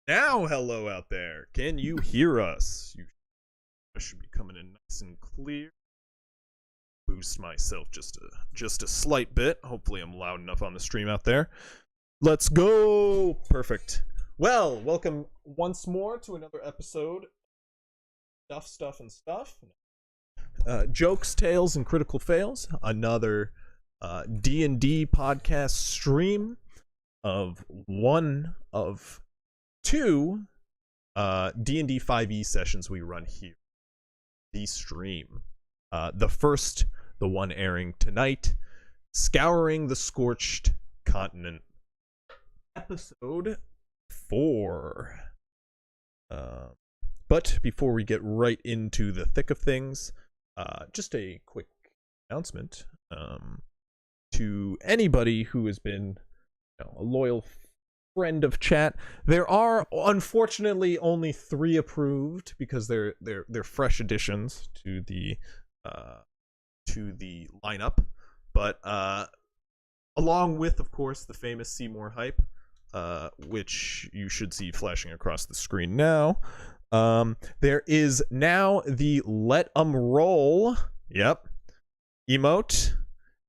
Now, hello out there. Can you hear us? You should be coming in nice and clear. Boost myself just a slight bit. Hopefully, I'm loud enough on the stream out there. Let's go. Perfect. Well, welcome once more to another episode. Stuff and stuff. Jokes, tales, and critical fails. Another D&D podcast stream of one of two D&D 5e sessions we run here. The stream. The first, the one airing tonight, Scouring the Scorched Continent. Episode 4. But before we get right into the thick of things, just a quick announcement to anybody who has been a loyal friend of chat. There are unfortunately only 3 approved because they're fresh additions to the lineup, but along with, of course, the famous Seymour hype, which you should see flashing across the screen now. There is now the Let 'em Roll, emote,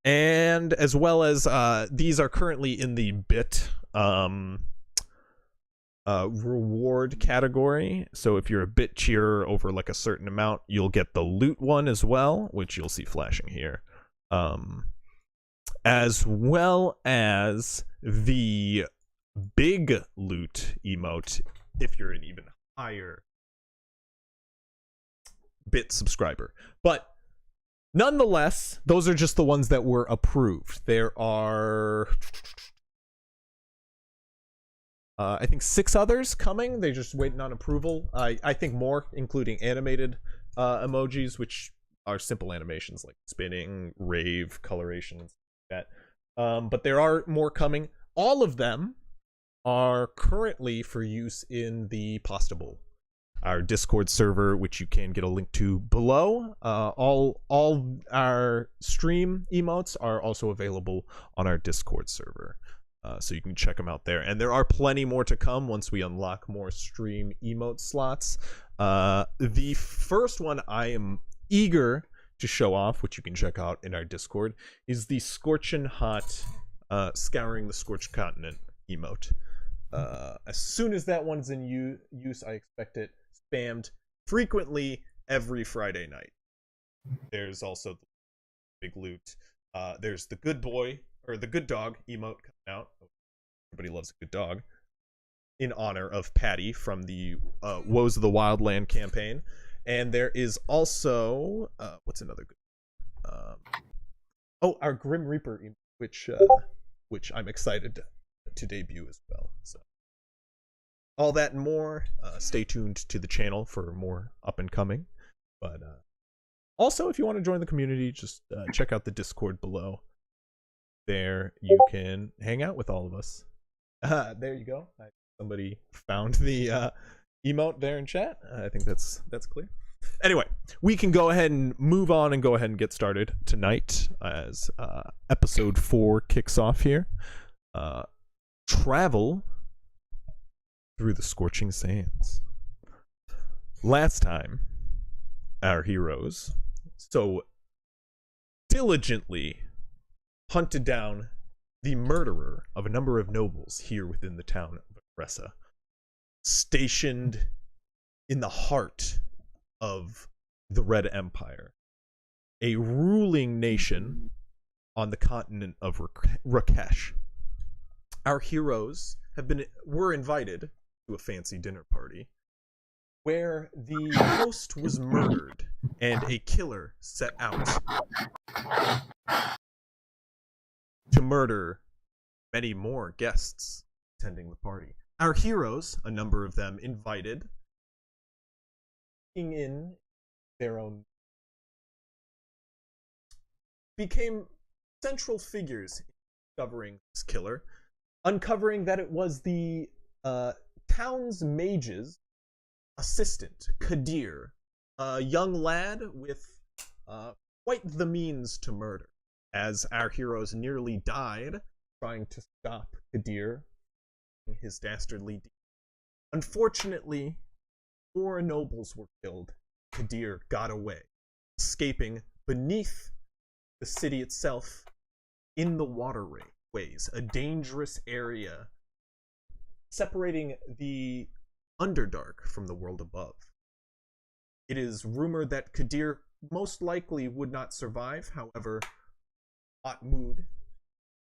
and as well as these are currently in the bit reward category. So if you're a bit cheerer over like a certain amount, you'll get the loot one as well, which you'll see flashing here, as well as the big loot emote if you're an even higher bit subscriber. But nonetheless, those are just the ones that were approved. There are I think 6 others coming. They're just waiting on approval. I think more, including animated emojis, which are simple animations like spinning, rave, coloration, and stuff like that. But there are more coming. All of them are currently for use in the Postable, our Discord server, which you can get a link to below. All our stream emotes are also available on our Discord server. So you can check them out there. And there are plenty more to come once we unlock more stream emote slots. The first one I am eager to show off, which you can check out in our Discord, is the Scorching Hot Scouring the Scorched Continent emote. As soon as that one's in use, I expect it spammed frequently every Friday night. There's also the big loot. There's the good boy, or the good dog emote coming out. Everybody loves a good dog, in honor of Patty from the Woes of the Wildland campaign. And there is also what's another good our Grim Reaper emote, which I'm excited to debut as well. So all that and more. Stay tuned to the channel for more up and coming. But also, if you want to join the community, just check out the Discord below. There you can hang out with all of us. There you go. Somebody found the emote there in chat. I think that's clear. Anyway, we can go ahead and move on and go ahead and get started tonight as episode 4 kicks off here. Travel through the scorching sands. Last time, our heroes so diligently hunted down the murderer of a number of nobles here within the town of Agressa, stationed in the heart of the Red Empire, a ruling nation on the continent of Rakesh. Our heroes were invited to a fancy dinner party where the host was murdered and a killer set out to murder many more guests attending the party. Our heroes, a number of them invited, in their own, became central figures in discovering this killer, uncovering that it was the town's mage's assistant, Kadir, a young lad with quite the means to murder. As our heroes nearly died trying to stop Kadir, his dastardly deed, Unfortunately, 4 nobles were killed. Kadir got away, escaping beneath the city itself in the waterways, a dangerous area separating the Underdark from the world above. It is rumored that Kadir most likely would not survive. However, Mahmud,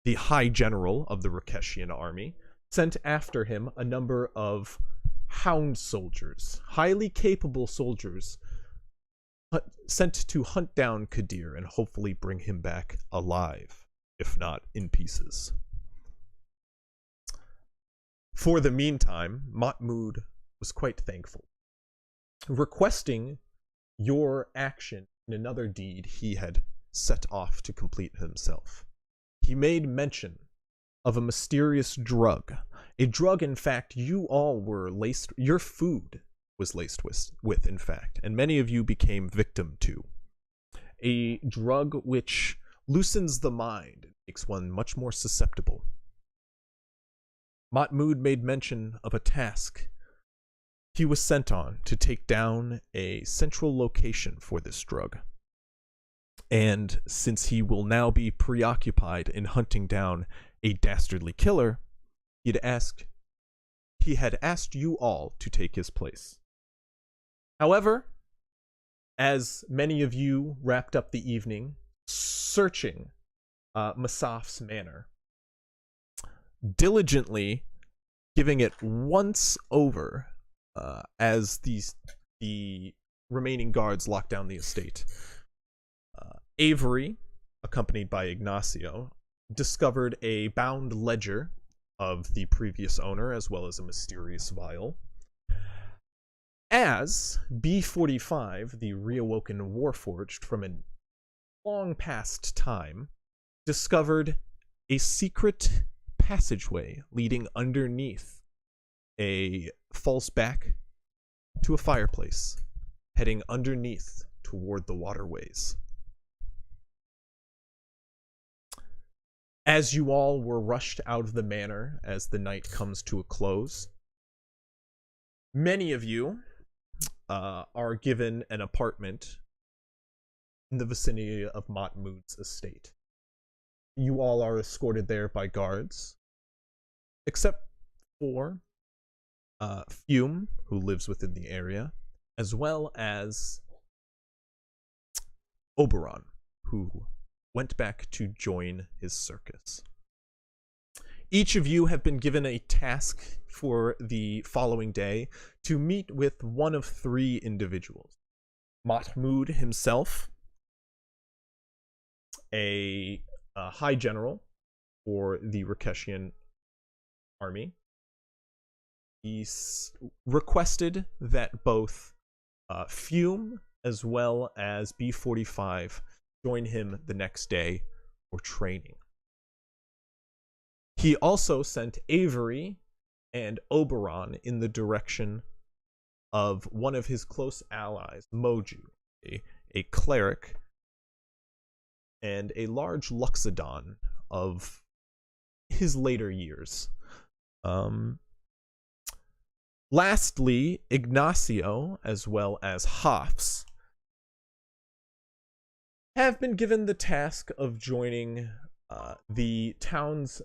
the High General of the Rakeshian army, sent after him a number of hound soldiers, highly capable soldiers, sent to hunt down Kadir and hopefully bring him back alive, if not in pieces. For the meantime, Mahmud was quite thankful, requesting your action in another deed he had set off to complete himself. He made mention of a mysterious drug, a drug, in fact, you all were laced, your food was laced with, in fact, and many of you became victim to. A drug which loosens the mind, makes one much more susceptible. Mahmud made mention of a task he was sent on to take down a central location for this drug. And since he will now be preoccupied in hunting down a dastardly killer, he had asked you all to take his place. However, as many of you wrapped up the evening searching Masaf's manor, diligently giving it once over as the remaining guards locked down the estate, Avery, accompanied by Ignacio, discovered a bound ledger of the previous owner, as well as a mysterious vial. As B45, the reawoken Warforged from a long past time, discovered a secret passageway leading underneath a falls back to a fireplace, heading underneath toward the waterways. As you all were rushed out of the manor as the night comes to a close, many of you are given an apartment in the vicinity of Mahmud's estate. You all are escorted there by guards, except for Fume, who lives within the area, as well as Oberon, who went back to join his circus. Each of you have been given a task for the following day to meet with one of 3 individuals. Mahmud himself, a high general for the Rakeshian army. He's requested that both Fume as well as B45 join him the next day for training. He also sent Avery and Oberon in the direction of one of his close allies, Moju, a cleric and a large Luxodon of his later years. Lastly, Ignacio, as well as Hafs, have been given the task of joining the town's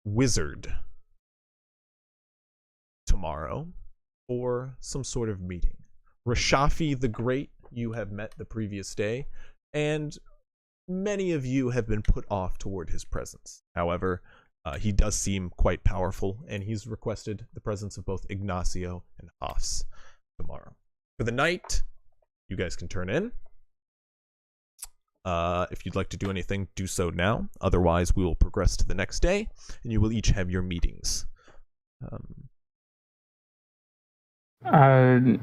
wizard tomorrow for some sort of meeting. Rashafi the Great you have met the previous day, and many of you have been put off toward his presence. However, he does seem quite powerful, and he's requested the presence of both Ignacio and Hafs tomorrow. For the night, you guys can turn in. If you'd like to do anything, do so now. Otherwise, we will progress to the next day, and you will each have your meetings. I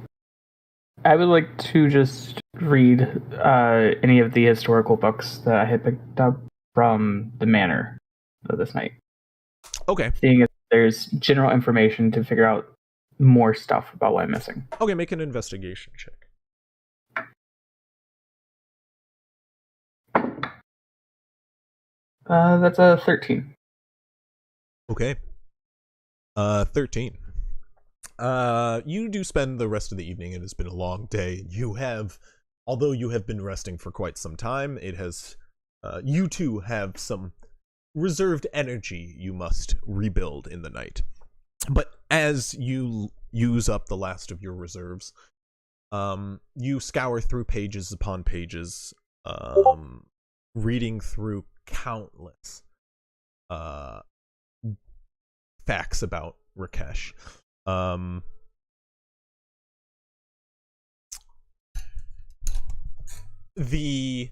would like to just read any of the historical books that I had picked up from the manor this night. Okay. Seeing if there's general information to figure out more stuff about what I'm missing. Okay, make an investigation check. That's a 13. Okay. 13. You do spend the rest of the evening. It has been a long day. Although you have been resting for quite some time, it has, you too have some reserved energy you must rebuild in the night. But as you use up the last of your reserves, you scour through pages upon pages, reading through countless facts about Rakesh. The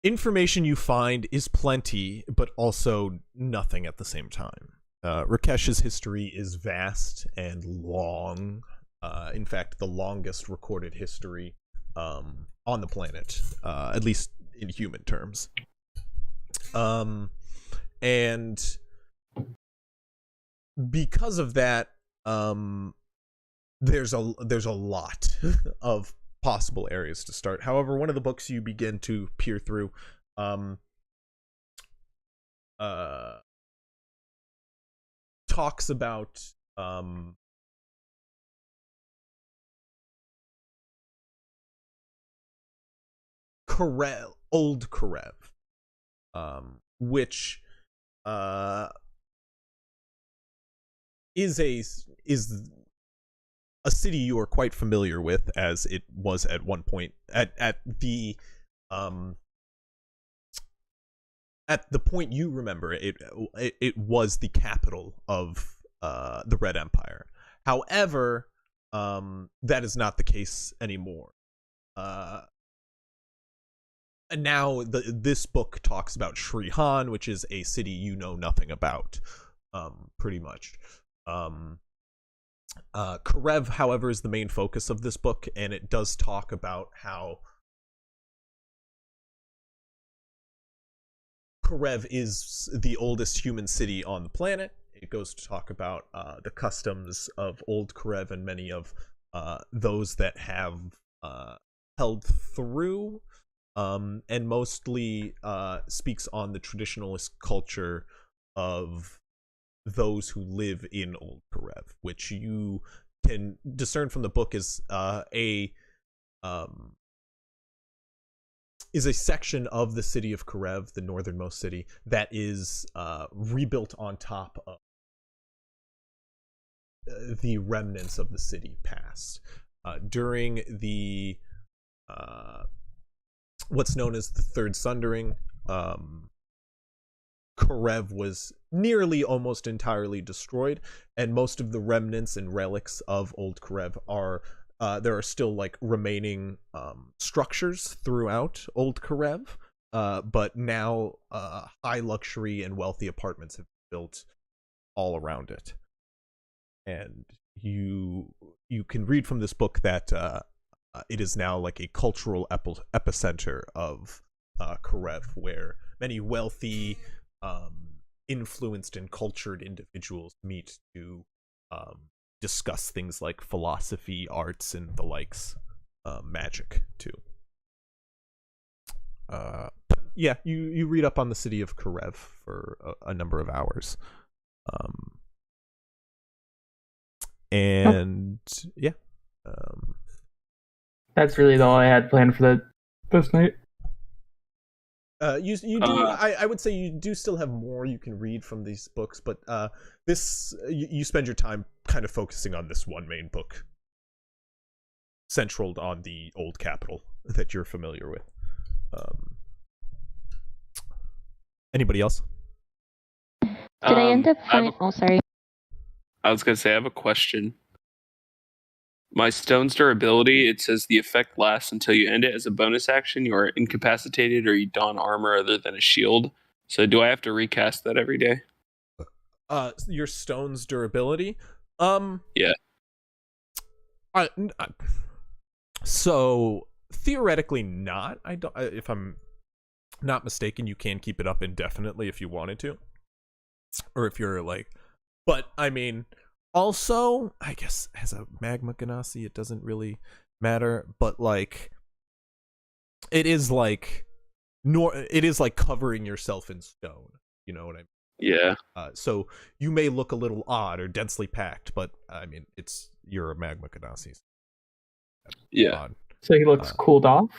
information you find is plenty, but also nothing at the same time. Rakesh's history is vast and long. In fact, the longest recorded history on the planet, at least in human terms. And because of that, there's a lot of possible areas to start. However, one of the books you begin to peer through talks about Old Karev, which is a city you are quite familiar with, as it was at one point at the point you remember it was the capital of the Red Empire. However, that is not the case anymore. And now this book talks about Shrihan, which is a city you know nothing about, pretty much. Karev, however, is the main focus of this book, and it does talk about how Karev is the oldest human city on the planet. It goes to talk about the customs of Old Karev and many of those that have held through, and mostly speaks on the traditionalist culture of those who live in Old Karev, which you can discern from the book is a section of the city of Karev, the northernmost city, that is rebuilt on top of the remnants of the city past. During the what's known as the Third Sundering, Karev was nearly almost entirely destroyed, and most of the remnants and relics of Old Karev are there are still like remaining structures throughout Old Karev, but now high luxury and wealthy apartments have been built all around it. And you can read from this book that it is now like a cultural epicenter of Karev, where many wealthy, influenced and cultured individuals meet to discuss things like philosophy, arts, and the likes, magic too. But yeah, you read up on the city of Karev for a number of hours, and yeah, that's really all I had planned for this night. You do. I would say you do still have more you can read from these books, but this you spend your time kind of focusing on this one main book, centraled on the old capital that you're familiar with. Anybody else? Did I end up finding? Oh, sorry. I was gonna say I have a question. My stone's durability, it says the effect lasts until you end it. As a bonus action, you are incapacitated or you don armor other than a shield. So do I have to recast that every day? Your stone's durability? Yeah. So theoretically not. I don't. If I'm not mistaken, you can keep it up indefinitely if you wanted to, or if you're like. But I mean, also, I guess as a magma ganassi, it doesn't really matter. But like, it is like covering yourself in stone. You know what I mean? Yeah. So you may look a little odd or densely packed, but I mean, you're a magma Ganassi. Yeah. Odd. So he looks cooled off.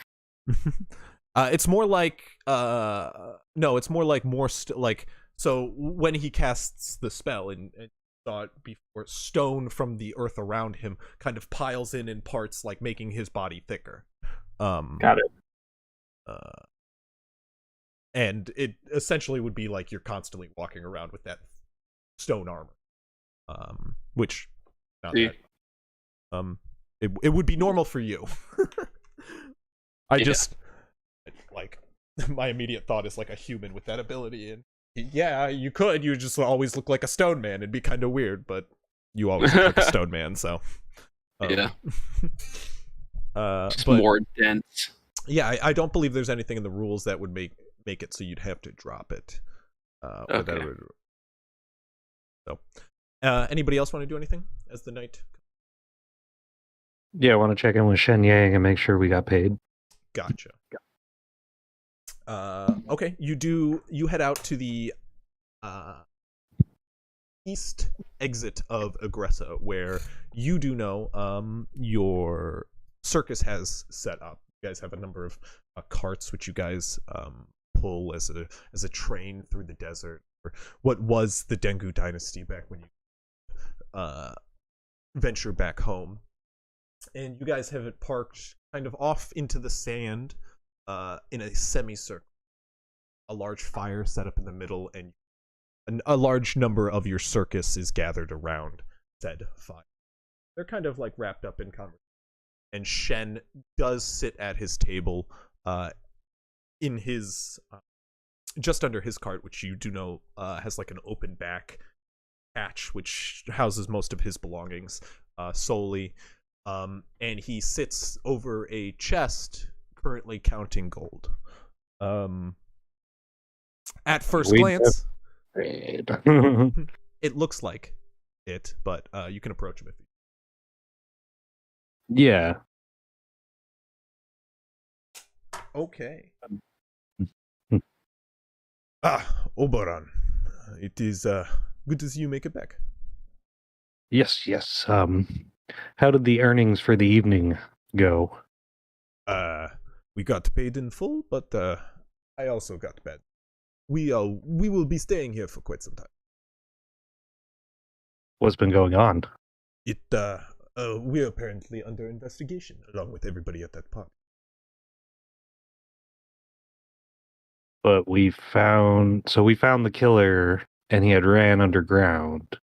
It's more like no, it's more like like so when he casts the spell and saw it before, stone from the earth around him kind of piles in parts, like making his body thicker. Got it. And it essentially would be like you're constantly walking around with that stone armor, which not that, it would be normal for you. I just like my immediate thought is like a human with that ability, and yeah, you just always look like a stone man. It'd be kind of weird, but you always look like a stone man, so yeah. But more dense. Yeah, I don't believe there's anything in the rules that would make it so you'd have to drop it. Okay. So, anybody else want to do anything as the night? Yeah, I want to check in with Shen Yang and make sure we got paid. Gotcha. Okay, you head out to the east exit of Aggressa, where you do know your circus has set up. You guys have a number of carts which you guys pull as a train through the desert, or what was the Dengu dynasty back when you venture back home. And you guys have it parked kind of off into the sand in a semicircle. A large fire set up in the middle, and a large number of your circus is gathered around said fire. They're kind of like wrapped up in conversation. And Shen does sit at his table in his just under his cart, which you do know has like an open back hatch which houses most of his belongings solely. And he sits over a chest currently counting gold. At first glance, it looks like it, but you can approach him if you... Yeah. Okay. Oberon. It is good to see you make it back. Yes. How did the earnings for the evening go? We got paid in full, but I also got paid. We will be staying here for quite some time. What's been going on? We're apparently under investigation, along with everybody at that party. But we found the killer, and he had ran underground.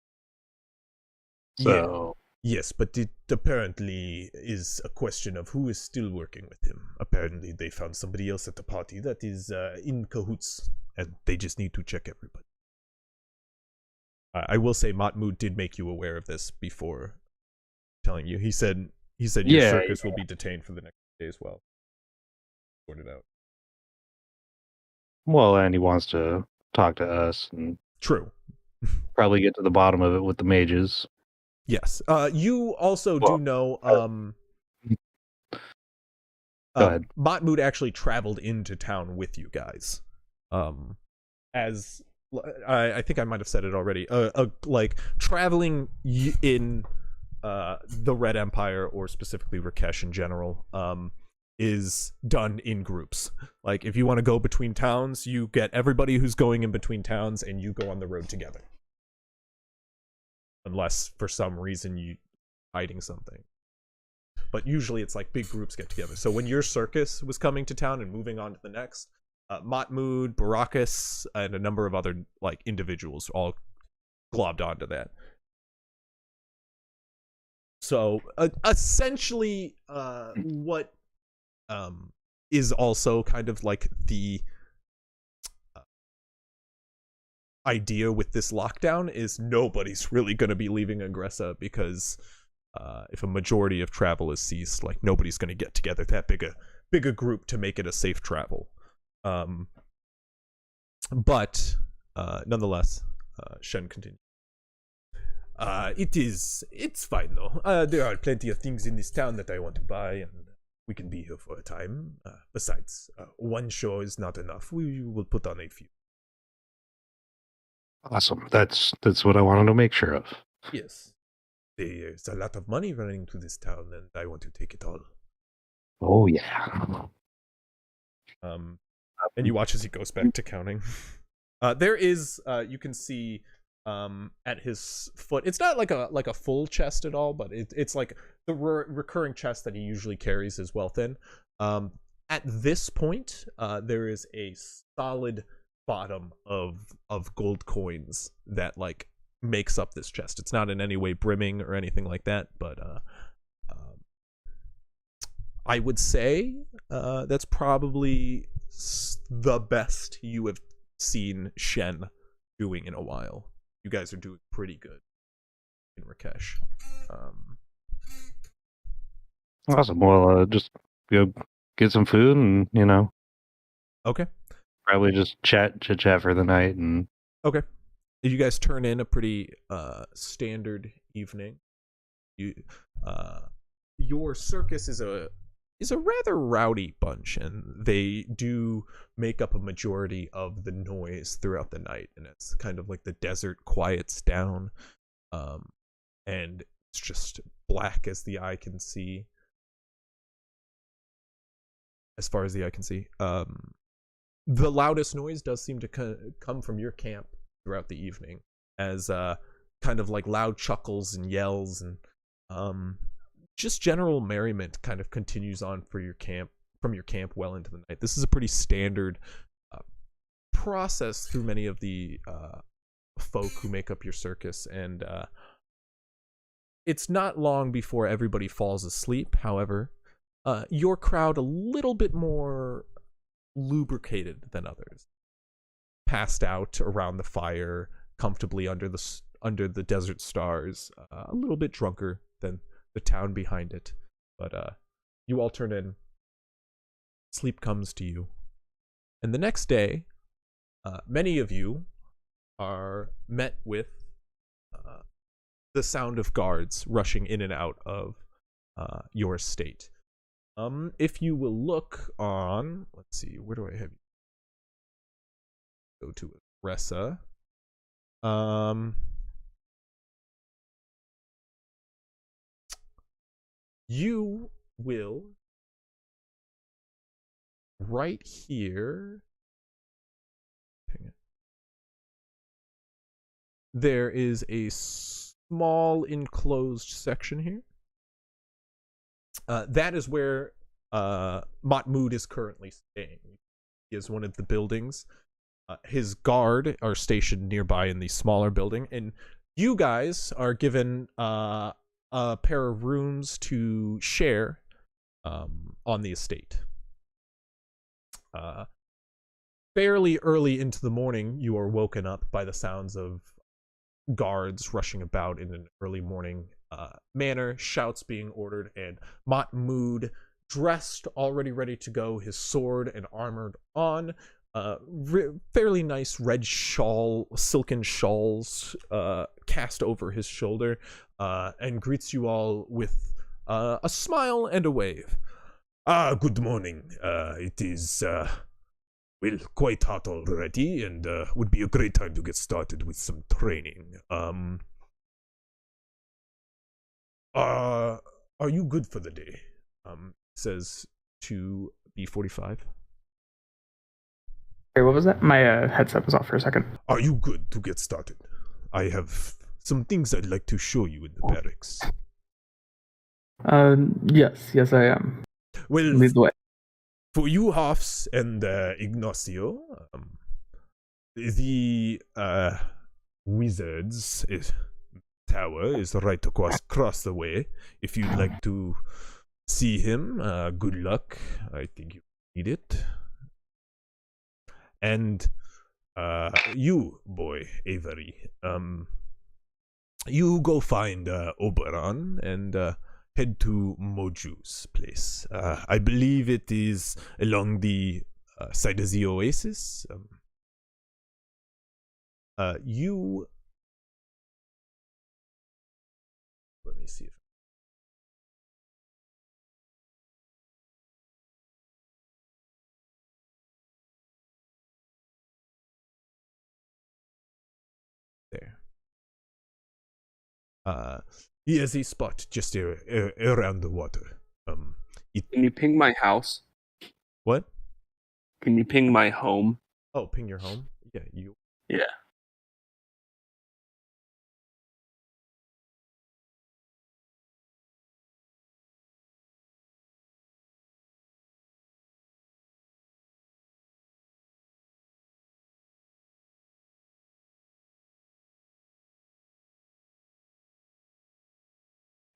So yes, but it apparently is a question of who is still working with him. Apparently, they found somebody else at the party that is in cahoots, and they just need to check everybody. I will say, Matmud did make you aware of this before telling you. He said your circus will be detained for the next day as well. Sorted out. Well, and he wants to talk to us and True. probably get to the bottom of it with the mages. Yes. You also do know Go ahead. Matmud actually traveled into town with you guys. As I think I might have said it already. Like traveling in the Red Empire, or specifically Rakesh in general, is done in groups. Like if you want to go between towns, you get everybody who's going in between towns and you go on the road together. Unless for some reason you hiding something. But usually it's like big groups get together. So when your circus was coming to town and moving on to the next, Matmud, Barakas, and a number of other like individuals all globbed onto that. So essentially what is also kind of like the idea with this lockdown is nobody's really going to be leaving Aggressa, because if a majority of travel is ceased, like nobody's going to get together that big a group to make it a safe travel. But nonetheless, Shen continued. It's fine though. There are plenty of things in this town that I want to buy, and we can be here for a time. Besides, one show is not enough. We will put on a few. Awesome. That's what I wanted to make sure of. Yes. There's a lot of money running to this town, and I want to take it all. Oh yeah. And you watch as he goes back to counting. There is, you can see, at his foot. It's not like a full chest at all, but it's like the recurring chest that he usually carries his wealth in. At this point, there is a solid bottom of gold coins that like makes up this chest. It's not in any way brimming or anything like that, but I would say that's probably the best you have seen Shen doing in a while. You guys are doing pretty good in Rakesh. Awesome. Well, just go get some food and Okay. probably just chit chat for the night and. Okay. You guys turn in a pretty standard evening. Your circus is a rather rowdy bunch, and they do make up a majority of the noise throughout the night, and it's kind of like the desert quiets down, and it's just black as the eye can see. As far as the eye can see, the loudest noise does seem to come from your camp throughout the evening, as kind of like loud chuckles and yells and just general merriment kind of continues on from your camp well into the night. This is a pretty standard process through many of the folk who make up your circus, and it's not long before everybody falls asleep. However, your crowd a little bit more lubricated than others, passed out around the fire comfortably under the desert stars, a little bit drunker than the town behind it, but you all turn in. Sleep comes to you, and the next day, many of you are met with the sound of guards rushing in and out of your estate. If you will look on, let's see, where do I have you? Go to Ressa. You will right here. There is a small enclosed section here. That is where Mahmoud is currently staying. He is one of the buildings. His guard are stationed nearby in the smaller building, and you guys are given a pair of rooms to share on the estate. Fairly early into the morning, you are woken up by the sounds of guards rushing about in an early morning manner, shouts being ordered, and Mahmoud, dressed, already ready to go, his sword and armored on, fairly nice red shawl, silken shawls cast over his shoulder, and greets you all with a smile and a wave. Good morning. It is quite hot already, and would be a great time to get started with some training. Are you good for the day? Says to B45. Hey, what was that? My headset was off for a second. Are you good to get started? I have some things I'd like to show you in the barracks. Yes, I am. Well, Lead the way. for you, Hoffs and Ignacio, the wizard's tower is right across the way. If you'd like to see him, good luck. I think you need it. And you, boy, Avery, you go find Oberon and head to Moju's place. I believe it is along the side of the oasis. You... Let me see if He has a spot just around the water. Can you ping my house? What? Can you ping my home? Oh, ping your home? Yeah, you. Yeah.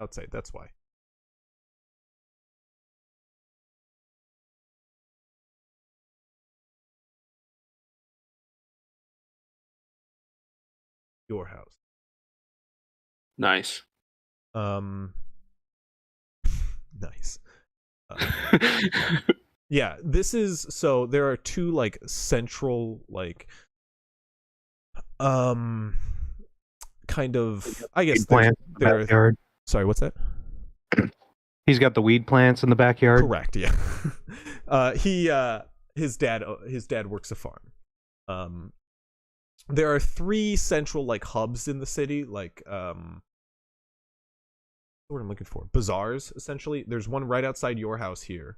Outside, that's why. Your house. Nice. Nice. Yeah, this is so there are two like central like kind of I guess backyard. Sorry, what's that? He's got the weed plants in the backyard. Correct, yeah. His dad works a farm. There are three central like hubs in the city, like what I'm looking for. Bazaars, essentially. There's one right outside your house here.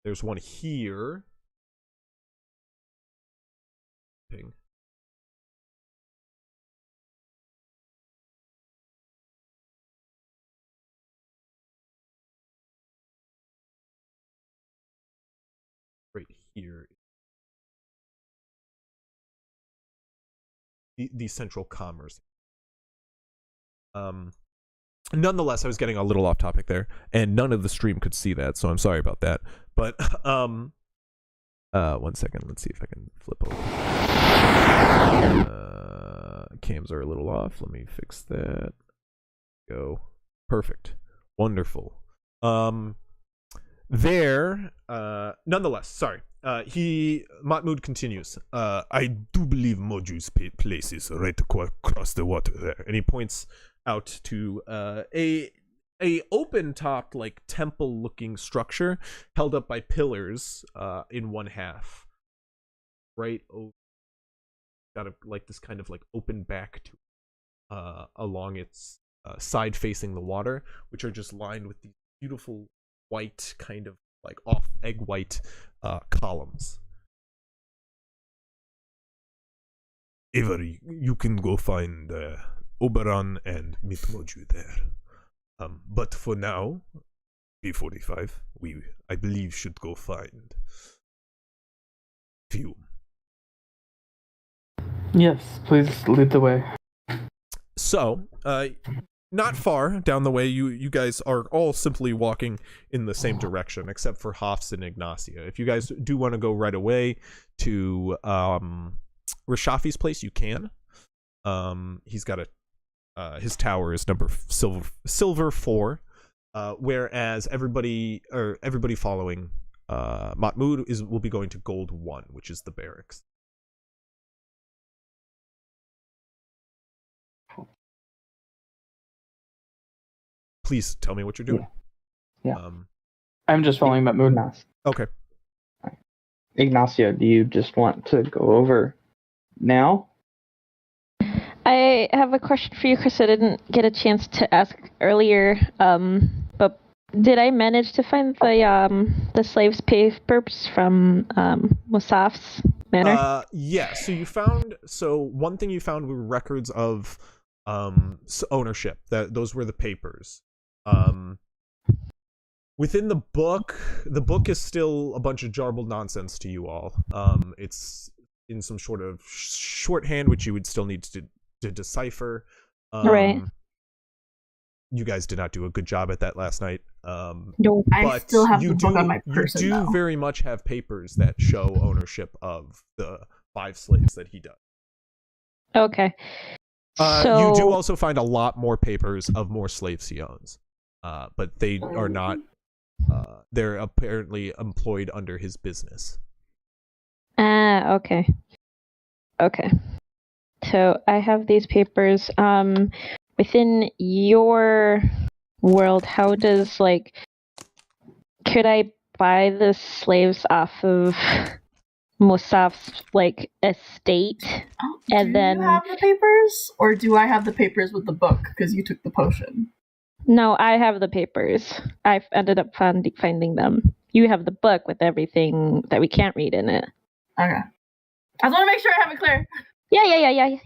There's one here. Ping. Right here. The central commerce. Nonetheless, I was getting a little off topic there, and none of the stream could see that, so I'm sorry about that. But 1 second, let's see if I can flip over. Cams are a little off. Let me fix that. Go. Perfect. Wonderful. Nonetheless, sorry. Mahmoud continues. I do believe Moju's place is right across the water there, and he points out to a open-topped like temple-looking structure held up by pillars in one half. Right, got like this kind of like open back to along its side facing the water, which are just lined with these beautiful white kind of like off egg white columns. Avery, you can go find Oberon and meet Moju there. But for now, B45, we, I believe, should go find Fume. Yes, please lead the way. So, not far down the way, you guys are all simply walking in the same direction, except for Hoffs and Ignacia. If you guys do want to go right away to Rashafi's place, you can. He's got his tower is number silver 4, whereas everybody following Mahmoud will be going to gold 1, which is the barracks. Please tell me what you're doing. Yeah. I'm just following Mahmoud. Okay. Ignacia, do you just want to go over now? I have a question for you, Chris. I didn't get a chance to ask earlier, but did I manage to find the slaves' papers from Musaf's manor? Yeah. So one thing you found were records of ownership. Those were the papers. Within the book is still a bunch of jarbled nonsense to you all. It's in some sort of shorthand, which you would still need to decipher. Right. You guys did not do a good job at that last night. No, I still have the book on my person. You do very much have papers that show ownership of the 5 slaves that he does. Okay. You do also find a lot more papers of more slaves he owns, but they are not. They're apparently employed under his business. Okay. Okay. So I have these papers. Within your world, how does could I buy the slaves off of Mosaf's like estate, Oh, and do then you have the papers, or do I have the papers with the book because you took the potion? no, I have the papers. I've ended up finding them. You have the book with everything that we can't read in it. Okay. I just want to make sure I have it clear. Yeah.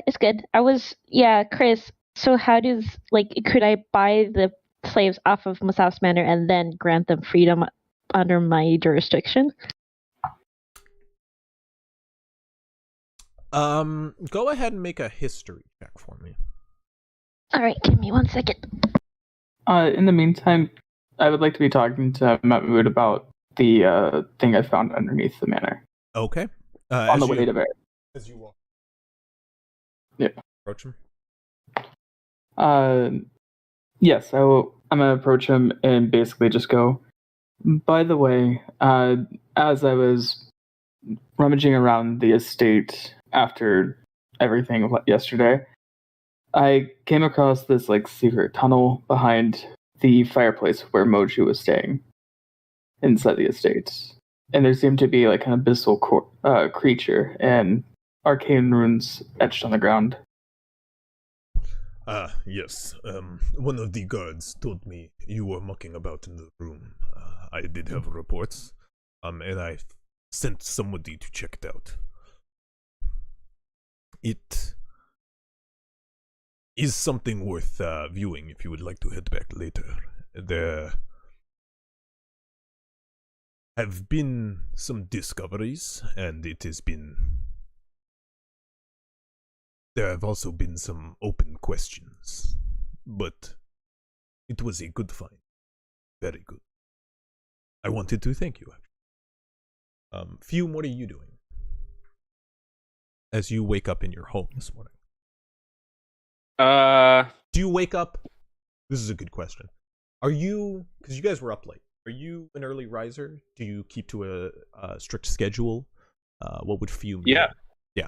It's good. Chris. So how does could I buy the slaves off of Masaf's Manor and then grant them freedom under my jurisdiction? Go ahead and make a history check for me. All right, give me 1 second. In the meantime, I would like to be talking to Mahmoud about the thing I found underneath the manor. Okay. On the way to Bear. As you walk. Yeah. Approach him. Yes, I'm gonna approach him and basically just go, by the way, as I was rummaging around the estate after everything yesterday, I came across this secret tunnel behind the fireplace where Moju was staying inside the estate. And there seemed to be an abyssal creature and arcane runes etched on the ground. Yes. One of the guards told me you were mucking about in the room. I did have reports. And I sent somebody to check it out. It is something worth viewing if you would like to head back later. There have been some discoveries, and there have also been some open questions, but it was a good find. Very good. I wanted to thank you, actually. Fume, what are you doing as you wake up in your home this morning? Do you wake up? This is a good question. Are you, because you guys were up late, are you an early riser? Do you keep to a strict schedule? What would Fume do? Yeah,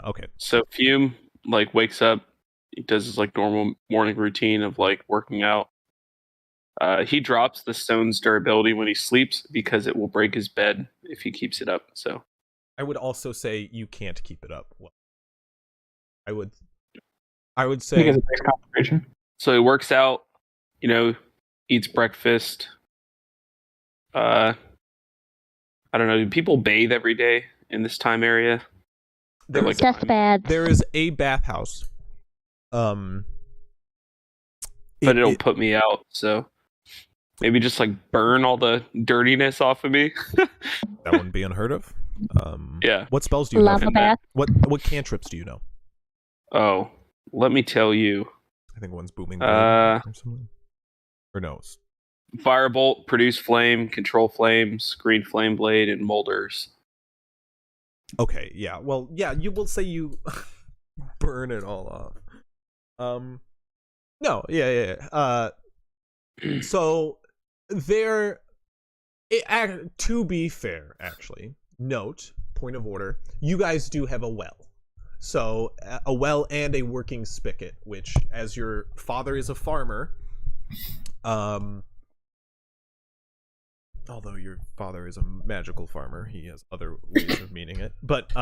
okay. So Fume wakes up, he does his normal morning routine of working out. He drops the stone's durability when he sleeps because it will break his bed if he keeps it up. So I would also say you can't keep it up. Well, I would say because it breaks concentration. So he works out, eats breakfast. I don't know. Do people bathe every day in this time area? That's bad. There is a bathhouse. But it'll put me out, so maybe just burn all the dirtiness off of me. That wouldn't be unheard of. Yeah. What spells do you Lava know? bath. What cantrips do you know? Oh, let me tell you. I think one's booming blade or something. Or no. Firebolt, produce flame, control flames, green flame blade, and molders. Okay, yeah. Well, yeah, you will say you burn it all off. No, yeah. So there, to be fair, actually, note, point of order, you guys do have a well. So a well and a working spigot, which, as your father is a farmer, although your father is a magical farmer, he has other ways of meaning it. But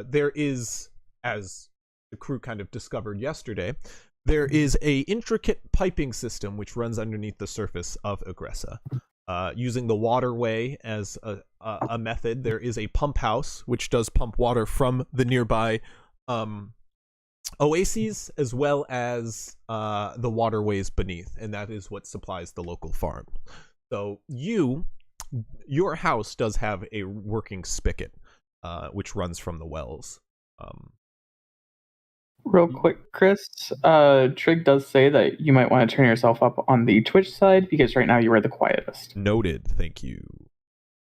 there is, as the crew kind of discovered yesterday, there is a intricate piping system which runs underneath the surface of Agressa. Using the waterway as a method, there is a pump house which does pump water from the nearby oases as well as the waterways beneath, and that is what supplies the local farm. So your house does have a working spigot which runs from the wells. Real quick, Chris, Trig does say that you might want to turn yourself up on the Twitch side because right now you are the quietest. Noted, thank you.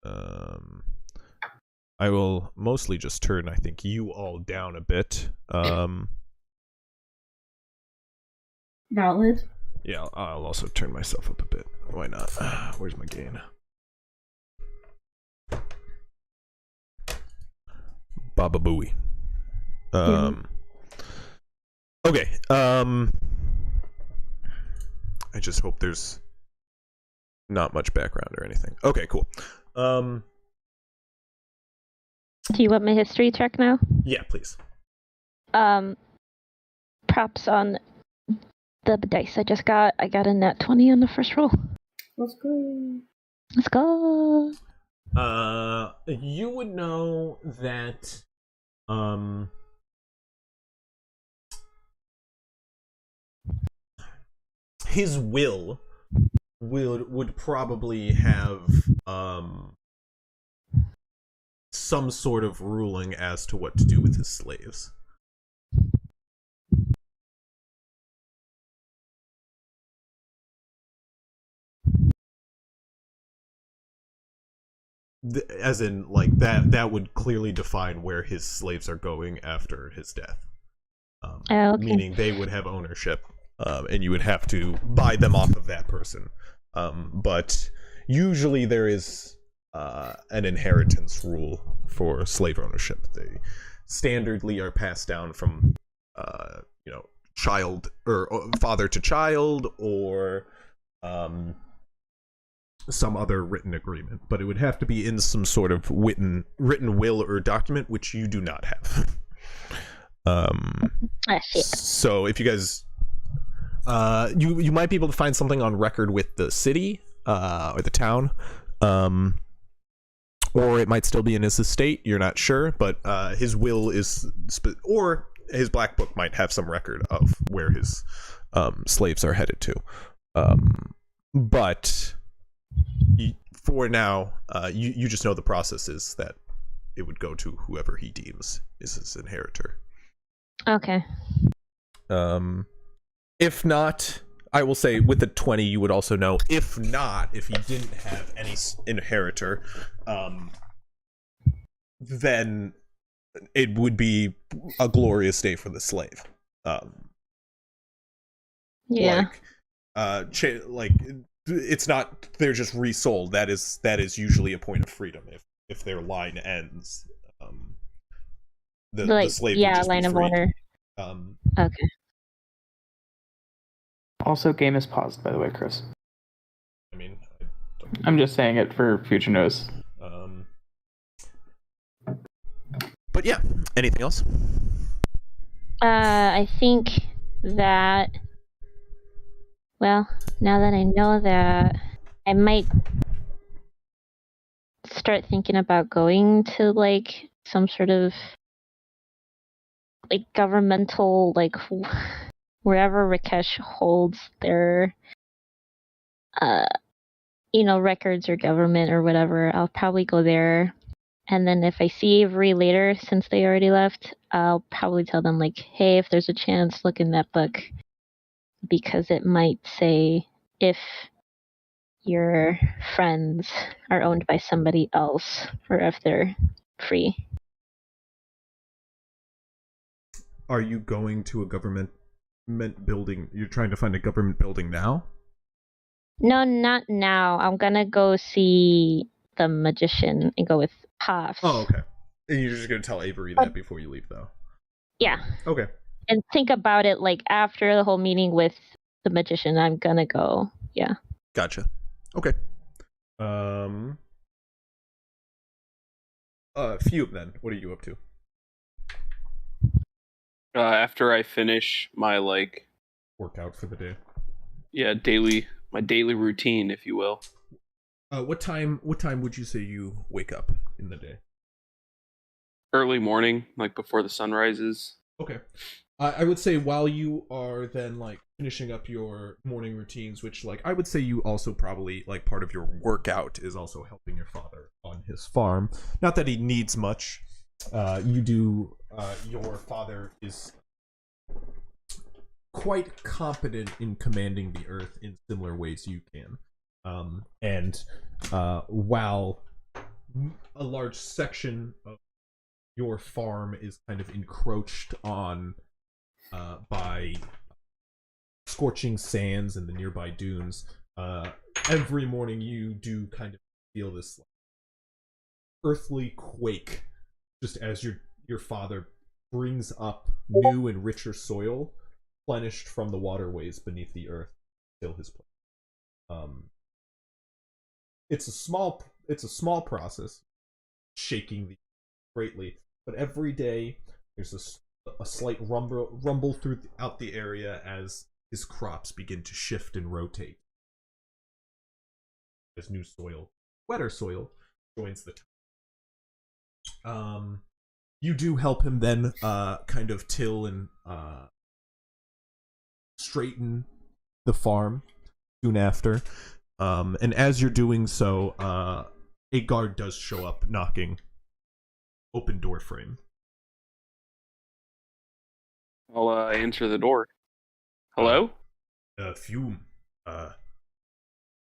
I will mostly just turn, I think, you all down a bit. Valid. Yeah, I'll also turn myself up a bit. Why not? Where's my gain? Baba Booey. Okay. I just hope there's not much background or anything. Okay, cool. Do you want my history check now? Yeah, please. Props on the dice I just got. I got a nat 20 on the first roll. Let's go. Let's go. You would know that, his will would probably have, some sort of ruling as to what to do with his slaves. As in, like, that would clearly define where his slaves are going after his death. Okay. Meaning they would have ownership, and you would have to buy them off of that person. But usually there is an inheritance rule for slave ownership. They standardly are passed down from, child or father to child, or some other written agreement. But it would have to be in some sort of written will or document, which you do not have. I see. So if you guys, you might be able to find something on record with the city or the town, or it might still be in his estate. You're not sure, but his will is, or his black book might have some record of where his slaves are headed to. But for now, you just know the process is that it would go to whoever he deems is his inheritor. Okay. If not, I will say with the 20, you would also know. If not, if he didn't have any inheritor, then it would be a glorious day for the slave. Yeah. It's not they're just resold. That is usually a point of freedom if their line ends. The slave would just line be of freed. order. Okay. Also, game is paused, by the way, Chris. I mean, I'm just saying it for future notice. But yeah, anything else? I think that, well, now that I know that, I might start thinking about going to, like, some sort of, like, governmental, like, wherever Rakesh holds their, records or government or whatever. I'll probably go there. And then if I see Avery later, since they already left, I'll probably tell them, like, hey, if there's a chance, look in that book. Because it might say if your friends are owned by somebody else or if they're free. Are you going to a government building? You're trying to find a government building now? No, not now. I'm gonna go see the magician and go with Puffs. Oh, okay. And you're just going to tell Avery that before you leave, though? Yeah. Okay. And think about it, like, after the whole meeting with the magician, I'm gonna go. Yeah. Gotcha. Okay. Few then. What are you up to? After I finish my Workout for the day. my daily routine, if you will. What time would you say you wake up in the day? Early morning, like before the sun rises. Okay. I would say while you are then finishing up your morning routines, which I would say you also probably part of your workout is also helping your father on his farm. Not that he needs much. You do. Your father is quite competent in commanding the earth in similar ways you can. And while a large section of your farm is kind of encroached on by scorching sands and the nearby dunes, every morning you do kind of feel this earthly quake just as your father brings up new and richer soil replenished from the waterways beneath the earth to fill his place. It's a small process, shaking the greatly, but every day there's a slight rumble throughout the area as his crops begin to shift and rotate. As new soil, wetter soil, joins the town. You do help him then kind of till and straighten the farm soon after. And as you're doing so, a guard does show up knocking. Open door frame. I'll answer the door. Hello? Fume.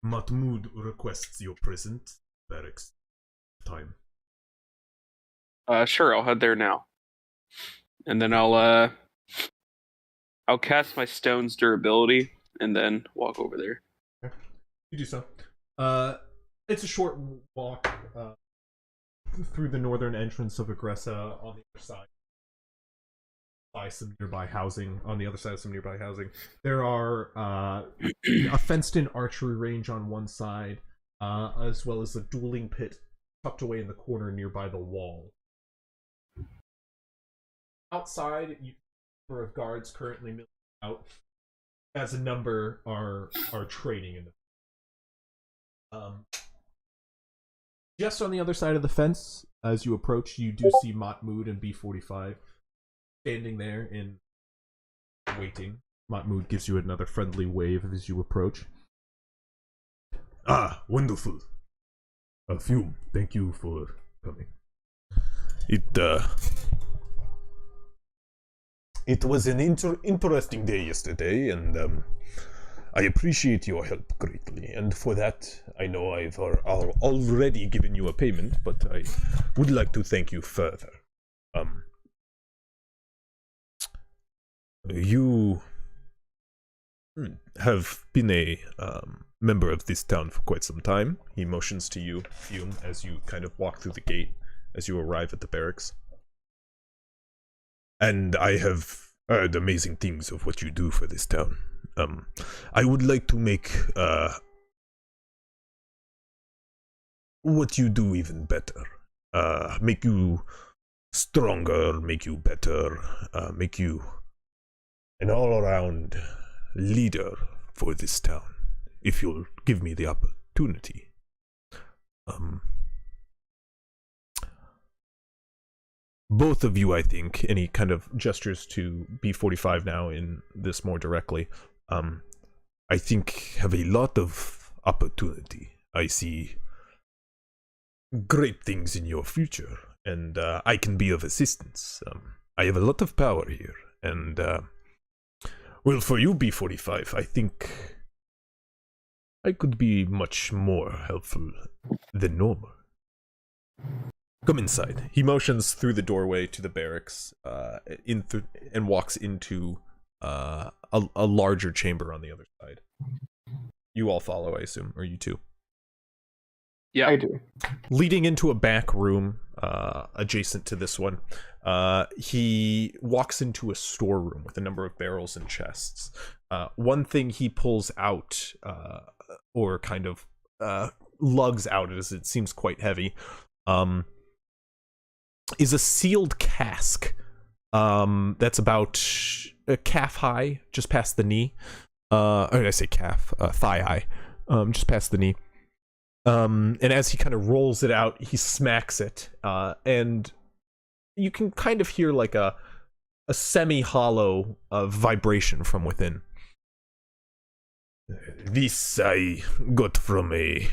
Mahmoud requests your present barracks time. Sure, I'll head there now. And then I'll cast my stone's durability and then walk over there. Okay. You do so. It's a short walk through the northern entrance of Agressa on the other side. By some nearby housing, on the other side of some nearby housing. There are a fenced-in archery range on one side, as well as a dueling pit tucked away in the corner nearby the wall. Outside, a number of guards currently milling out, as a number are training in the. Just on the other side of the fence, as you approach, you do see Mahmoud and B45 standing there and waiting. Mahmoud gives you another friendly wave as you approach. Ah, wonderful. Fume, thank you for coming. It was an interesting day yesterday, and I appreciate your help greatly. And for that, I know I've already given you a payment, but I would like to thank you further. You have been a member of this town for quite some time. He motions to you, Fume, as you kind of walk through the gate as you arrive at the barracks. And I have heard amazing things of what you do for this town. I would like to make what you do even better. Make you stronger, make you better, make you an all-around leader for this town, if you'll give me the opportunity. Both of you, I think, and he kind of gestures to B45 now in this more directly, I think have a lot of opportunity. I see great things in your future, and I can be of assistance. I have a lot of power here, and well, for you, B45, I think I could be much more helpful than normal. Come inside. He motions through the doorway to the barracks, and walks into a larger chamber on the other side. You all follow, I assume, or you two? Yeah, I do. Leading into a back room adjacent to this one, he walks into a storeroom with a number of barrels and chests. One thing he pulls out, or kind of lugs out, as it seems quite heavy, is a sealed cask that's about a calf high, just past the knee. Or did I say calf? Thigh high, just past the knee. And as he kind of rolls it out, he smacks it, and you can kind of hear like a semi-hollow vibration from within. This I got from a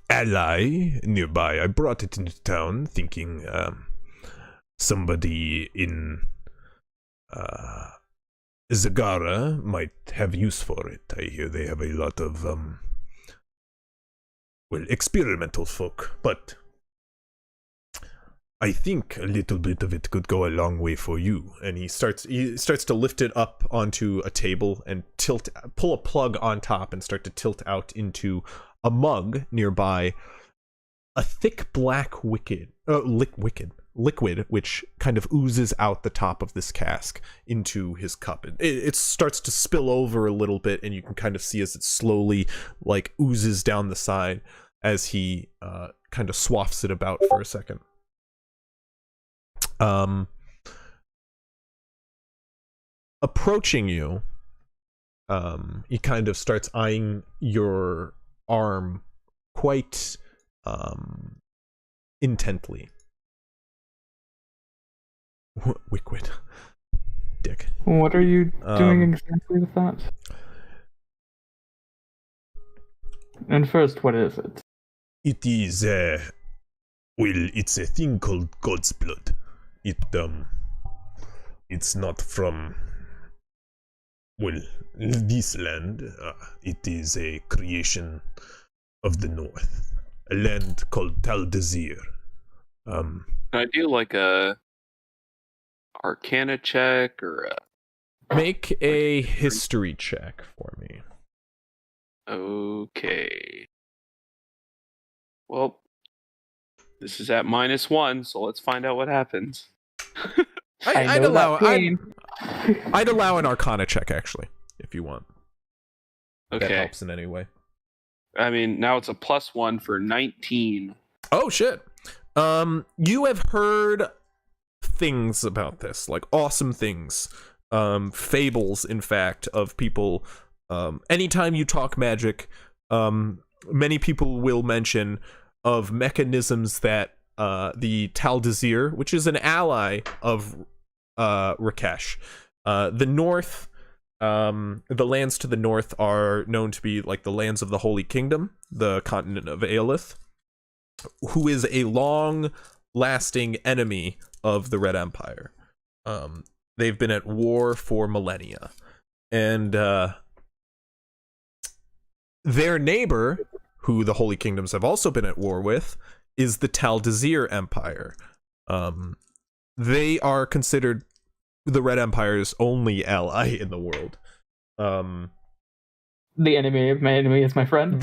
ally nearby. I brought it into town thinking somebody in Zagara might have use for it. I hear they have a lot of experimental folk, but I think a little bit of it could go a long way for you. And he starts to lift it up onto a table and pull a plug on top and start to tilt out into a mug nearby, a thick black liquid which kind of oozes out the top of this cask into his cup. It starts to spill over a little bit, and you can kind of see as it slowly like oozes down the side as he kind of swafts it about for a second. Approaching you, he kind of starts eyeing your arm quite intently. Wickwit. Dick. What are you doing exactly with that? And first, what is it? It is it's a thing called God's blood. It's not from this land. It is a creation of the north, a land called Taldazir. Can I do like a Arcana check or a... Make a history check for me. Okay. Well, this is at -1, so let's find out what happens. I'd allow an Arcana check, actually, if you want. Okay. That helps in any way. I mean, now it's a +1 for 19. Oh shit. You have heard things about this, like awesome things, fables, in fact, of people. Anytime you talk magic, many people will mention of mechanisms that the Taldazir, which is an ally of Rakesh, the north, the lands to the north are known to be like the lands of the Holy Kingdom, the continent of Aelith, who is a long-lasting enemy of the Red Empire. They've been at war for millennia, and their neighbor, who the Holy Kingdoms have also been at war with, is the Taldazir Empire. They are considered the Red Empire's only ally in the world. The enemy of my enemy is my friend.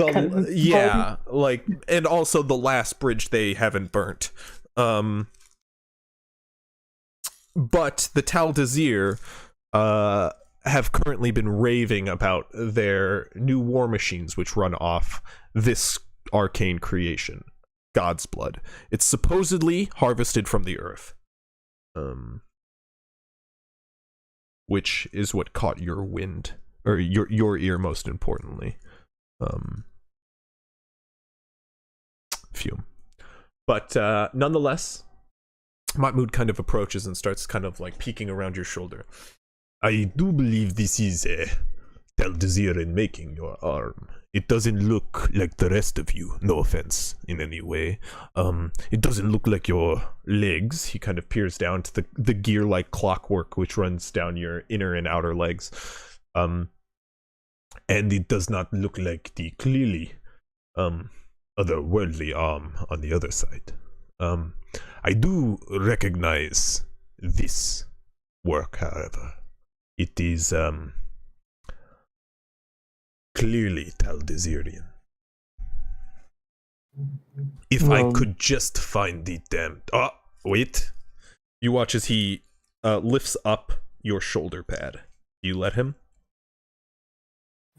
Yeah, like, and also the last bridge they haven't burnt. But the Taldazir have currently been raving about their new war machines, which run off this arcane creation, God's blood. It's supposedly harvested from the earth, which is what caught your wind, or your ear, most importantly. Phew. But nonetheless, Mahmoud kind of approaches and starts kind of like peeking around your shoulder. I do believe this is Taldazir in making your arm. It doesn't look like the rest of you, no offense in any way. It doesn't look like your legs. He kind of peers down to the gear-like clockwork which runs down your inner and outer legs. And it does not look like the clearly otherworldly arm on the other side. I do recognize this work, however. It is clearly Taldazirian. If I could just find the damn... Oh, wait. You watch as he lifts up your shoulder pad. You let him?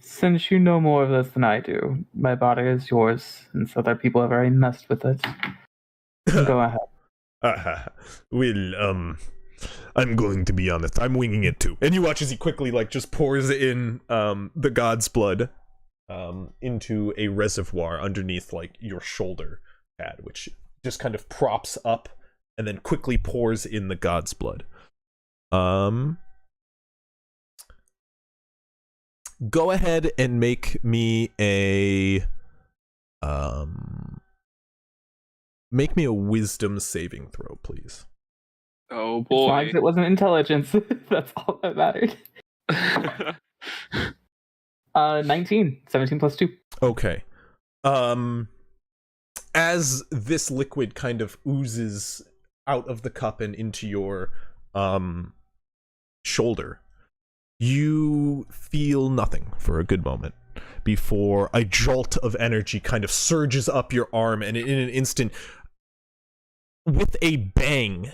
Since you know more of this than I do, my body is yours, and so that people are very messed with it. Go ahead. Well, I'm going to be honest. I'm winging it too. And you watch as he quickly, like, just pours in the god's blood into a reservoir underneath, like, your shoulder pad, which just kind of props up and then quickly pours in the god's blood. Go ahead and make me a wisdom saving throw, please. Oh As long boy. as it wasn't intelligence, that's all that mattered. 19. 17 plus 2. Okay. As this liquid kind of oozes out of the cup and into your shoulder, you feel nothing for a good moment before a jolt of energy kind of surges up your arm, and in an instant, with a bang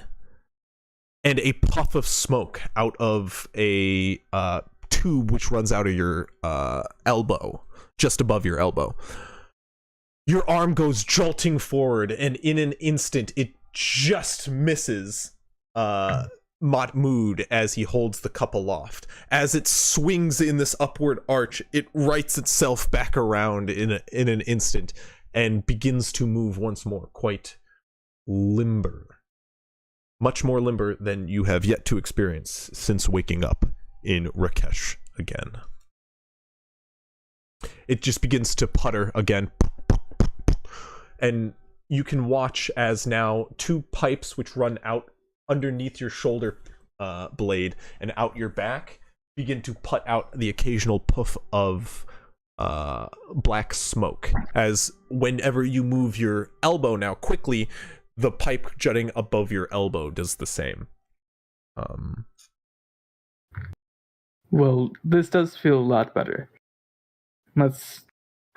and a puff of smoke out of a tube which runs out of your elbow, just above your elbow, Your arm goes jolting forward, and in an instant, it just misses Mahmoud as he holds the cup aloft. As it swings in this upward arch, it rights itself back around in an instant and begins to move once more, quite limber. Much more limber than you have yet to experience since waking up in Rakesh again. It just begins to putter again. And you can watch as now 2 pipes which run out underneath your shoulder blade and out your back begin to put out the occasional puff of black smoke, as whenever you move your elbow now quickly, the pipe jutting above your elbow does the same. Well, this does feel a lot better.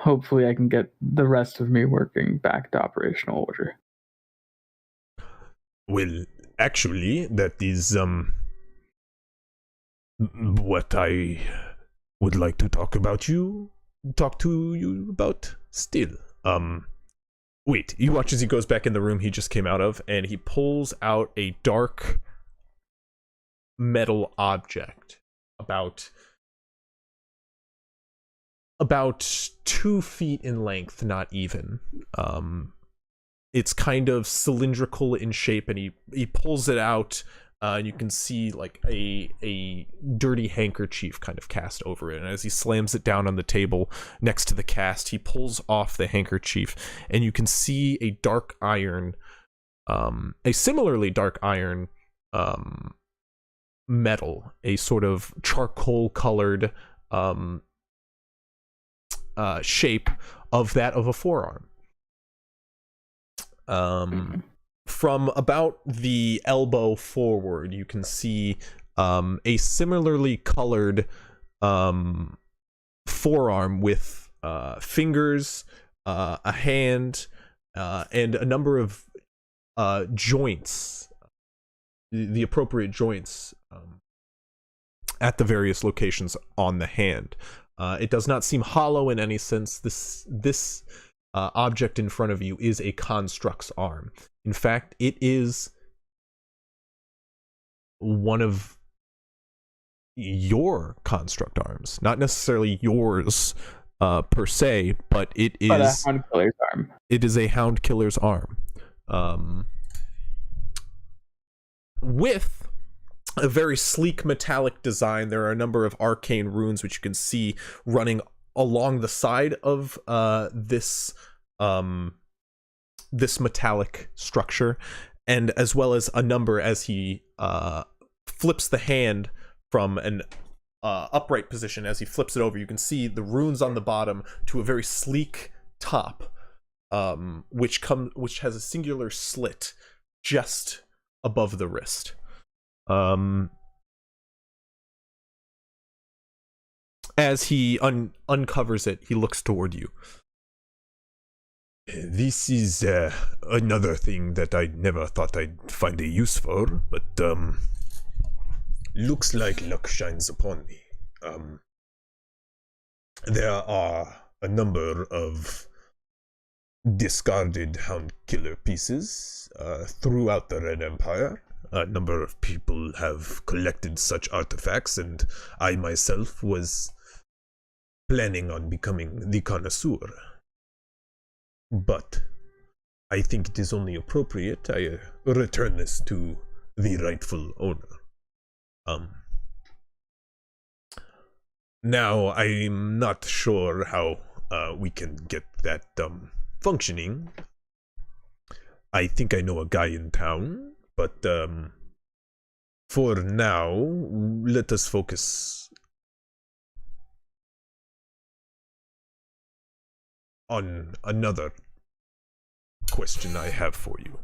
Hopefully I can get the rest of me working back to operational order. Well, actually, that is what I would like to talk to you about still. Wait, you watch as he goes back in the room he just came out of, and he pulls out a dark metal object about 2 feet in length, not even. It's kind of cylindrical in shape, and he pulls it out, and you can see like a dirty handkerchief kind of cast over it. And as he slams it down on the table next to the cast, he pulls off the handkerchief, and you can see a dark iron, a similarly dark iron metal, a sort of charcoal colored shape of that of a forearm. From about the elbow forward, you can see a similarly colored forearm with fingers, a hand, and a number of joints, the appropriate joints at the various locations on the hand. It does not seem hollow in any sense. This object in front of you is a construct's arm. In fact, it is one of your construct arms. Not necessarily yours per se, but it is a hound killer's arm. It is a hound killer's arm. With a very sleek metallic design. There are a number of arcane runes which you can see running along the side of this metallic structure, and as well as a number as he flips the hand from an upright position. As he flips it over, you can see the runes on the bottom to a very sleek top, which has a singular slit just above the wrist. As he uncovers it, he looks toward you. This is another thing that I never thought I'd find a use for, but looks like luck shines upon me. There are a number of discarded hound killer pieces throughout the Red Empire. A number of people have collected such artifacts, and I myself was planning on becoming the connoisseur. But I think it is only appropriate I return this to the rightful owner. Now, I'm not sure how we can get that functioning. I think I know a guy in town, but for now, let us focus on another question I have for you.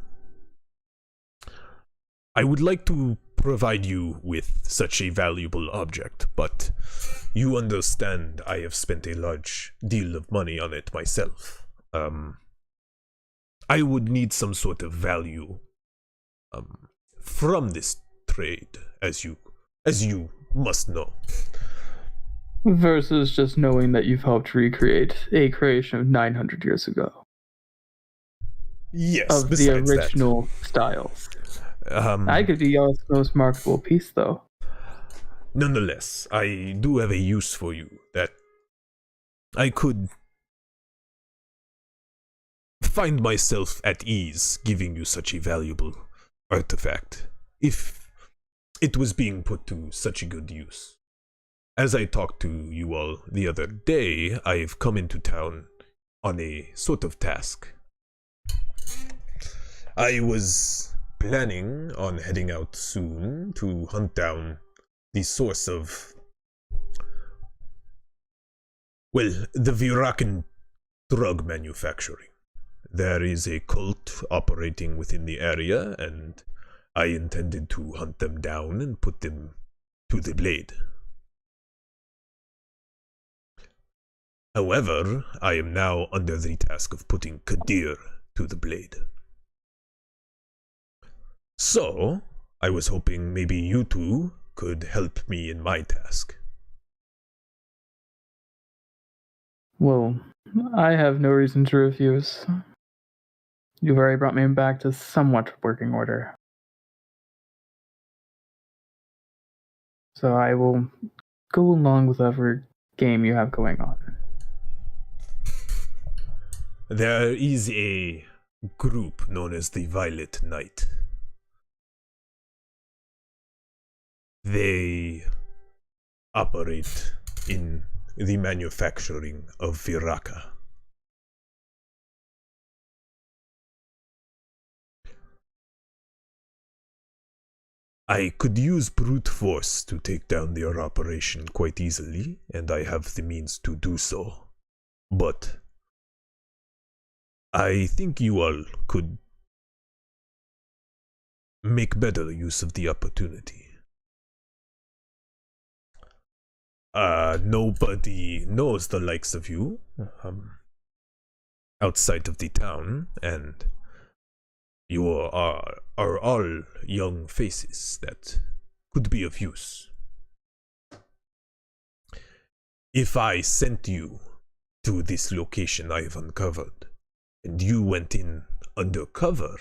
I would like to provide you with such a valuable object, but you understand I have spent a large deal of money on it myself. I would need some sort of value from this trade, as you must know. Versus just knowing that you've helped recreate a creation of 900 years ago. Yes, of the besides original styles. that. I could be y'all's most marketable piece, though. Nonetheless, I do have a use for you that I could find myself at ease giving you such a valuable artifact if it was being put to such a good use. As I talked to you all the other day, I've come into town on a sort of task. I was planning on heading out soon to hunt down the source of, well, the Viracan drug manufacturing. There is a cult operating within the area, and I intended to hunt them down and put them to the blade. However, I am now under the task of putting Kadir to the blade. So, I was hoping maybe you two could help me in my task. Well, I have no reason to refuse. You've already brought me back to somewhat working order. So I will go along with whatever game you have going on. There is a group known as the Violet Knight. They operate in the manufacturing of Viraka. I could use brute force to take down their operation quite easily, and I have the means to do so. But I think you all could make better use of the opportunity. Nobody knows the likes of you outside of the town, and you are all young faces that could be of use. If I sent you to this location I have uncovered, and you went in undercover,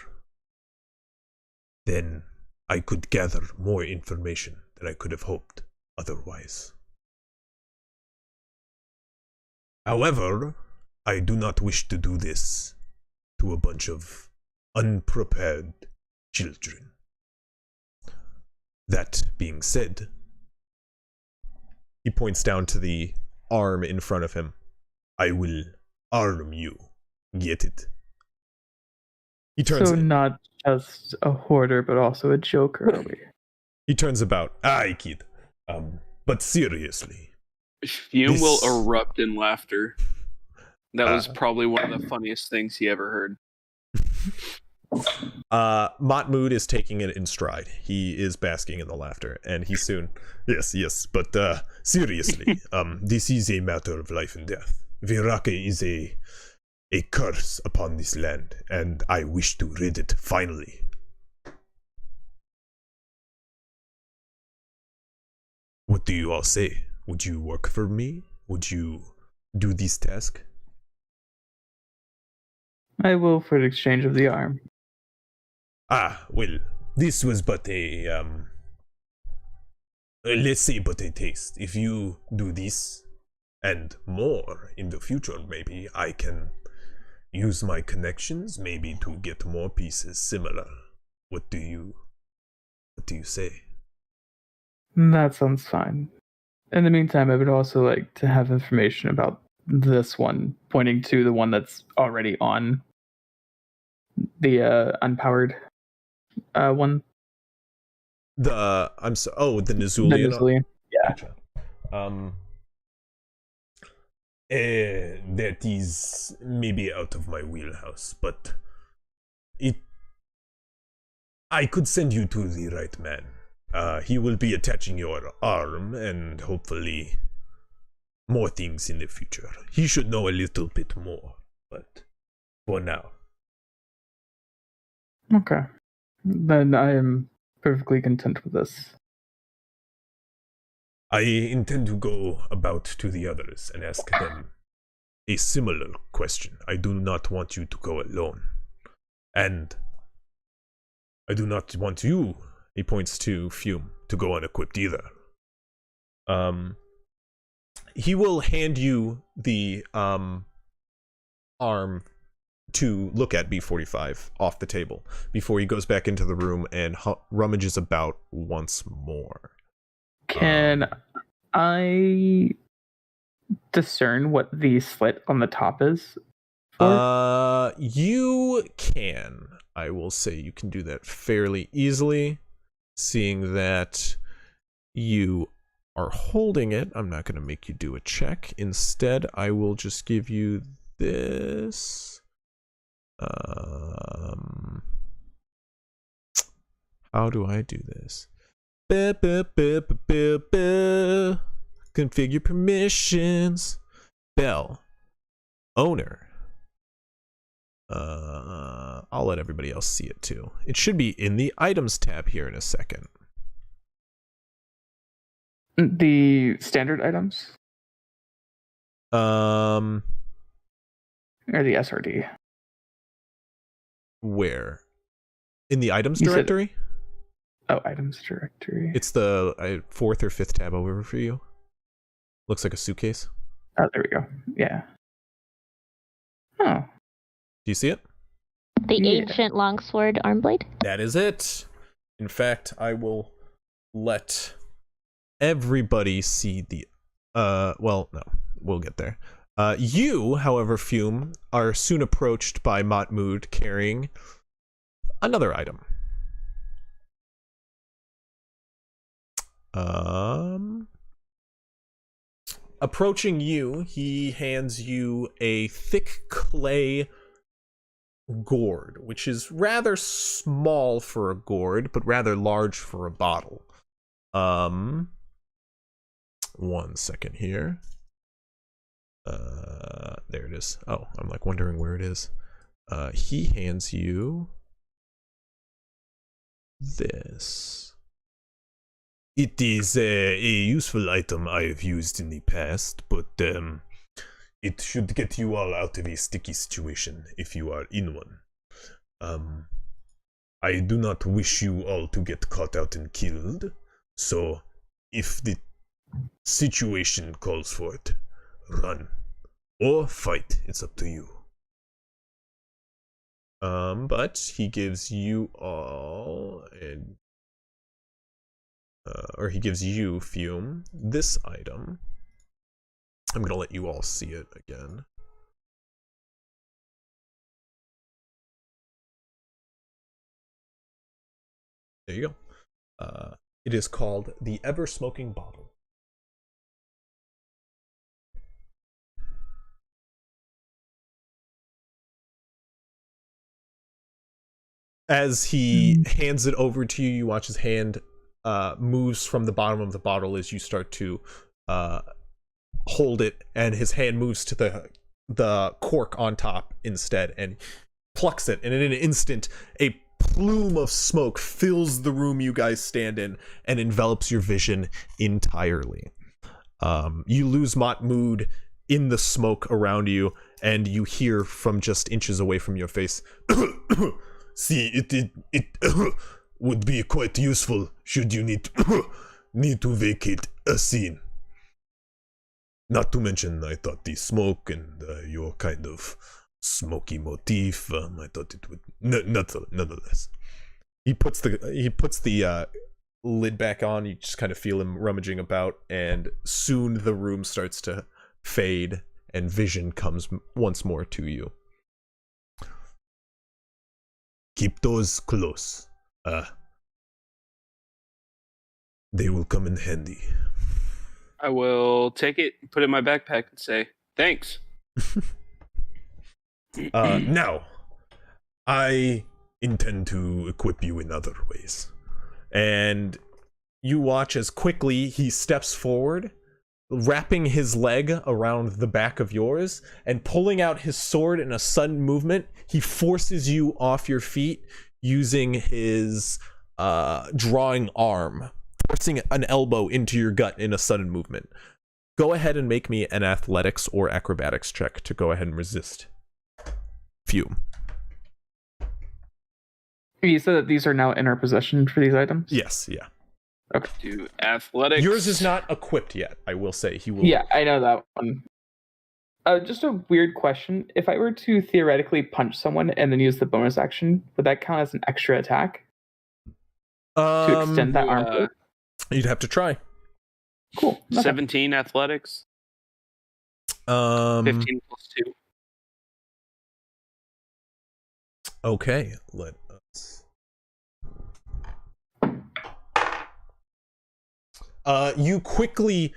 then I could gather more information than I could have hoped otherwise. However, I do not wish to do this to a bunch of unprepared children. That being said, he points down to the arm in front of him. I will arm you. Get it? He turns. So not just a hoarder, but also a joker, are we? He turns about. Aye, kid. But seriously. Fume will erupt in laughter. That was probably one of the funniest things he ever heard. Matmood is taking it in stride. He is basking in the laughter, and he soon. Yes. But seriously, this is a matter of life and death. Viraka is a curse upon this land, and I wish to rid it finally. What do you all say? Would you work for me? Would you do this task? I will for the exchange of the arm. Well, this was but a, let's say but a taste. If you do this, and more in the future, maybe I can use my connections, maybe to get more pieces similar. What do you say? That sounds fine. In the meantime, I would also like to have information about this one, pointing to the one that's already on the unpowered one. The the Nizulian. The Nizulian. Yeah. Gotcha. That is maybe out of my wheelhouse, but I could send you to the right man. He will be attaching your arm, and hopefully more things in the future. He should know a little bit more, but for now. Okay. Then I am perfectly content with this. I intend to go about to the others and ask them a similar question. I do not want you to go alone. And I do not want you, he points to Fume, to go unequipped either. He will hand you the arm to look at B45 off the table before he goes back into the room and rummages about once more. Can I discern what the slit on the top is for? You can. I will say you can do that fairly easily, seeing that you are holding it. I'm not going to make you do a check. Instead, I will just give you this. How do I do this? Configure permissions. Bell. Owner. I'll let everybody else see it too. It should be in the items tab here in a second. The standard items? Or Or the SRD? where? In the items You said- directory? Items directory. It's the fourth or fifth tab over for you. Looks like a suitcase. Oh, there we go. Yeah. Oh. Do you see it? The Yeah. ancient longsword arm blade. That is it. In fact, I will let everybody see the well, no, we'll get there. You, however, Fume, are soon approached by Mahmoud carrying another item. Approaching you, he hands you a thick clay gourd, which is rather small for a gourd, but rather large for a bottle. 1 second here. There it is. Oh, I'm like wondering where it is. He hands you this. It is a useful item I have used in the past, but it should get you all out of a sticky situation if you are in one. I do not wish you all to get caught out and killed, so if the situation calls for it, run. Or fight, it's up to you. But he gives you all, or he gives you, Fume, this item. I'm gonna let you all see it again. There you go. It is called the Ever Smoking Bottle. As he hands it over to you, you watch his hand moves from the bottom of the bottle as you start to hold it, and his hand moves to the cork on top instead and plucks it, and in an instant a plume of smoke fills the room you guys stand in and envelops your vision entirely. You lose Mahmoud in the smoke around you, and you hear from just inches away from your face, see, it would be quite useful should you need to vacate a scene. Not to mention, I thought the smoke and your kind of smoky motif, I thought it would nonetheless. He puts the lid back on. You just kind of feel him rummaging about, and soon the room starts to fade and vision comes once more to you. Keep those close. They will come in handy. I will take it, put it in my backpack, and say, thanks. Now, I intend to equip you in other ways. And you watch as quickly he steps forward, wrapping his leg around the back of yours, and pulling out his sword in a sudden movement, he forces you off your feet using his drawing arm, forcing an elbow into your gut in a sudden movement. Go ahead and make me an athletics or acrobatics check to go ahead and resist. Fume. You said that these are now in our possession for these items? Yes, yeah. Okay. Do athletics. Yours is not equipped yet, I will say. He will. Yeah, I know that one. Just a weird question. If I were to theoretically punch someone and then use the bonus action, would that count as an extra attack to extend that arm? You'd have to try. Cool. Okay. 17 athletics. 15 plus 2. Okay, let us. You quickly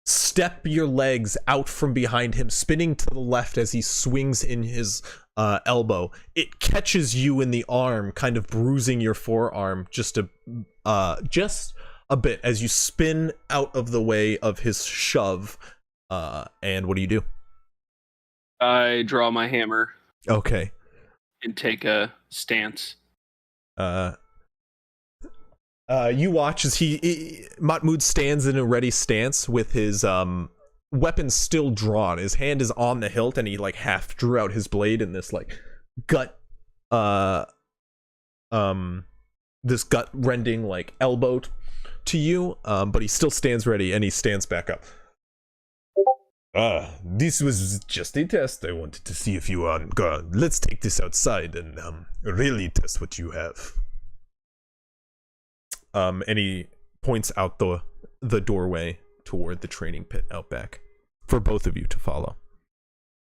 step your legs out from behind him, spinning to the left as he swings in his elbow. It catches you in the arm, kind of bruising your forearm just a bit as you spin out of the way of his shove. And what do? I draw my hammer. Okay. And take a stance. You watch as Mahmoud stands in a ready stance with his weapon still drawn. His hand is on the hilt, and he like half drew out his blade in this like this gut rending like elbow to you. But he still stands ready, and he stands back up. This was just a test. I wanted to see if you are good. Let's take this outside and really test what you have. And he points out the doorway toward the training pit out back for both of you to follow.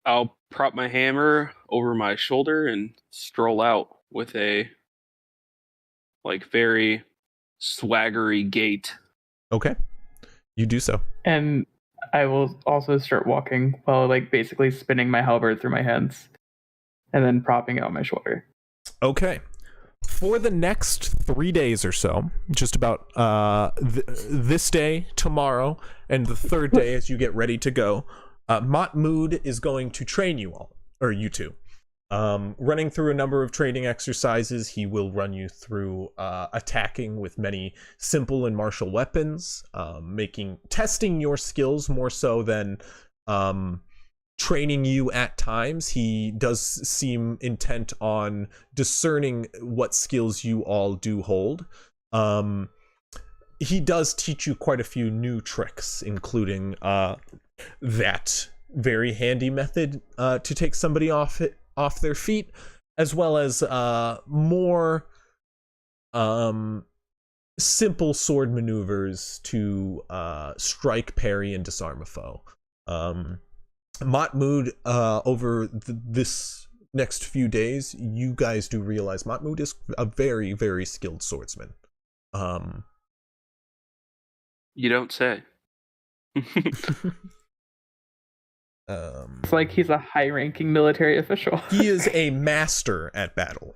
I'll prop my hammer over my shoulder and stroll out with a very swaggery gait. Okay, you do so. And I will also start walking while basically spinning my halberd through my hands and then propping it on my shoulder. Okay. For the next 3 days or so, just about this day, tomorrow, and the third day as you get ready to go, Mahmoud is going to train you all, or you two. Running through a number of training exercises. He will run you through attacking with many simple and martial weapons, testing your skills more so than training you at times. He does seem intent on discerning what skills you all do hold. He does teach you quite a few new tricks, including that very handy method to take somebody off their feet, as well as more simple sword maneuvers to strike, parry, and disarm a foe. Mahmoud, over this next few days, you guys do realize Mahmoud is a very, very skilled swordsman. You don't say. It's like he's a high-ranking military official. He is a master at battle.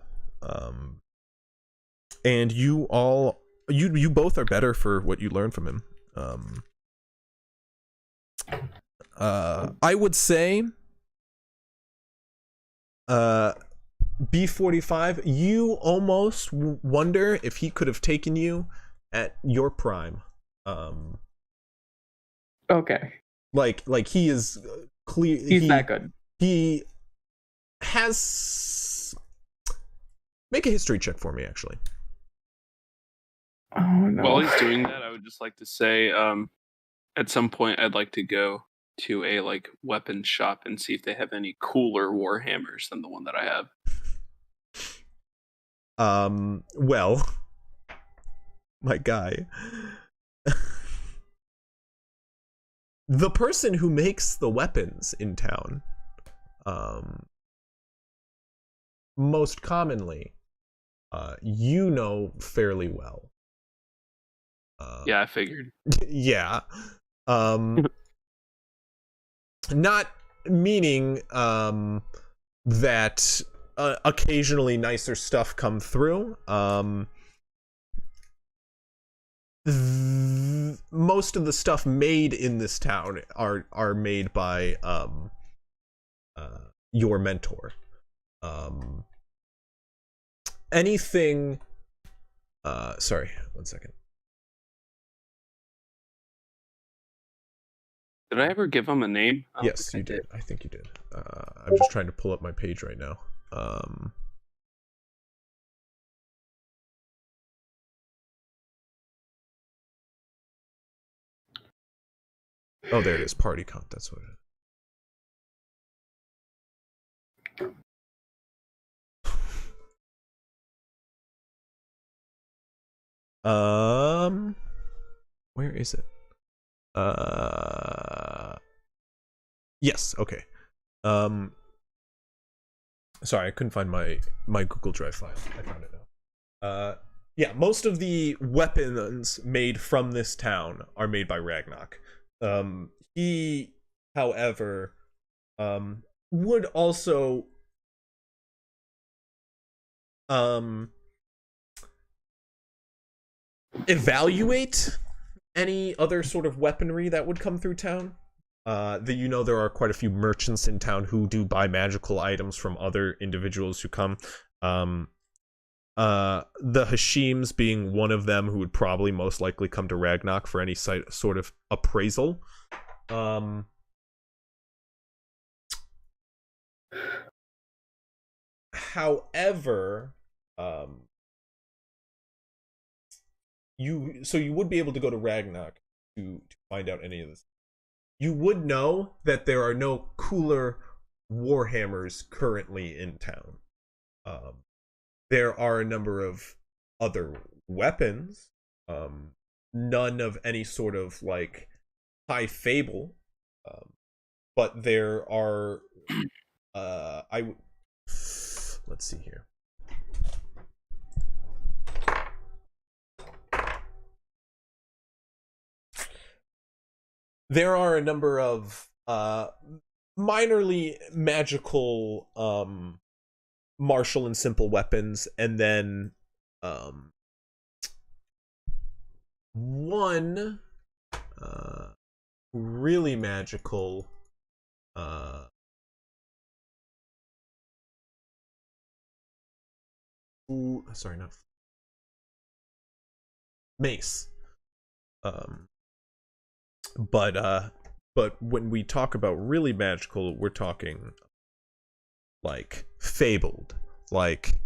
And you all, you both are better for what you learn from him. I would say B45, you almost wonder if he could have taken you at your prime. Okay. Like he is clear. He's that good. He has. Make a history check for me, actually. Oh no. While he's doing that, I would just like to say, at some point, I'd like to go to a weapon shop and see if they have any cooler warhammers than the one that I have. Well, my guy, the person who makes the weapons in town, most commonly, you know fairly well. Yeah, I figured. Yeah. Not meaning that occasionally nicer stuff come through. Most of the stuff made in this town are made by your mentor. Anything. Sorry, 1 second. Did I ever give him a name? Yes, you did. I think you did. I'm just trying to pull up my page right now. Oh, there it is. Party comp. That's what it is. Where is it? Yes. Okay. Sorry, I couldn't find my Google Drive file. I found it now. Yeah, most of the weapons made from this town are made by Ragnak. He, however, would also evaluate any other sort of weaponry that would come through town. There are quite a few merchants in town who do buy magical items from other individuals who come. The Hashims being one of them, who would probably most likely come to Ragnak for any sort of appraisal. However, you would be able to go to Ragnak to find out any of this. You would know that there are no cooler warhammers currently in town. There are a number of other weapons, none of any sort of like high fable, but there are. Let's see here. There are a number of minorly magical martial and simple weapons, and then one really magical not mace. But when we talk about really magical, we're talking like fabled. Like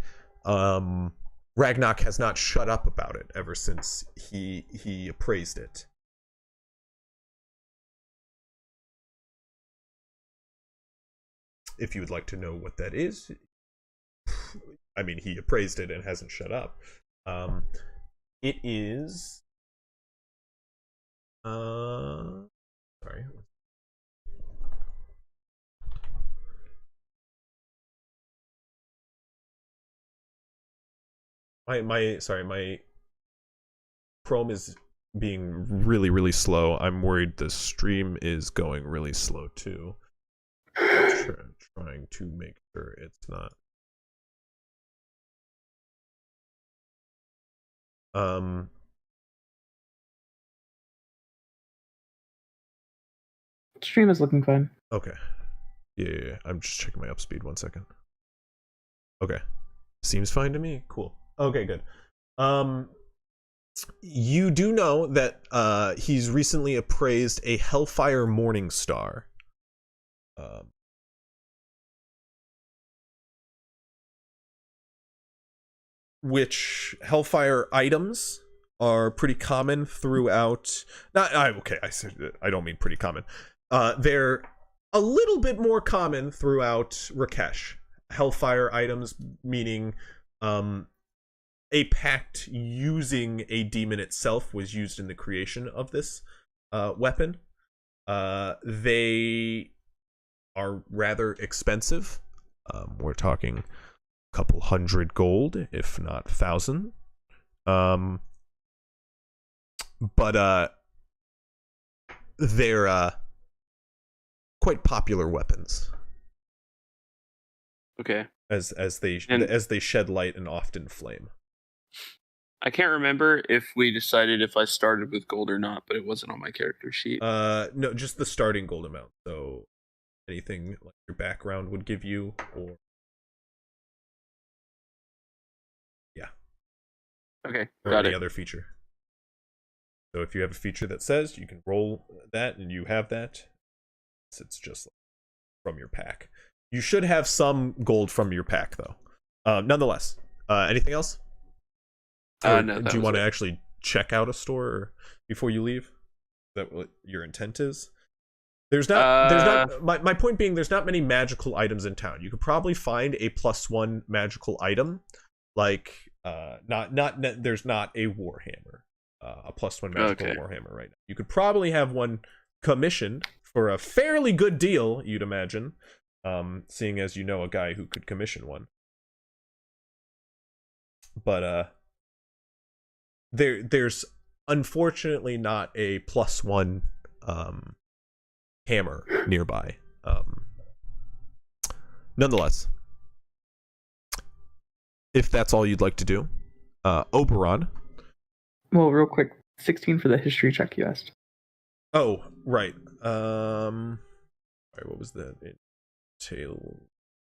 Ragnak has not shut up about it ever since he appraised it. If you would like to know what that is, I mean, he appraised it and hasn't shut up. It is sorry. My Chrome is being really slow. I'm worried the stream is going really slow too. Trying to make sure it's not. Stream is looking fine. Okay. Yeah. I'm just checking my upspeed. 1 second. Okay. Seems fine to me. Cool. Okay, good. You do know that he's recently appraised a Hellfire Morning Star. Which Hellfire items are pretty common throughout. I don't mean pretty common. They're a little bit more common throughout Rakesh. Hellfire items meaning a pact using a demon itself was used in the creation of this weapon. They are rather expensive. We're talking a couple hundred gold, if not 1,000. But they're quite popular weapons. Okay. As they shed light and often flame. I can't remember if we decided if I started with gold or not, but it wasn't on my character sheet. No, just the starting gold amount. So anything like your background would give you, or yeah. Okay, or got any it. other feature. So if you have a feature that says you can roll that and you have that, it's just from your pack. You should have some gold from your pack though. Nonetheless, anything else? No, do you want to actually check out a store before you leave? Is that what your intent is? There's not my point being there's not many magical items in town. You could probably find a +1 magical item, like there's not a warhammer, a +1 magical warhammer right now. You could probably have one commissioned for a fairly good deal, you'd imagine, seeing as you know a guy who could commission one. But there's unfortunately not a +1 hammer nearby. Nonetheless, if that's all you'd like to do, Oberon. Well, real quick, 16 for the history check you asked. Oh, right. Sorry, what was that?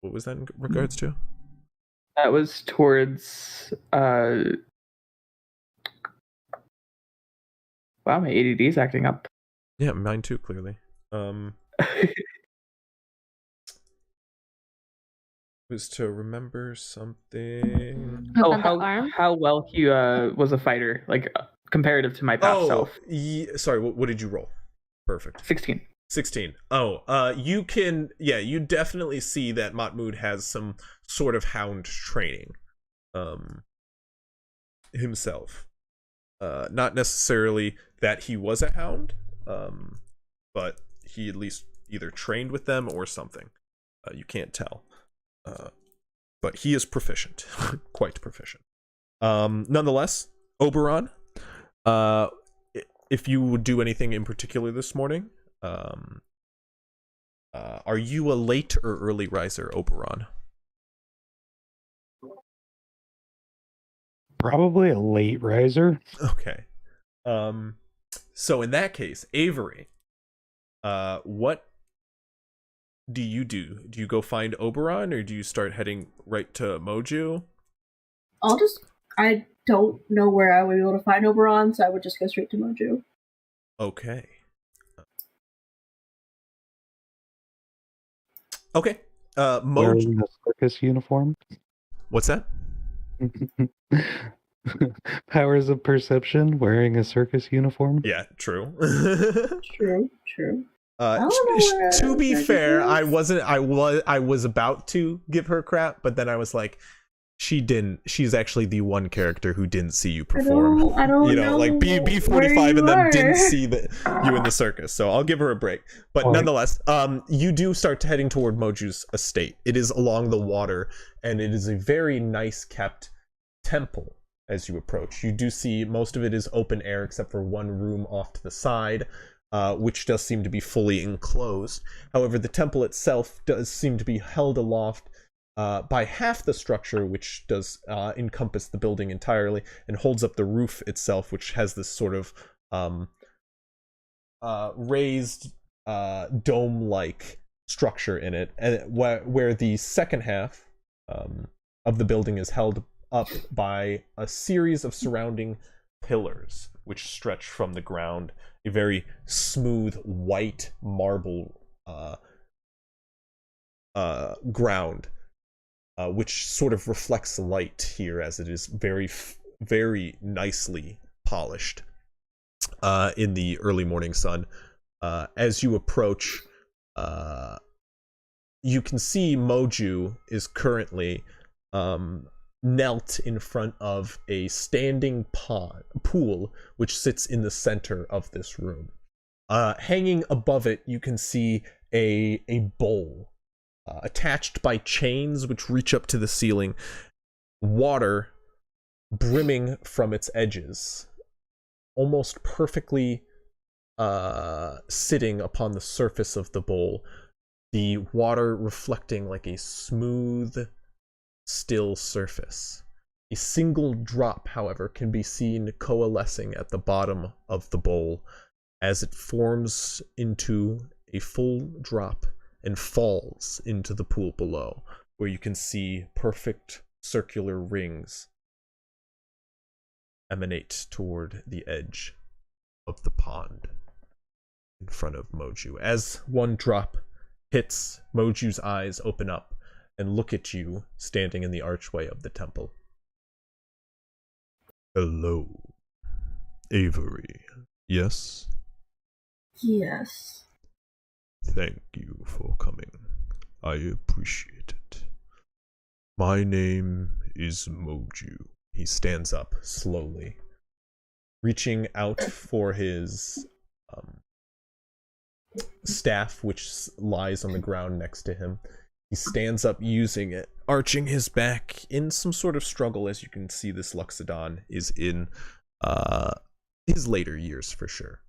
What was that in regards to? That was towards wow, my ADD's acting up. Yeah, mine too, clearly. Was to remember something. How well he was a fighter, like comparative to my past self. Sorry, what did you roll? Perfect. 16. Oh, you definitely see that Matmud has some sort of hound training himself. Not necessarily that he was a hound, but he at least either trained with them or something. You can't tell. But he is proficient. Quite proficient. Nonetheless, Oberon, if you would do anything in particular this morning, are you a late or early riser, Oberon? Probably a late riser. Okay. So in that case, Avery, what do you do? Do you go find Oberon, or do you start heading right to Moju? I don't know where I would be able to find Oberon, so I would just go straight to Moju. Okay. Okay. Moju. Wearing a circus uniform. What's that? Powers of perception. Wearing a circus uniform. Yeah, true. True. To be fair, I was about to give her crap, but then I was like, she's actually the one character who didn't see you perform. I don't know. Like B45 and then didn't see you in the circus. So I'll give her a break. But nonetheless, you do start heading toward Moju's estate. It is along the water, and it is a very nice kept temple as you approach. You do see most of it is open air except for one room off to the side, which does seem to be fully enclosed. However, the temple itself does seem to be held aloft by half the structure, which does encompass the building entirely and holds up the roof itself, which has this sort of raised dome-like structure in it, and where the second half of the building is held up by a series of surrounding pillars which stretch from the ground, a very smooth white marble ground, which sort of reflects light here as it is very, very nicely polished in the early morning sun. As you approach, you can see Moju is currently knelt in front of a standing pool which sits in the center of this room. Hanging above it, you can see a bowl attached by chains which reach up to the ceiling, water brimming from its edges, almost perfectly sitting upon the surface of the bowl, the water reflecting like a smooth, still surface. A single drop, however, can be seen coalescing at the bottom of the bowl as it forms into a full drop and falls into the pool below, where you can see perfect circular rings emanate toward the edge of the pond in front of Moju. As one drop hits, Moju's eyes open up and look at you standing in the archway of the temple. Hello, Avery. Yes? Yes. Thank you for coming. I appreciate it. My name is Moju. He stands up slowly, reaching out for his staff, which lies on the ground next to him. He stands up using it, arching his back in some sort of struggle. As you can see, this Luxodon is in his later years for sure.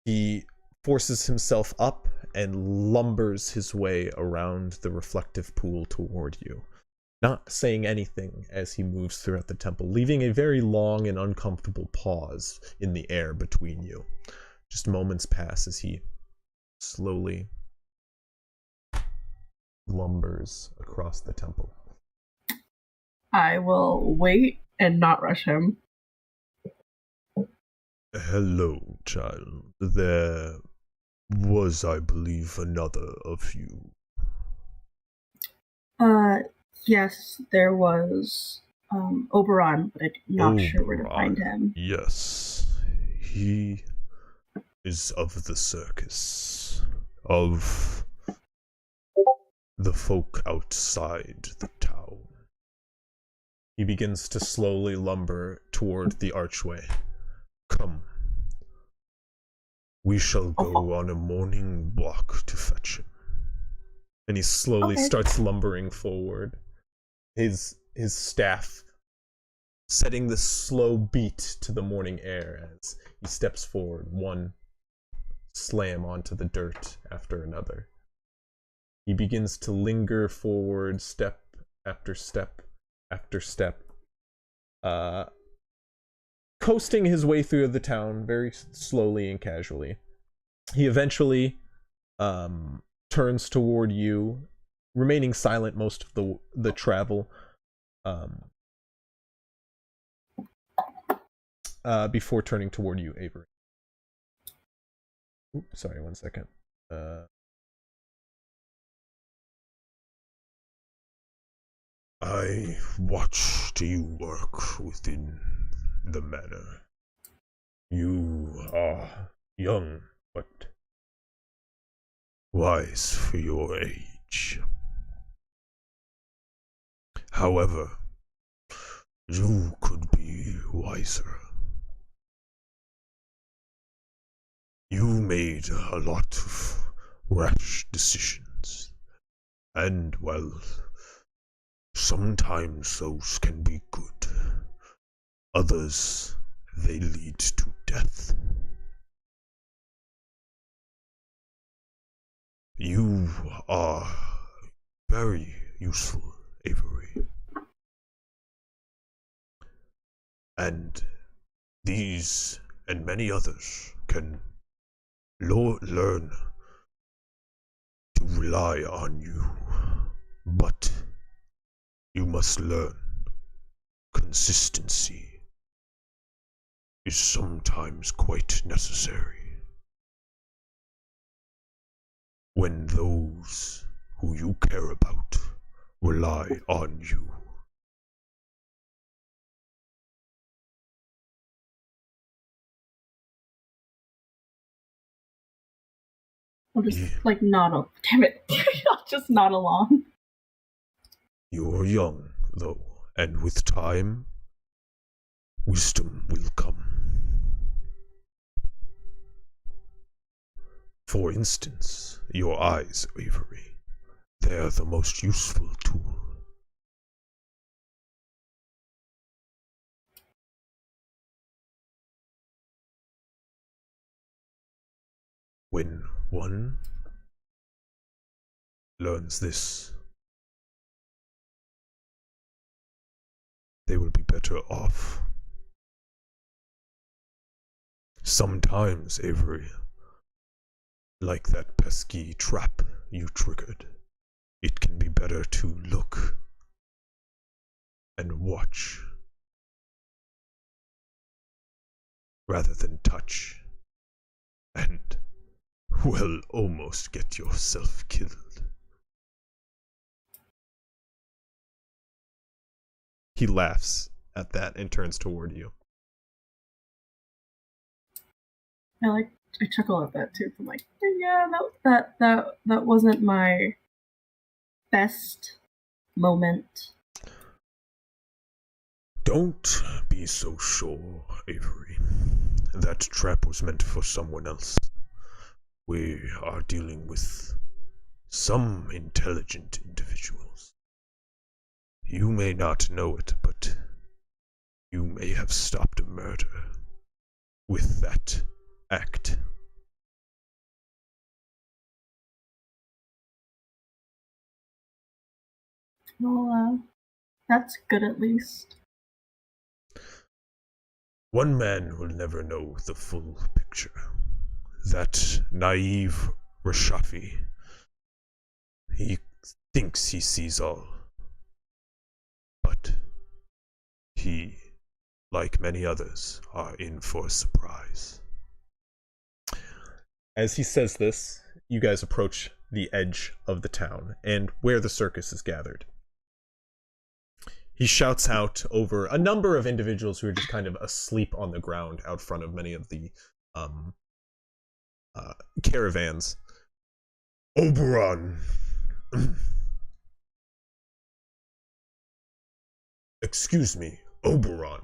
He forces himself up and lumbers his way around the reflective pool toward you, not saying anything as he moves throughout the temple, leaving a very long and uncomfortable pause in the air between you. Just moments pass as he slowly lumbers across the temple. I will wait and not rush him. Hello, child. There was, I believe, another of you. Yes, there was Oberon, but I'm not sure where to find him. Yes. He is of the circus, of the folk outside the town. He begins to slowly lumber toward the archway. Come. We shall go on a morning walk to fetch him. And he slowly starts lumbering forward. His staff setting the slow beat to the morning air as he steps forward, one slam onto the dirt after another. He begins to linger forward, step after step after step, coasting his way through the town very slowly and casually. He eventually turns toward you, remaining silent most of the travel, before turning toward you, Avery. Oops, sorry, one second. I watched you work within the manor. You are young, but wise for your age. However, you could be wiser. You made a lot of rash decisions, and well, sometimes those can be good. Others, they lead to death. You are very useful, Avery. And these and many others can learn to rely on you. But you must learn consistency is sometimes quite necessary when those who you care about rely on you. I'll just nod. Damn it! I'll just nod along. You're young, though, and with time, wisdom will come. For instance, your eyes, Avery. They're the most useful tool. When one learns this, they will be better off. Sometimes, Avery, like that pesky trap you triggered, it can be better to look and watch rather than touch and, well, almost get yourself killed. He laughs at that and turns toward you. I chuckle at that too. I'm like, yeah, that wasn't my best moment. Don't be so sure, Avery. That trap was meant for someone else. We are dealing with some intelligent individuals. You may not know it, but you may have stopped a murder with that act. Well, that's good at least. One man will never know the full picture. That naive Rashafi. He thinks he sees all. But he, like many others, are in for a surprise. As he says this, you guys approach the edge of the town and where the circus is gathered. He shouts out over a number of individuals who are just kind of asleep on the ground out front of many of the caravans. Oberon! Excuse me, Oberon.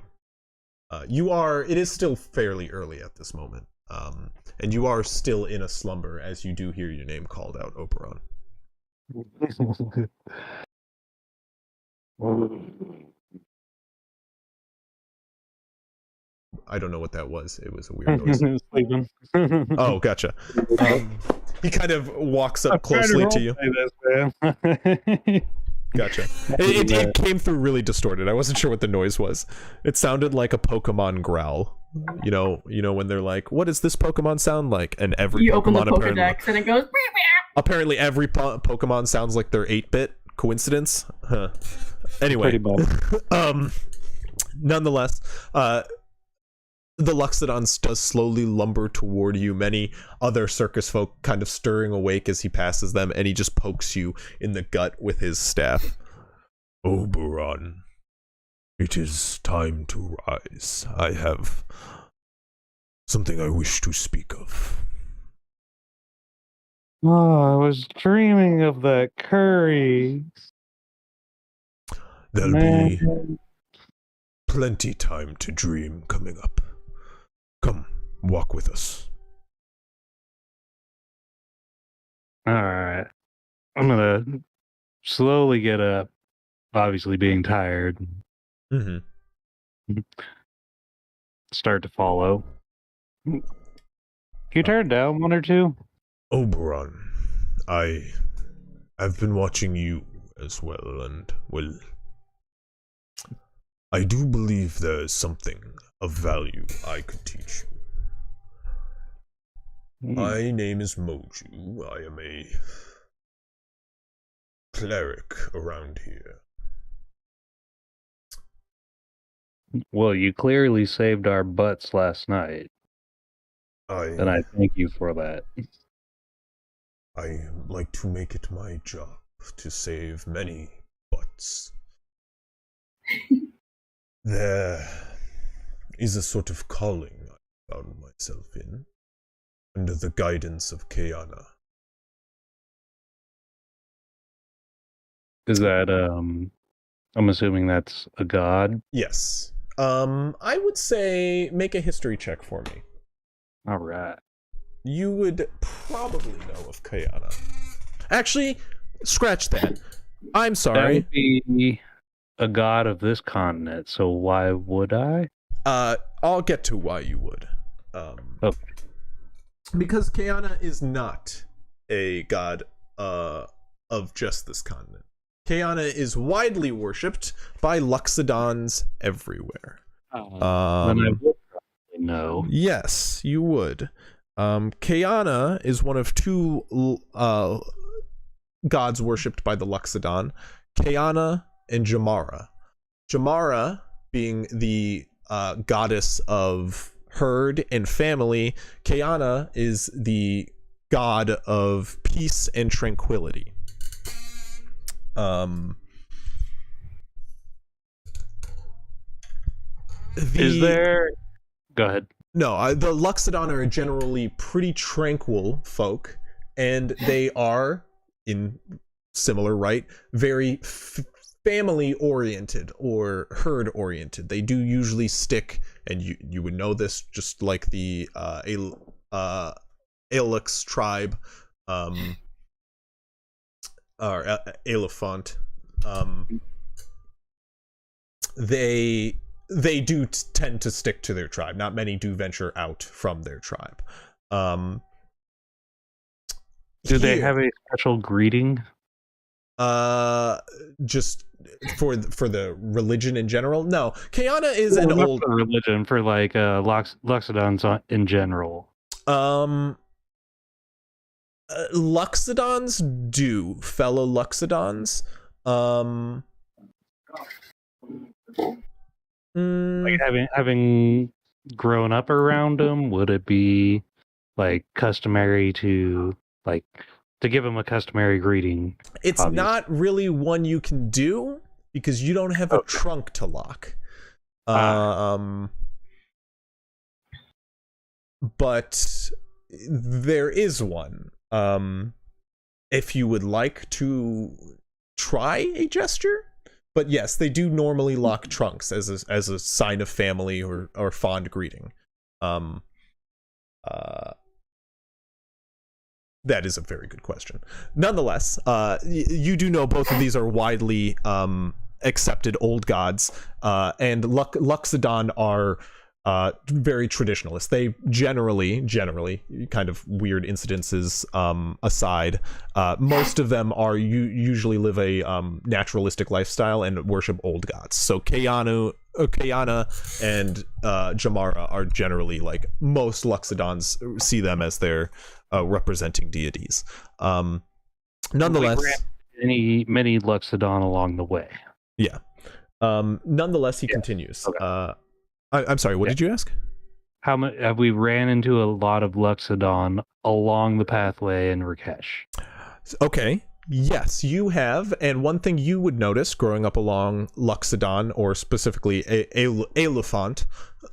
It is still fairly early at this moment. And you are still in a slumber as you do hear your name called out, Oberon. I don't know what that was. It was a weird noise. Sleeping. Oh, gotcha. He kind of walks up closely to you. This, Gotcha. It came through really distorted. I wasn't sure what the noise was. It sounded like a Pokemon growl. You know when they're like, "What does this Pokemon sound like?" And every You Pokemon open the apparently, Pokedex and it goes. apparently every Pokemon sounds like they're 8-bit. Coincidence? Huh. Anyway, nonetheless, the Luxodon does slowly lumber toward you, many other circus folk kind of stirring awake as he passes them, and he just pokes you in the gut with his staff. Oberon, it is time to rise. I have something I wish to speak of. Oh, I was dreaming of that curry. There'll Man. be plenty time to dream coming up. Come, walk with us. Alright. I'm gonna slowly get up, obviously being tired. Mm-hmm. Start to follow. Can you turn down one or two? Oberon, I have been watching you as well, and, well, I do believe there is something of value I could teach you. My name is Moju. I am a cleric around here. Well, you clearly saved our butts last night, and I thank you for that. I like to make it my job to save many butts. There is a sort of calling I found myself in, under the guidance of Kiana. Is that, I'm assuming that's a god? Yes. I would say make a history check for me. Alright. You would probably know of Kayana. Actually, scratch that. I'm That sorry. would be a god of this continent, so why would I? I'll get to why you would. Okay. Because Kayana is not a god of just this continent. Kayana is widely worshipped by Luxodons everywhere. Then I would probably know. Yes, you would. Kayana is one of two gods worshipped by the Luxodon, Kayana and Jamara. Jamara being the goddess of herd and family, Kayana is the god of peace and tranquility. Is there... Go ahead. No, the Luxodon are generally pretty tranquil folk, and they are, in similar right, very family-oriented or herd-oriented. They do usually stick, and you would know this, just like the Aelix tribe, or Elephant. They do tend to stick to their tribe. Not many do venture out from their tribe. Do they have a special greeting? Just for the religion in general? No. Kayana is an not old for religion, for like Luxodons in general. Luxodons do, fellow Luxodons. Like having grown up around them, would it be like customary to give them a customary greeting? It's obviously not really one you can do because you don't have a trunk to lock. But there is one. If you would like to try a gesture. But yes, they do normally lock trunks as a sign of family or fond greeting. That is a very good question. Nonetheless, you do know both of these are widely accepted old gods, and Luxodon are very traditionalist. They generally, kind of weird incidences aside, most of them are usually live a naturalistic lifestyle and worship old gods. So Kayana and Jamara are generally, like, most Luxodons see them as their representing deities. Nonetheless, many Luxodon along the way. Yeah. Nonetheless, he continues. Okay. I'm sorry, what did you ask? How much have we ran into a lot of Luxodon along the pathway in Rakesh? Okay, yes, you have. And one thing you would notice growing up along Luxodon, or specifically Elephant,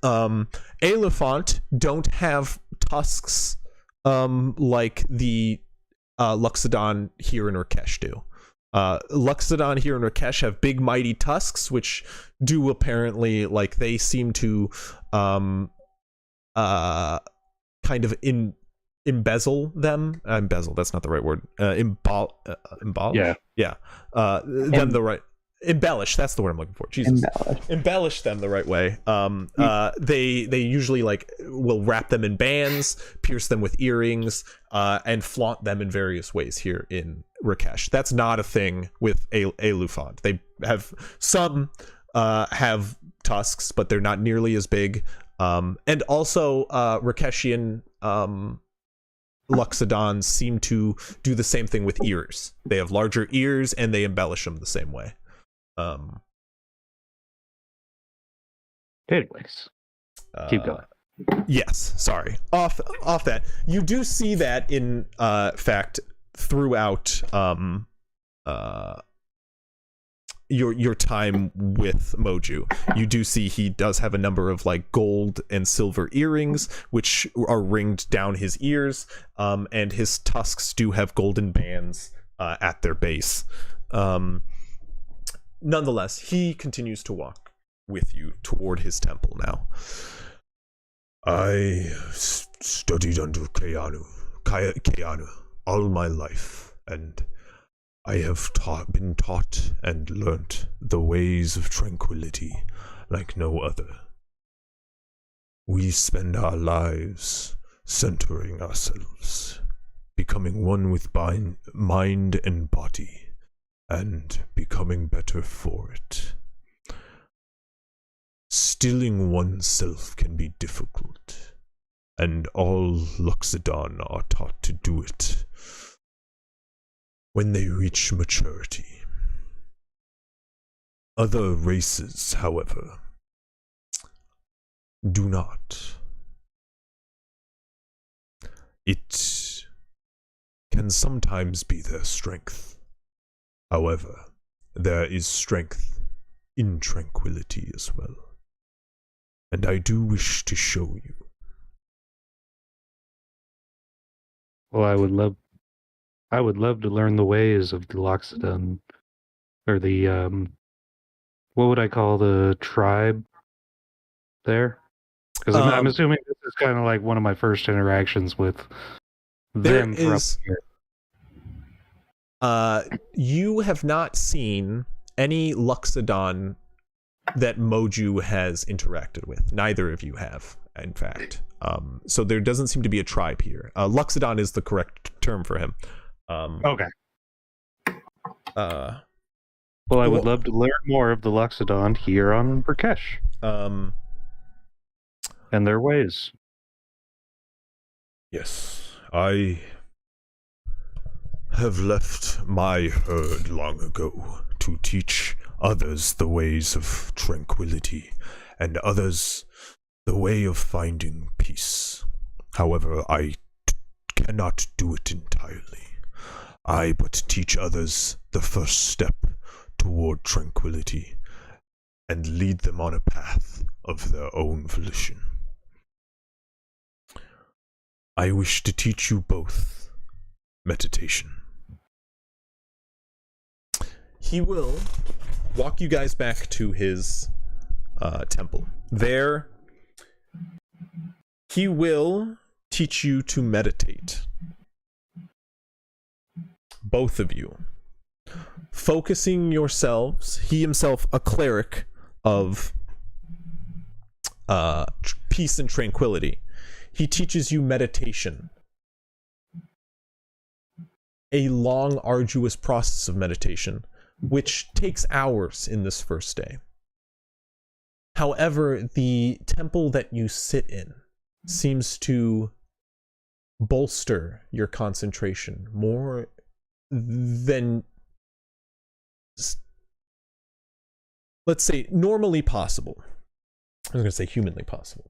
Elephant don't have tusks like the Luxodon here in Rakesh do. Luxodon here in Rakesh have big mighty tusks, which do apparently, like, they seem to kind of embezzle them. Embezzle, that's not the right word. Embellish? Yeah. Them the right. Embellish, that's the word I'm looking for. Jesus. Embellish them the right way. They usually, like, will wrap them in bands, pierce them with earrings, and flaunt them in various ways here in Rakesh. That's not a thing with Elephant. They have some have tusks, but they're not nearly as big. And also Rakeshian Luxodons seem to do the same thing with ears. They have larger ears and they embellish them the same way. Anyways, keep going. Yes, sorry. Off that. You do see that in fact throughout your time with Moju. You do see he does have a number of, like, gold and silver earrings which are ringed down his ears, and his tusks do have golden bands at their base. Nonetheless, he continues to walk with you toward his temple now. I studied under Keanu all my life, and I have been taught and learnt the ways of tranquility like no other. We spend our lives centering ourselves, becoming one with mind and body, and becoming better for it. Stilling oneself can be difficult, and all Luxodon are taught to do it when they reach maturity. Other races, however, do not. It can sometimes be their strength. However, there is strength in tranquility as well. And I do wish to show you Well, I would love to learn the ways of the Loxodon, or the what would I call the tribe there? Because I'm assuming this is kind of like one of my first interactions with There them from is. here. You have not seen any Luxodon that Moju has interacted with. Neither of you have, in fact. So there doesn't seem to be a tribe here. Luxodon is the correct term for him. Okay. Well, Well, I would love to learn more of the Loxodon here on Burkesh and their ways. Yes, I have left my herd long ago to teach others the ways of tranquility and others the way of finding peace. However, I cannot do it entirely. I but teach others the first step toward tranquility and lead them on a path of their own volition. I wish to teach you both meditation. he will walk you guys back to his temple. There, he will teach you to meditate. Both of you. Focusing yourselves, he himself a cleric of peace and tranquility. He teaches you meditation. A long, arduous process of meditation, which takes hours in this first day. However, the temple that you sit in seems to bolster your concentration more than, let's say, normally possible. I was going to say humanly possible.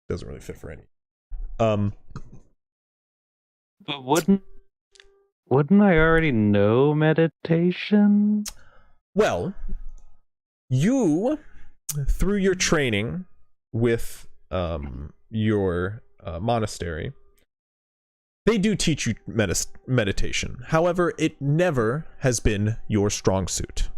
Doesn't really fit for any. But wouldn't I already know meditation? Well, you, through your training with your monastery, they do teach you meditation. However, it never has been your strong suit.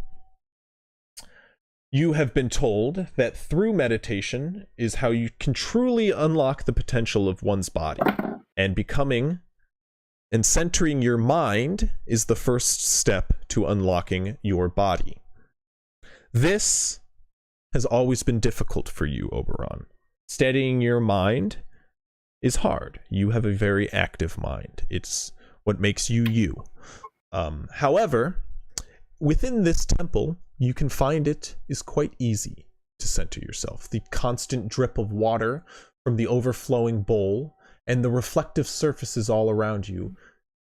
You have been told that through meditation is how you can truly unlock the potential of one's body, and becoming and centering your mind is the first step to unlocking your body. This has always been difficult for you, Oberon. Steadying your mind is hard. You have a very active mind. It's what makes you you. However, within this temple, you can find it is quite easy to center yourself. The constant drip of water from the overflowing bowl and the reflective surfaces all around you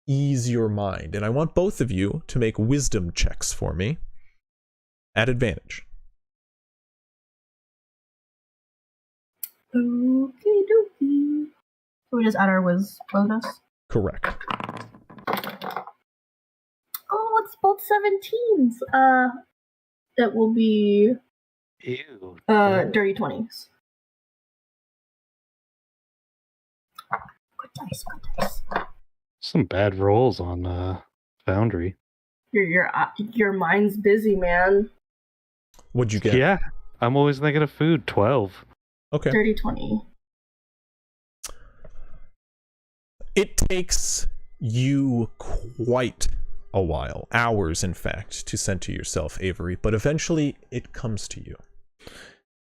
ease your mind. And I want both of you to make wisdom checks for me at advantage. Okie dokie. So we just add our bonus. Correct. Oh, it's both 17s. It will be Ew. dirty 20s. Good dice, good dice. Some bad rolls on Foundry. Your mind's busy, man. What'd you get? Yeah, I'm always thinking of food. 12. Okay. Dirty 20. It takes you quite a while, hours in fact, to center yourself, Avery, but eventually it comes to you.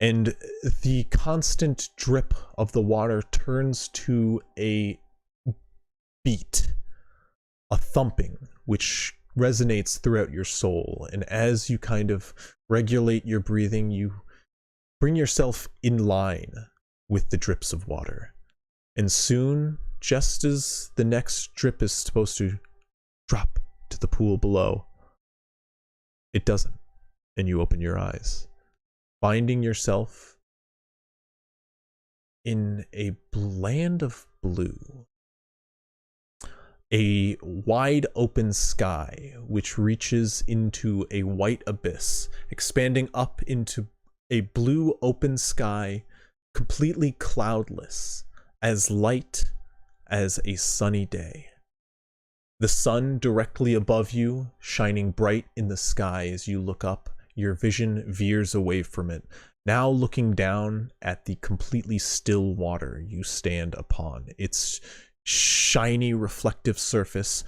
And the constant drip of the water turns to a beat, a thumping, which resonates throughout your soul. And as you kind of regulate your breathing, you bring yourself in line with the drips of water. And soon, just as the next drip is supposed to drop to the pool below, it doesn't. And you open your eyes, finding yourself in a land of blue. A wide open sky which reaches into a white abyss, expanding up into a blue open sky, completely cloudless, as light as a sunny day. The sun directly above you, shining bright in the sky as you look up. Your vision veers away from it, now looking down at the completely still water you stand upon. Its shiny reflective surface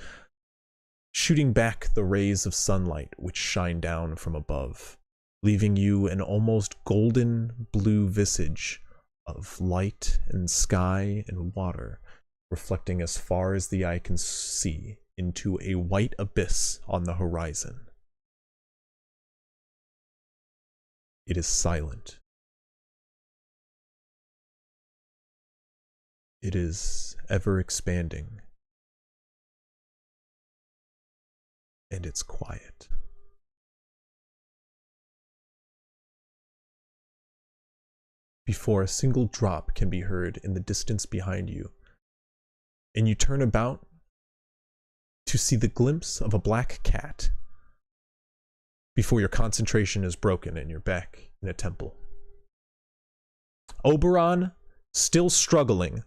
shooting back the rays of sunlight which shine down from above, leaving you an almost golden blue visage of light and sky and water, reflecting as far as the eye can see into a white abyss on the horizon. It is silent. It is ever expanding. And it's quiet. Before a single drop can be heard in the distance behind you, and you turn about to see the glimpse of a black cat before your concentration is broken and you're back in a temple. Oberon, still struggling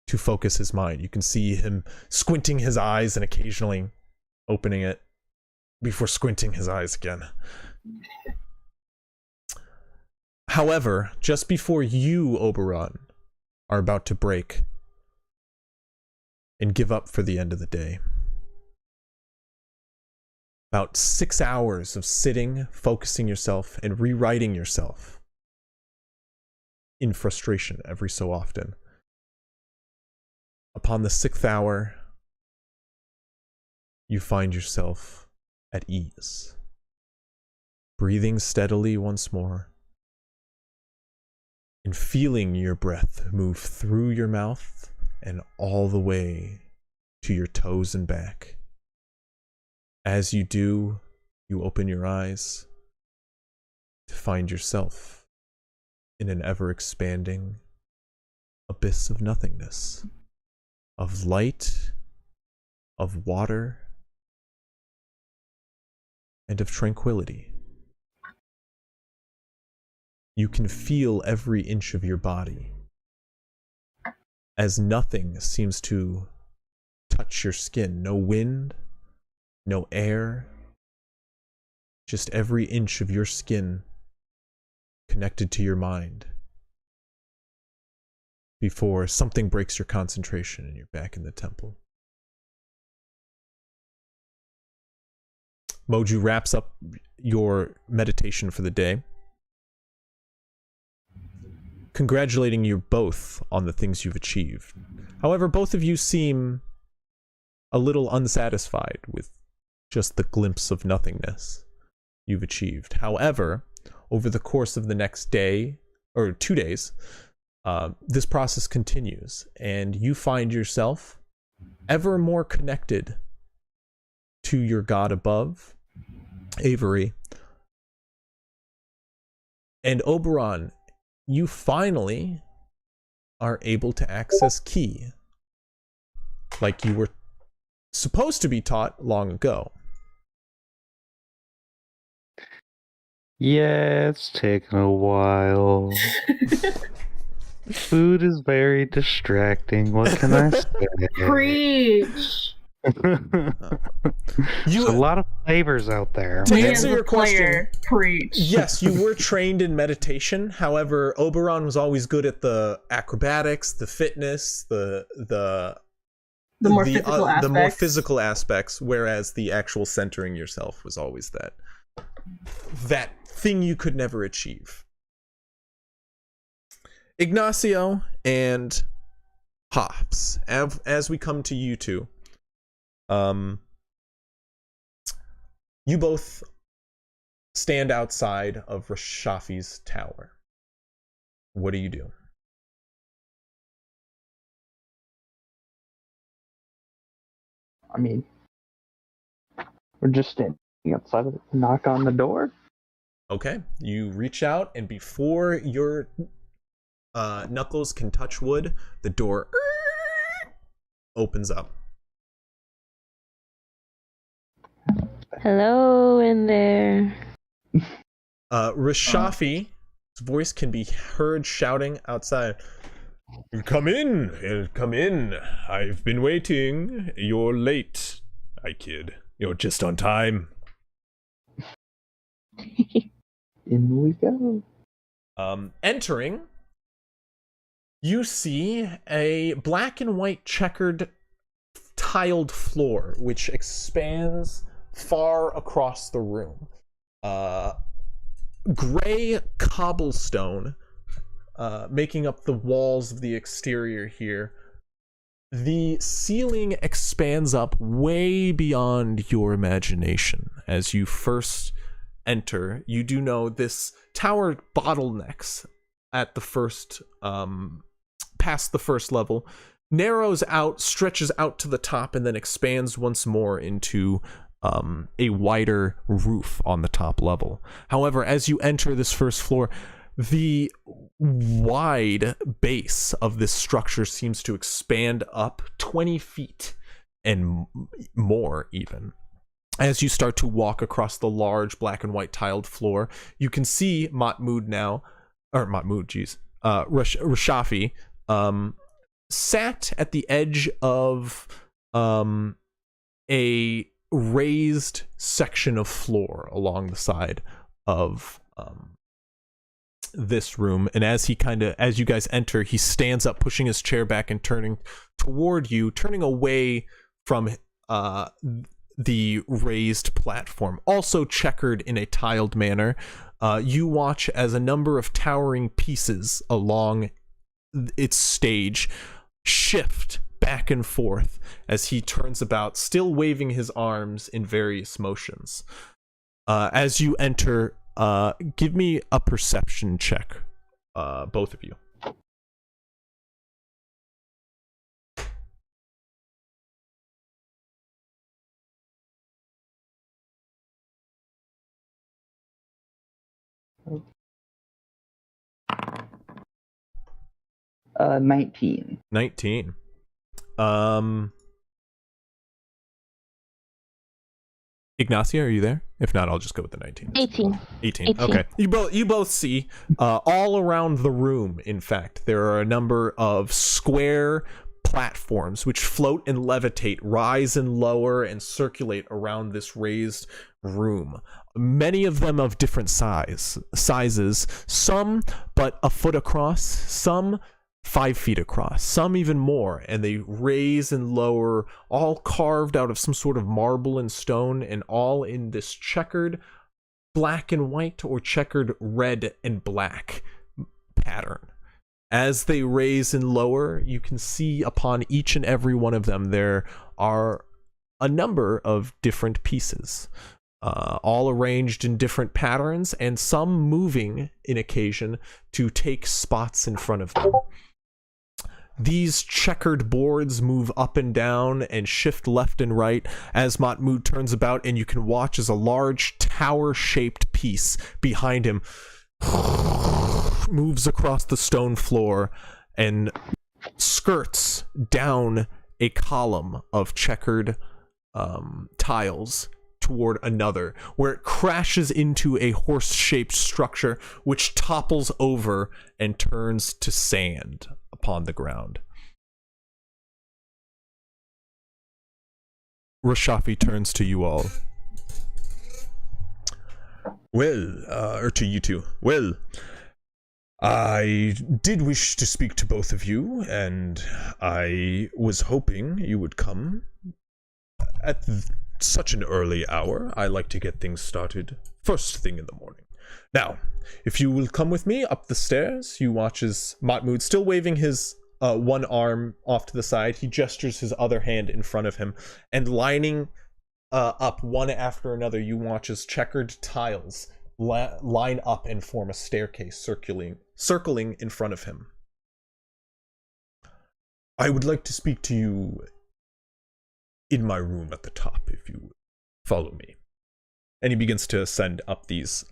to focus his mind. You can see him squinting his eyes and occasionally opening it before squinting his eyes again. However, just before you, Oberon, are about to break and give up for the end of the day, about 6 hours of sitting, focusing yourself, and rewriting yourself in frustration every so often. Upon the 6th hour, you find yourself at ease, breathing steadily once more, and feeling your breath move through your mouth and all the way to your toes and back. As you do, you open your eyes to find yourself in an ever-expanding abyss of nothingness, of light, of water, and of tranquility. You can feel every inch of your body as nothing seems to touch your skin. No wind, no air, just every inch of your skin connected to your mind before something breaks your concentration and you're back in the temple. Moju wraps up your meditation for the day, congratulating you both on the things you've achieved. However, both of you seem a little unsatisfied with just the glimpse of nothingness you've achieved. However, over the course of the next day, or 2 days, this process continues, and you find yourself ever more connected to your god above, Avery. And Oberon, you finally are able to access Ki, like you were supposed to be taught long ago. Yeah, it's taken a while. Food is very distracting. What can I say? Preach. There's a lot of flavors out there. To Me answer as a your question, player, preach. yes, you were trained in meditation. However, Oberon was always good at the acrobatics, the fitness, the more physical aspects. the more physical aspects, whereas the actual centering yourself was always that thing you could never achieve. Ignacio and Hops, as we come to you two, you both stand outside of Rashafi's tower. What do you do? I mean, we're just standing outside of it. Knock on the door. Okay, you reach out, and before your knuckles can touch wood, the door opens up. Hello in there. Rashafi's voice can be heard shouting outside. Come in, come in. I've been waiting. You're late. Hi, kid. You're just on time. In we go. Entering, you see a black and white checkered tiled floor which expands far across the room. Gray cobblestone making up the walls of the exterior here. The ceiling expands up way beyond your imagination. As you first enter, you do know this tower bottlenecks at the first, past the first level, narrows out, stretches out to the top, and then expands once more into a wider roof on the top level. However, as you enter this first floor, the wide base of this structure seems to expand up 20 feet and more even. As you start to walk across the large black and white tiled floor, you can see Rashafi, sat at the edge of a raised section of floor along the side of this room. And as you guys enter, he stands up, pushing his chair back and turning toward you, turning away from the raised platform, also checkered in a tiled manner. You watch as a number of towering pieces along its stage shift back and forth as he turns about, still waving his arms in various motions. As you enter, give me a perception check, both of you. Oh. 19. 19. Ignacia, are you there? If not, I'll just go with the 19. 18. 18. Okay. You both see all around the room, in fact, there are a number of square platforms which float and levitate, rise and lower, and circulate around this raised room. Many of them of different sizes, some but a foot across, some 5 feet across, some even more, and they raise and lower, all carved out of some sort of marble and stone, and all in this checkered black and white or checkered red and black pattern. As they raise and lower, you can see upon each and every one of them there are a number of different pieces, all arranged in different patterns, and some moving in occasion to take spots in front of them. These checkered boards move up and down and shift left and right as Mahmoud turns about, and you can watch as a large tower-shaped piece behind him moves across the stone floor and skirts down a column of checkered tiles toward another, where it crashes into a horse-shaped structure which topples over and turns to sand upon the ground. Rashafi turns to you all. Well, or to you two. Well, I did wish to speak to both of you, and I was hoping you would come at such an early hour. I like to get things started first thing in the morning. Now, if you will come with me up the stairs, you watch as Mahmoud, still waving his one arm off to the side, he gestures his other hand in front of him, and lining up one after another, you watch as checkered tiles line up and form a staircase circling in front of him. I would like to speak to you in my room at the top, if you would follow me. And he begins to ascend up these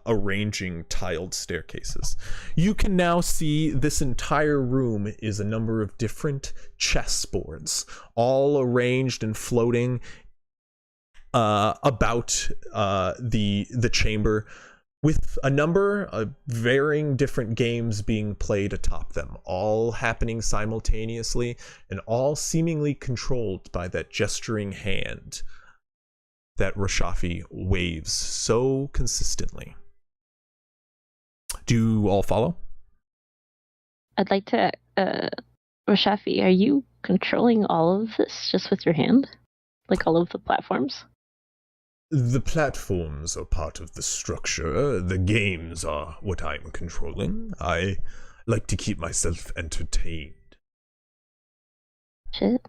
arranging tiled staircases. You can now see this entire room is a number of different chessboards, all arranged and floating about the chamber. with a number of varying different games being played atop them, all happening simultaneously and all seemingly controlled by that gesturing hand that Rashafi waves so consistently. Do you all follow? I'd like to, Rashafi, are you controlling all of this just with your hand? Like all of the platforms? The platforms are part of the structure. The games are what I'm controlling. I like to keep myself entertained. Shit.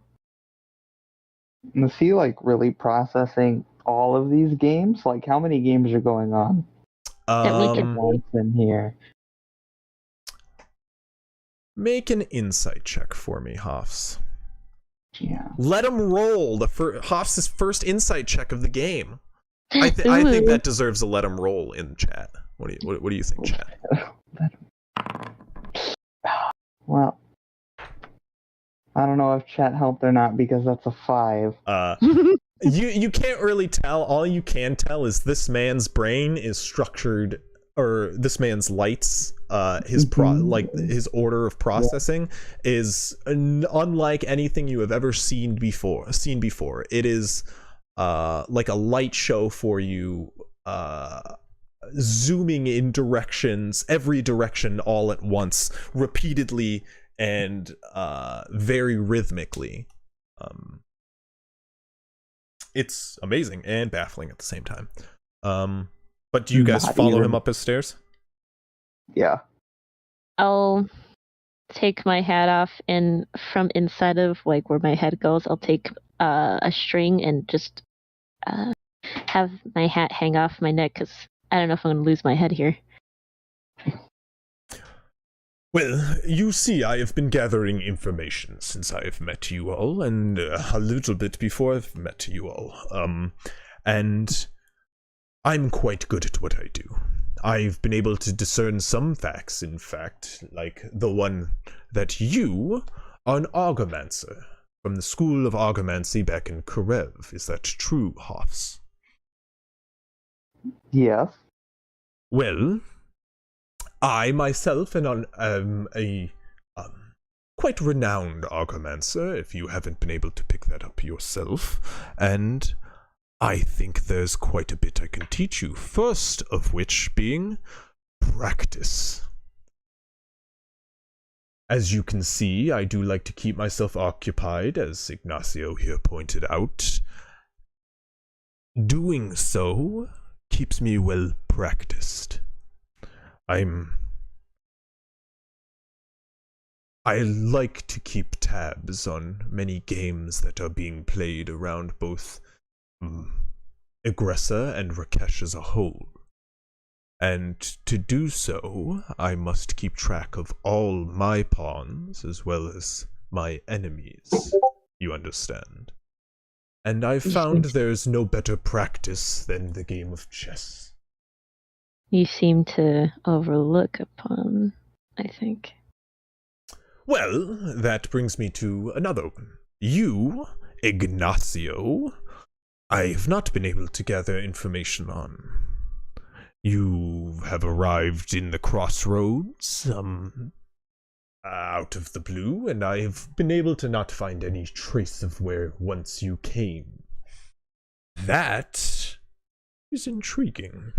Is he like really processing all of these games? Like, how many games are going on That we can once in here? Make an insight check for me, Hoffs. Yeah. Let him roll Hoffs' first insight check of the game. I think that deserves a let him roll in chat. What do you think, chat? Well, I don't know if chat helped or not because that's a 5. You can't really tell. All you can tell is this man's brain is structured, or this man's lights, his order of processing is unlike anything you have ever seen before. It is like a light show for you, zooming in every direction all at once, repeatedly and very rhythmically. It's amazing and baffling at the same time. But do you guys follow him up his stairs? Yeah. I'll take my hat off, and from inside of like where my head goes, I'll take a string and just have my hat hang off my neck, because I don't know if I'm going to lose my head here. Well, you see, I have been gathering information since I have met you all, and a little bit before I've met you all. And I'm quite good at what I do. I've been able to discern some facts, in fact, like the one that you are an Argomancer from the School of Argomancy back in Karev. Is that true, Hoffs? Yes. Well, I myself am a quite renowned Argomancer, if you haven't been able to pick that up yourself, and I think there's quite a bit I can teach you, first of which being practice. As you can see, I do like to keep myself occupied, as Ignacio here pointed out. Doing so keeps me well practiced. I like to keep tabs on many games that are being played around both Aggressor and Rakesh as a whole. And to do so, I must keep track of all my pawns as well as my enemies, you understand. And I've found there's no better practice than the game of chess. You seem to overlook upon, I think. Well, that brings me to another one. You, Ignacio, I have not been able to gather information on. You have arrived in the crossroads, out of the blue, and I have been able to not find any trace of where once you came. That is intriguing.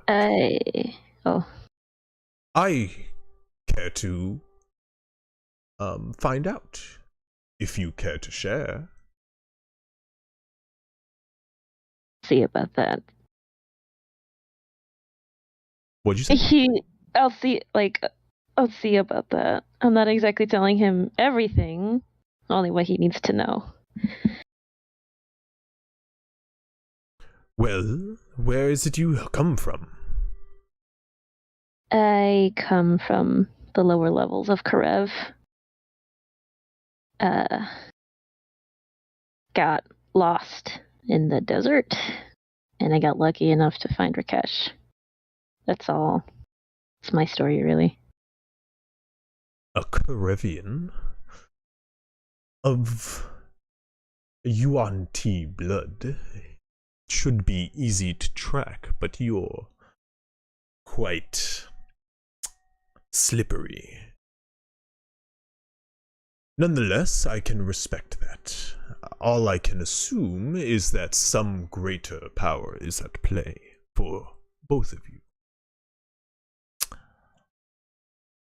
I care to find out, if you care to share. See about that. What'd you say? I'll see about that. I'm not exactly telling him everything, only what he needs to know. Well, where is it you come from? I come from the lower levels of Karev. Got lost in the desert, and I got lucky enough to find Rakesh. That's all. It's my story, really. A Karevian of Yuan Ti blood. should be easy to track, but you're quite slippery. Nonetheless, I can respect that. All I can assume is that some greater power is at play for both of you.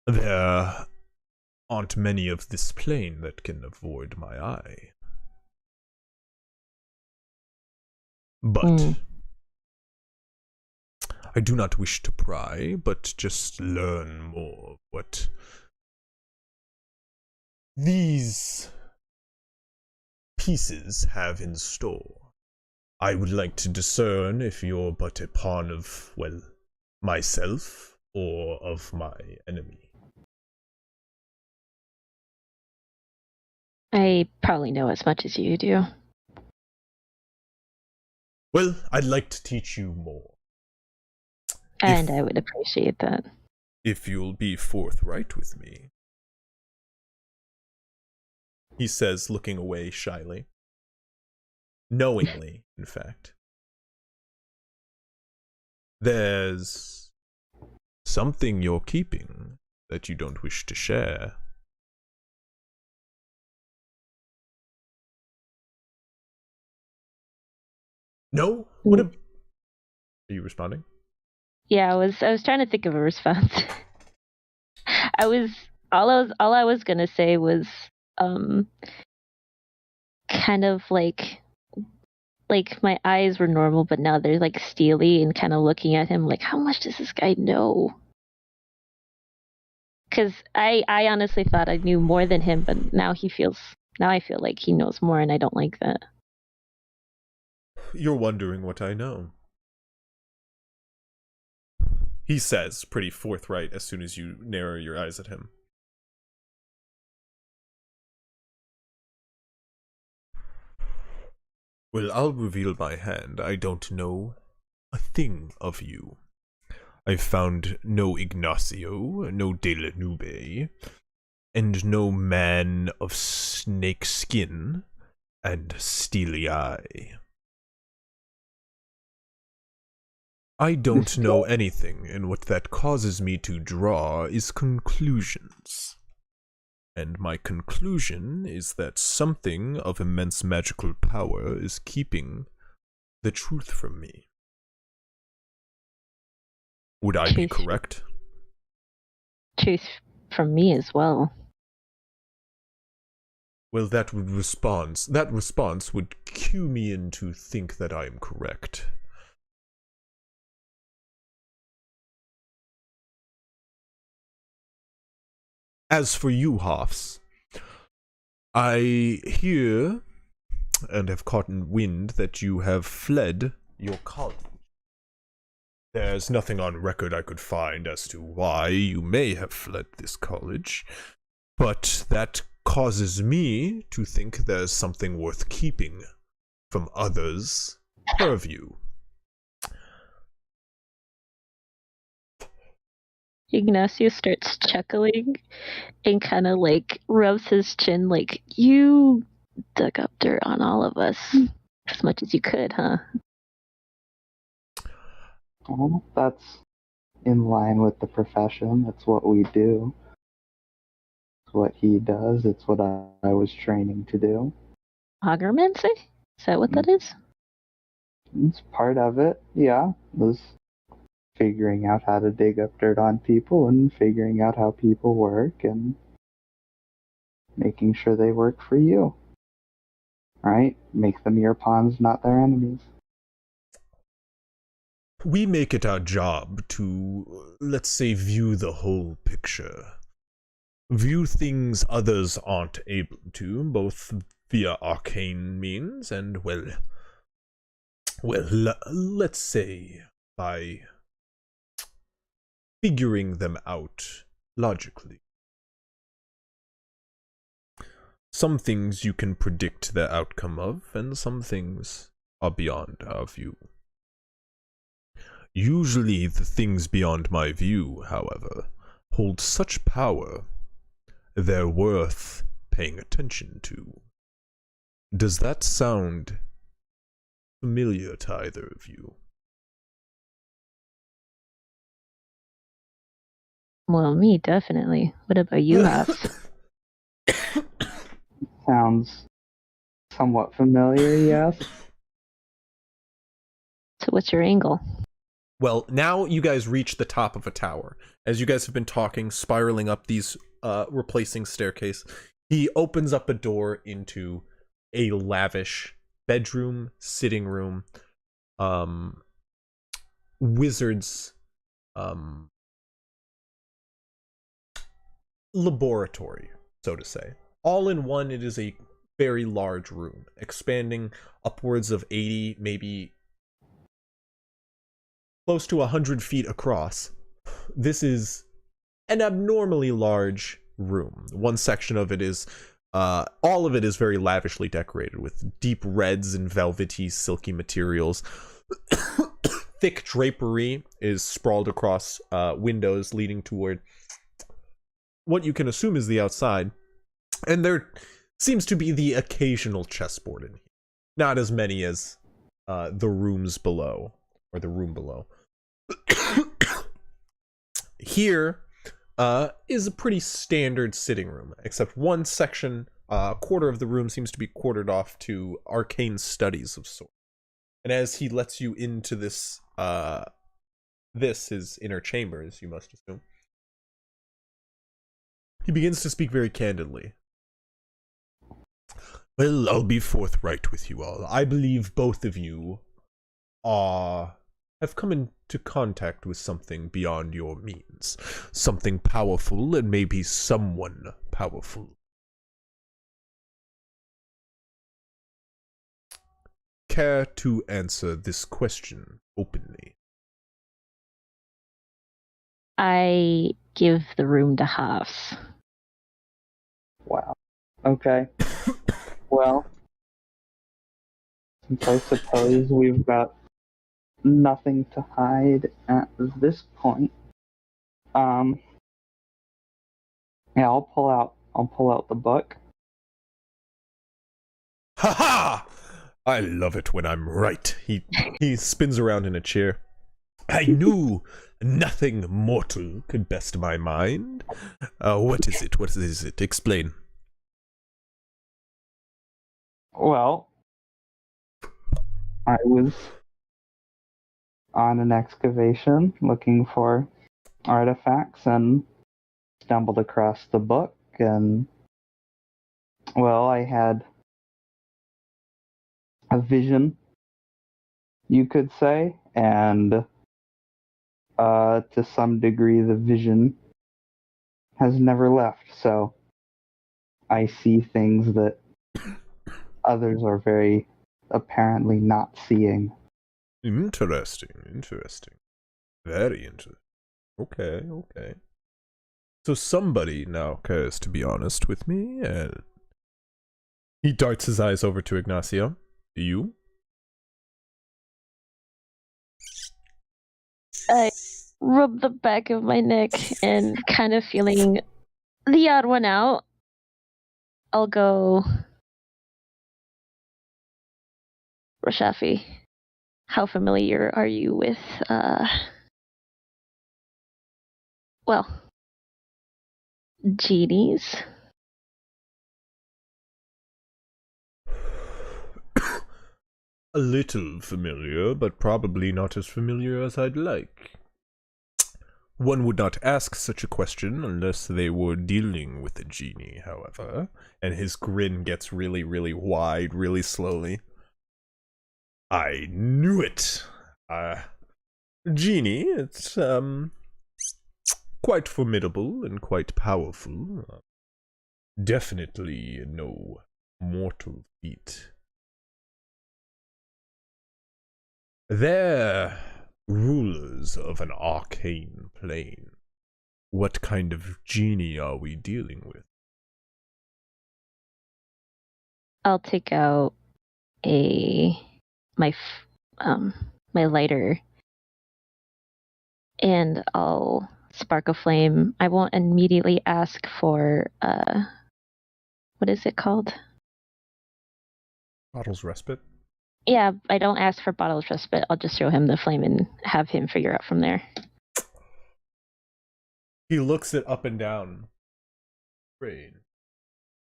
There aren't many of this plane that can avoid my eye. But I do not wish to pry, but just learn more of what these pieces have in store. I would like to discern if you're but a pawn of, well, myself or of my enemy. I probably know as much as you do. Well, I'd like to teach you more. And I would appreciate that. If you'll be forthright with me. He says, looking away shyly. Knowingly, in fact. There's something you're keeping that you don't wish to share. No? What are you responding? Yeah, I was trying to think of a response. all I was gonna say was kind of like my eyes were normal, but now they're like steely, and kind of looking at him like, how much does this guy know? Because I honestly thought I knew more than him, but now I feel like he knows more, and I don't like that. You're wondering what I know. He says, pretty forthright, as soon as you narrow your eyes at him. Well, I'll reveal my hand. I don't know a thing of you. I've found no Ignacio, no De La Nube, and no man of snake skin and steely eye. I don't know anything, and what that causes me to draw is conclusions. And my conclusion is that something of immense magical power is keeping the truth from me. Would I be correct? Truth from me as well. Well, that response would cue me in to think that I am correct. As for you, Hoffs, I hear and have caught in wind that you have fled your college. There's nothing on record I could find as to why you may have fled this college, but that causes me to think there's something worth keeping from others' purview. Ignacio starts chuckling and kind of like rubs his chin like, you dug up dirt on all of us as much as you could, huh? Well, that's in line with the profession. That's what we do. It's what he does. It's what I was training to do. Augermancy? Is that what that is? It's part of it, yeah. It was figuring out how to dig up dirt on people and figuring out how people work and making sure they work for you. Right? Make them your pawns, not their enemies. We make it our job to, let's say, view the whole picture. View things others aren't able to, both via arcane means and, well, let's say by figuring them out logically. Some things you can predict the outcome of, and some things are beyond our view. Usually the things beyond my view, however, hold such power, they're worth paying attention to. Does that sound familiar to either of you? Well, me, definitely. What about you, Hops? Sounds somewhat familiar, yes. So what's your angle? Well, now you guys reach the top of a tower. As you guys have been talking, spiraling up these replacing staircase, he opens up a door into a lavish bedroom, sitting room, wizard's laboratory, so to say. All in one, it is a very large room, expanding upwards of 80, maybe close to 100 feet across. This is an abnormally large room. One section of it is, all of it is very lavishly decorated with deep reds and velvety, silky materials. Thick drapery is sprawled across windows leading toward what you can assume is the outside. And there seems to be the occasional chessboard in here. Not as many as the rooms below, or the room below. Here is a pretty standard sitting room, except one section, quarter of the room seems to be quartered off to arcane studies of sorts. And as he lets you into this, his inner chambers, you must assume, he begins to speak very candidly. Well, I'll be forthright with you all. I believe both of you have come into contact with something beyond your means. Something powerful, and maybe someone powerful. Care to answer this question openly? I give the room to Hops. Wow. Okay. Well, since I suppose we've got nothing to hide at this point, yeah, I'll pull out the book. Ha ha! I love it when I'm right. He spins around in a chair. I knew nothing mortal could best my mind. What is it? What is it? Explain. Well, I was on an excavation looking for artifacts and stumbled across the book, and well, I had a vision, you could say, and to some degree the vision has never left, so I see things that others are very apparently not seeing. Interesting. Very interesting. Okay. So somebody now cares to be honest with me, and he darts his eyes over to Ignacio. Do you? I rub the back of my neck and kind of feeling the odd one out. I'll go, Rashafi, how familiar are you with, genies? A little familiar, but probably not as familiar as I'd like. One would not ask such a question unless they were dealing with a genie, however. And his grin gets really, really wide, really slowly. I knew it! Genie, it's, quite formidable and quite powerful. Definitely no mortal feat. They're rulers of an arcane plane. What kind of genie are we dealing with? I'll take out my lighter, and I'll spark a flame. I won't immediately ask for what is it called? Bottle's respite. Yeah, I don't ask for bottle trust, but I'll just throw him the flame and have him figure out from there. He looks it up and down. Rain.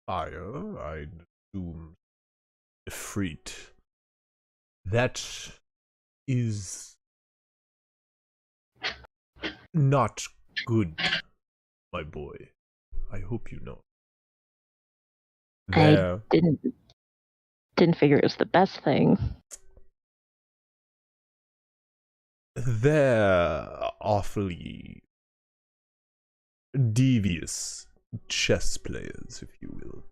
Fire, I'd assume. Ifrit. That is not good, my boy. I hope you know. I didn't figure it was the best thing. They're awfully devious chess players, if you will.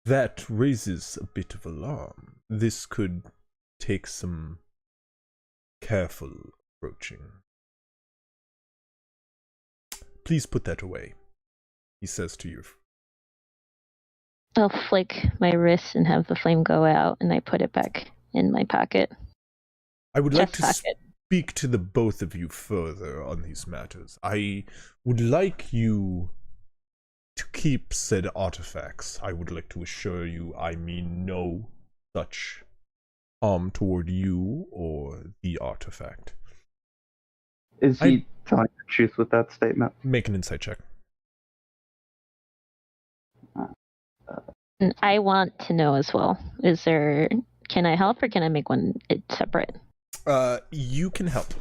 That raises a bit of alarm. This could take some careful approaching. Please put that away, he says to you. I'll flick my wrist and have the flame go out, and I put it back in my pocket. I would like Chest to pocket. speak to the both of you further on these matters. I would like you to keep said artifacts. I would like to assure you I mean no such harm toward you or the artifact. Is he telling the truth with that statement? Make an insight check. And I want to know as well. Can I help or can I make one separate? You can help.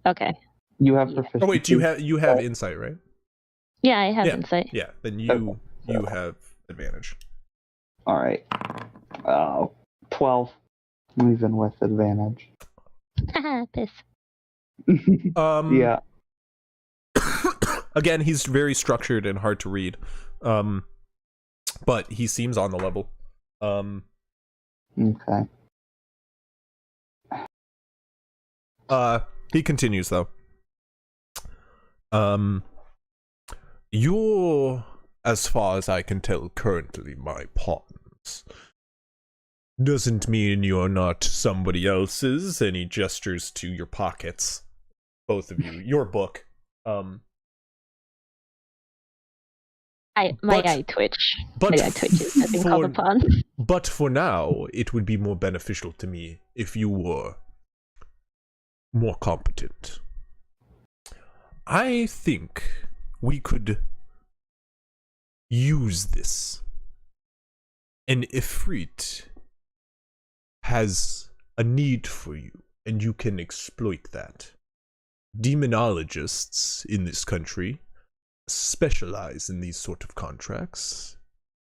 Okay. You have proficiency. Oh wait, you have insight, right? Yeah, I have insight. Yeah, then you have advantage. All right. 12. Even with advantage. Haha, piss. Yeah. Again, he's very structured and hard to read. But he seems on the level. Okay. He continues though. You're, as far as I can tell currently, my partners. Doesn't mean you're not somebody else's. And he gestures to your pockets, both of you. Your book. My eye twitch. My eye twitches. I've been called upon. But for now, it would be more beneficial to me if you were more competent. I think we could use this. And Ifrit has a need for you, and you can exploit that. Demonologists in this country specialize in these sort of contracts.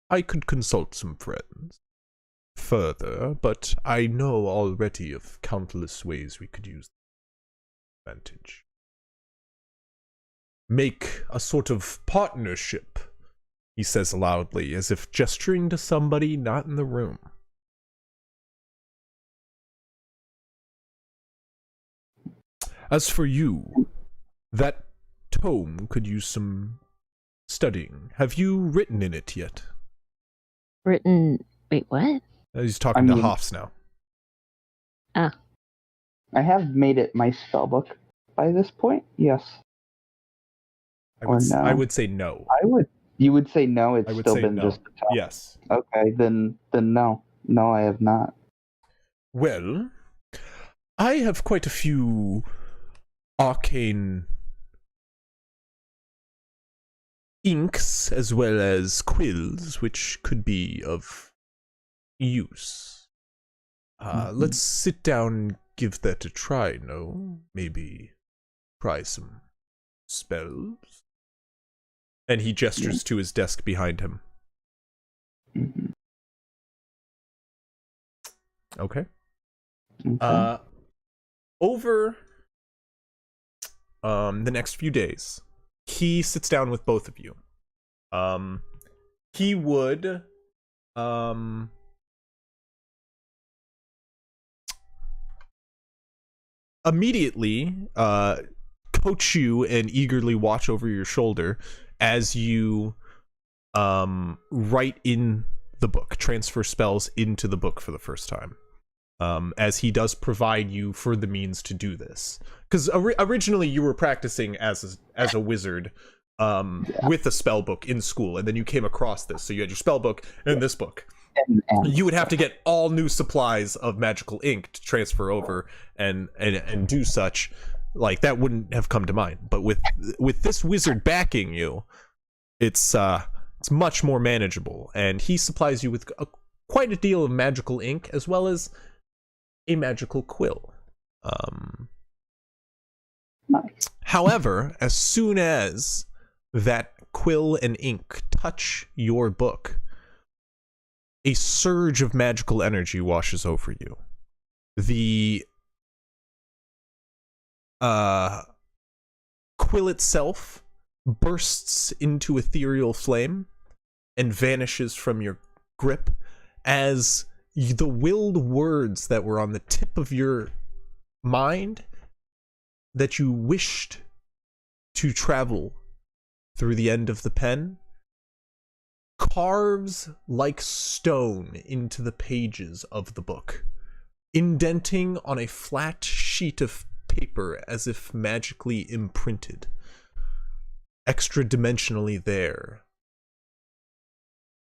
I could consult some friends further, but I know already of countless ways we could use the advantage. Make a sort of partnership, he says loudly, as if gesturing to somebody not in the room. As for you, that tome could use some studying. Have you written in it yet? Written. Wait, what? He's talking to Hoffs now. Ah. I have made it my spellbook by this point. Yes. No? I would say no. You would say no. It's still been no. just a tome. Yes. Okay, then no. No, I have not. Well, I have quite a few arcane inks as well as quills, which could be of use. Let's sit down and give that a try, no? Maybe try some spells? And he gestures to his desk behind him. Okay. Over the next few days, he sits down with both of you. He would immediately coach you and eagerly watch over your shoulder as you write in the book, transfer spells into the book for the first time. As he does provide you for the means to do this. Because originally you were practicing as a wizard with a spell book in school, and then you came across this. So you had your spell book and this book. And you would have to get all new supplies of magical ink to transfer over and do such. Like, that wouldn't have come to mind. But with this wizard backing you, it's much more manageable, and he supplies you with quite a deal of magical ink as well as a magical quill. Nice. However, as soon as that quill and ink touch your book, a surge of magical energy washes over you. The quill itself bursts into ethereal flame and vanishes from your grip as the willed words that were on the tip of your mind that you wished to travel through the end of the pen carves like stone into the pages of the book, indenting on a flat sheet of paper as if magically imprinted, extra dimensionally there,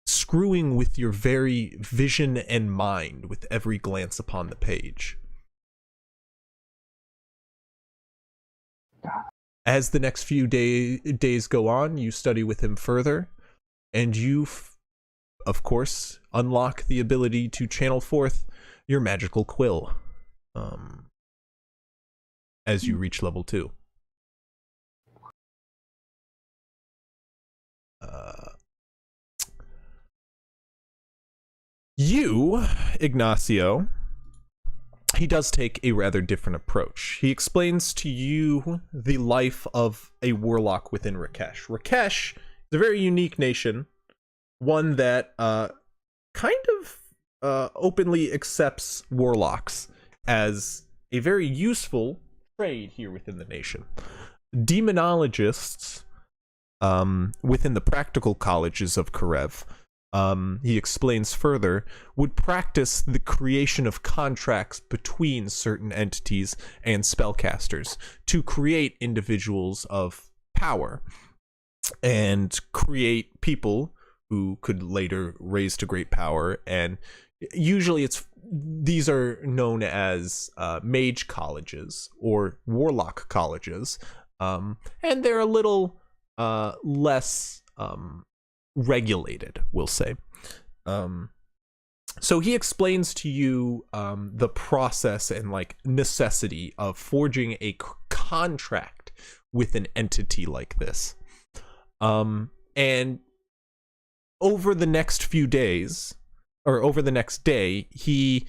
screwing with your very vision and mind with every glance upon the page. As the next few days go on, you study with him further, and you, of course, unlock the ability to channel forth your magical quill as you reach level 2. You, Ignacio, he does take a rather different approach. He explains to you the life of a warlock within Rakesh. Rakesh is a very unique nation, one that kind of openly accepts warlocks as a very useful trade here within the nation. Demonologists within the practical colleges of Karev, he explains further, would practice the creation of contracts between certain entities and spellcasters to create individuals of power and create people who could later raise to great power. And usually these are known as mage colleges or warlock colleges, and they're a little less regulated, we'll say. So he explains to you the process and like necessity of forging a contract with an entity like this. And over the next few days, or over the next day, he,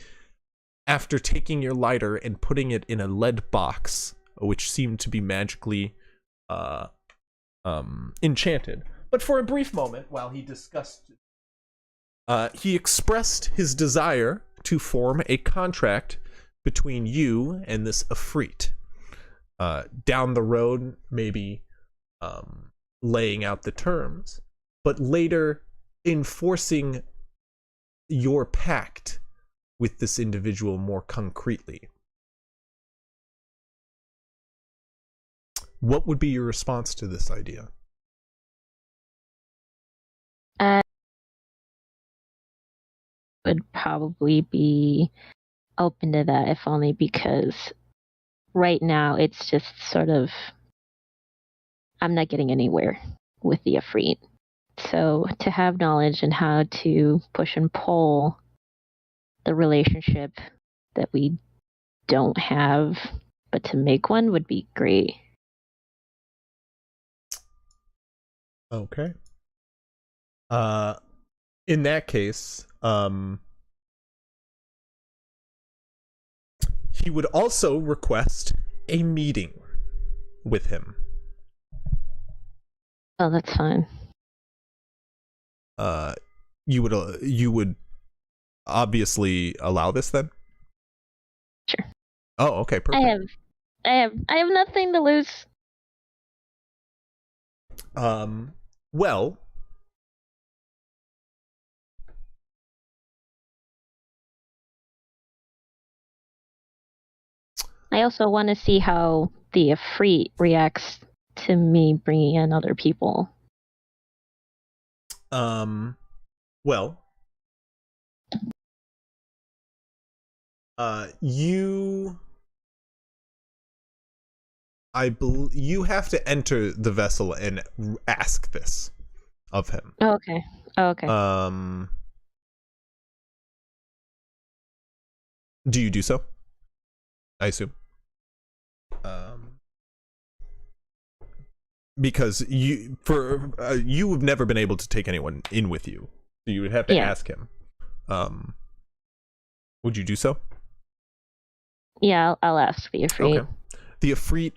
after taking your lighter and putting it in a lead box, which seemed to be magically enchanted, but for a brief moment, while he discussed, he expressed his desire to form a contract between you and this Ifrit. Down the road, maybe laying out the terms, but later enforcing your pact with this individual more concretely. What would be your response to this idea? Would probably be open to that, if only because right now it's just sort of, I'm not getting anywhere with the Ifrit. So to have knowledge and how to push and pull the relationship that we don't have, but to make one would be great. Okay. In that case, he would also request a meeting with him. Oh, that's fine. You would obviously allow this then? Sure. Oh, okay, perfect. I have nothing to lose. Well, I also want to see how the Ifrit reacts to me bringing in other people. well, You you have to enter the vessel and ask this of him. Oh, okay. Oh, okay. Do you do so? I assume. Because you have never been able to take anyone in with you, so you would have to ask him. Would you do so? Yeah, I'll ask the Ifrit. Okay. The Ifrit,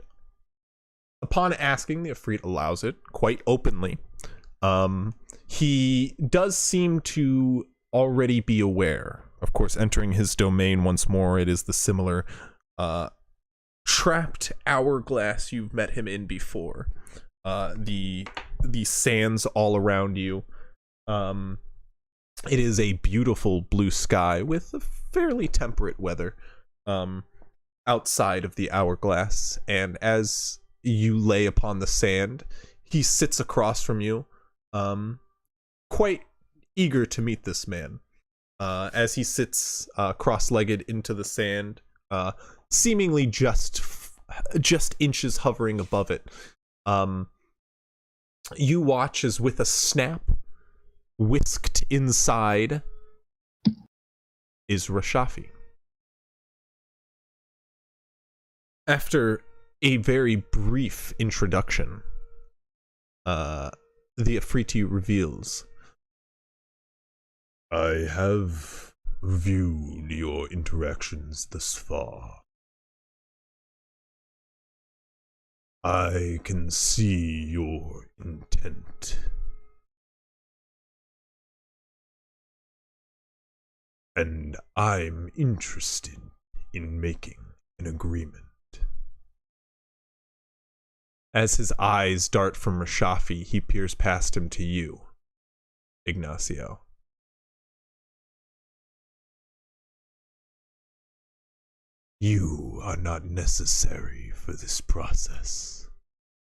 upon asking, the Ifrit allows it quite openly. He does seem to already be aware. Of course, entering his domain once more, it is the similar trapped hourglass you've met him in before. The sands all around you. It is a beautiful blue sky with a fairly temperate weather outside of the hourglass, and as you lay upon the sand, he sits across from you, quite eager to meet this man. As he sits cross-legged into the sand, seemingly just inches hovering above it. You watch as with a snap, whisked inside is Rashafi. After a very brief introduction, the Afriti reveals, I have viewed your interactions thus far. I can see your intent. And I'm interested in making an agreement. As his eyes dart from Rashafi, he peers past him to you, Ignacio. You are not necessary for this process.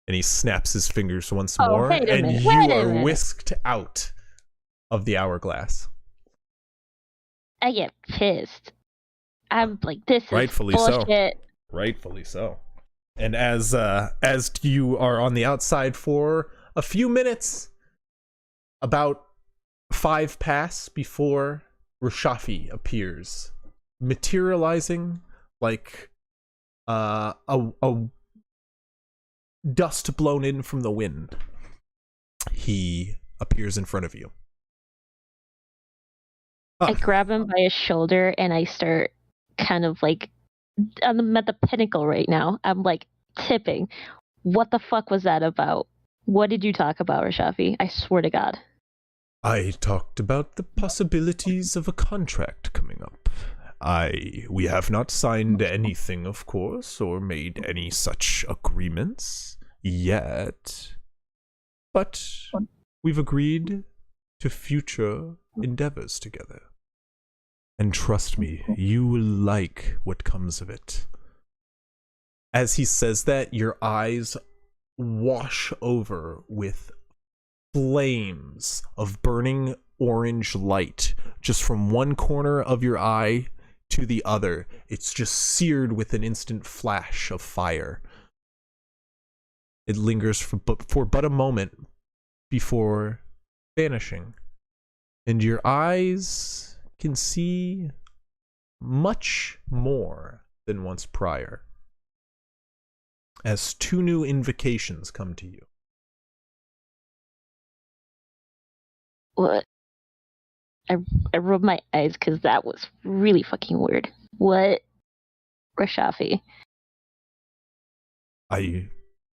And he snaps his fingers once more, and you are whisked out of the hourglass. I get pissed. I'm like, this is Rightfully bullshit. so. Rightfully so. And as you are on the outside for a few minutes, about 5 pass before Rashafi appears, materializing like a dust blown in from the wind. He appears in front of you. I grab him by his shoulder and I start kind of like, I'm at the pinnacle right now. I'm like tipping. What the fuck was that about? What did you talk about, Rashafi? I swear to God. I talked about the possibilities of a contract coming up. We have not signed anything, of course, or made any such agreements yet. But we've agreed to future endeavors together. And trust me, you will like what comes of it. As he says that, your eyes wash over with flames of burning orange light just from one corner of your eye to the other. It's just seared with an instant flash of fire. It lingers for but a moment before vanishing, and your eyes can see much more than once prior as 2 new invocations come to you. What? I rubbed my eyes because that was really fucking weird. What? Rashafi. I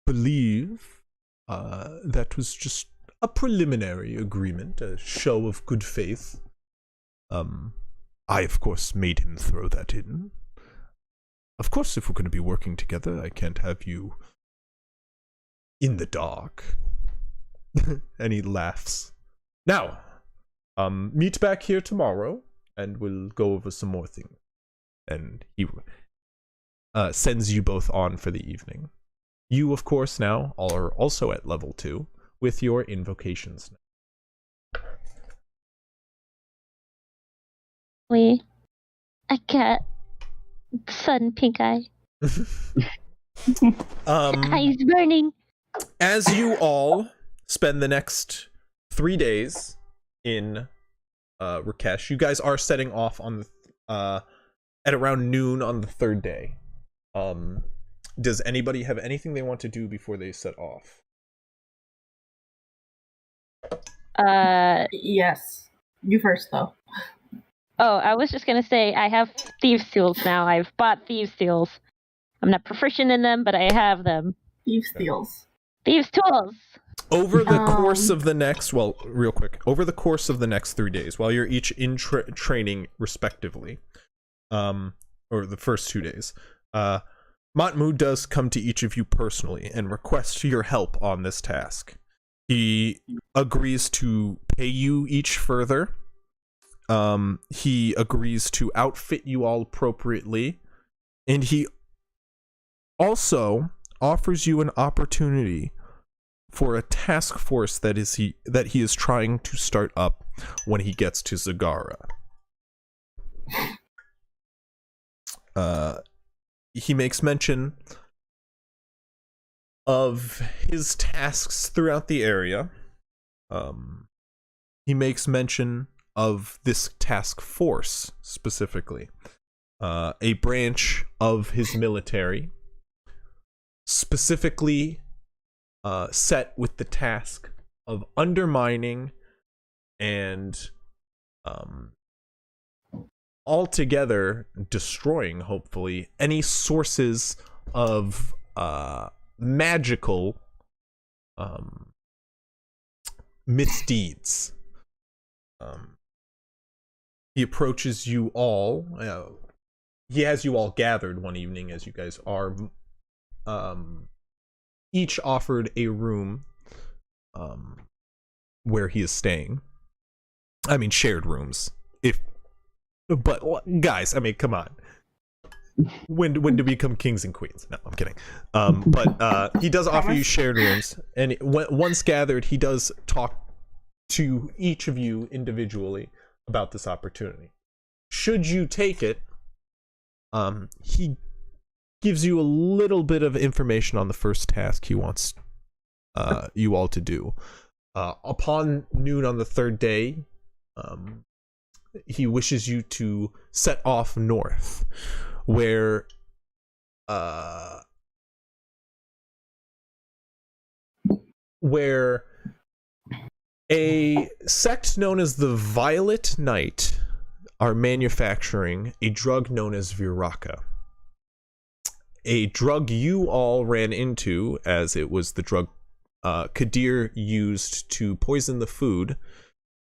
believe that was just a preliminary agreement, a show of good faith. I, of course, made him throw that in. Of course, if we're going to be working together, I can't have you in the dark. And he laughs. Now, meet back here tomorrow, and we'll go over some more things. And he sends you both on for the evening. You, of course, now are also at level 2 with your invocations. I got Sun, pink eye. Eyes burning. As you all spend the next 3 days in Rakesh, you guys are setting off on the at around noon on the 3rd day. Does anybody have anything they want to do before they set off? Yes. You first, though. Oh, I was just gonna say I have thieves' tools now. I've bought thieves' tools. I'm not proficient in them, but I have them. Thieves' steals. Thieves' tools. Over the course of the next, well, real quick, over the course of the next 3 days, while you're each in training respectively, or the first 2 days, Matmu does come to each of you personally and requests your help on this task. He agrees to pay you each further. He agrees to outfit you all appropriately, and he also offers you an opportunity for a task force that he is trying to start up when he gets to Zagara. He makes mention of his tasks throughout the area. He makes mention of this task force specifically, a branch of his military, specifically set with the task of undermining and altogether destroying, hopefully, any sources of magical misdeeds. He approaches you all. He has you all gathered one evening as you guys are each offered a room where he is staying. I mean, shared rooms. But guys, I mean, come on. When do we become kings and queens? No, I'm kidding. But he does offer you shared rooms, and once gathered, he does talk to each of you individually about this opportunity. Should you take it, he gives you a little bit of information on the first task he wants you all to do. Upon noon on the 3rd day, he wishes you to set off north, where a sect known as the Violet Knight are manufacturing a drug known as Viraka. A drug you all ran into, as it was the drug Kadir used to poison the food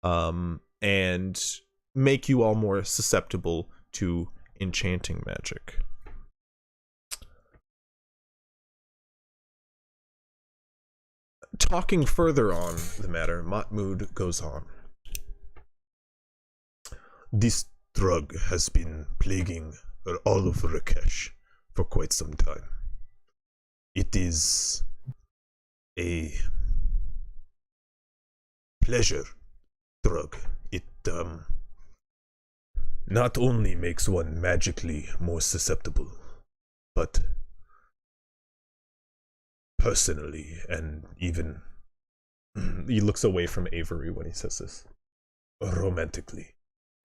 and make you all more susceptible to enchanting magic. Talking further on the matter, Mahmoud goes on. This drug has been plaguing all of Rakesh for quite some time. It is a pleasure drug. It not only makes one magically more susceptible, but personally, and even He looks away from Avery when he says this. romantically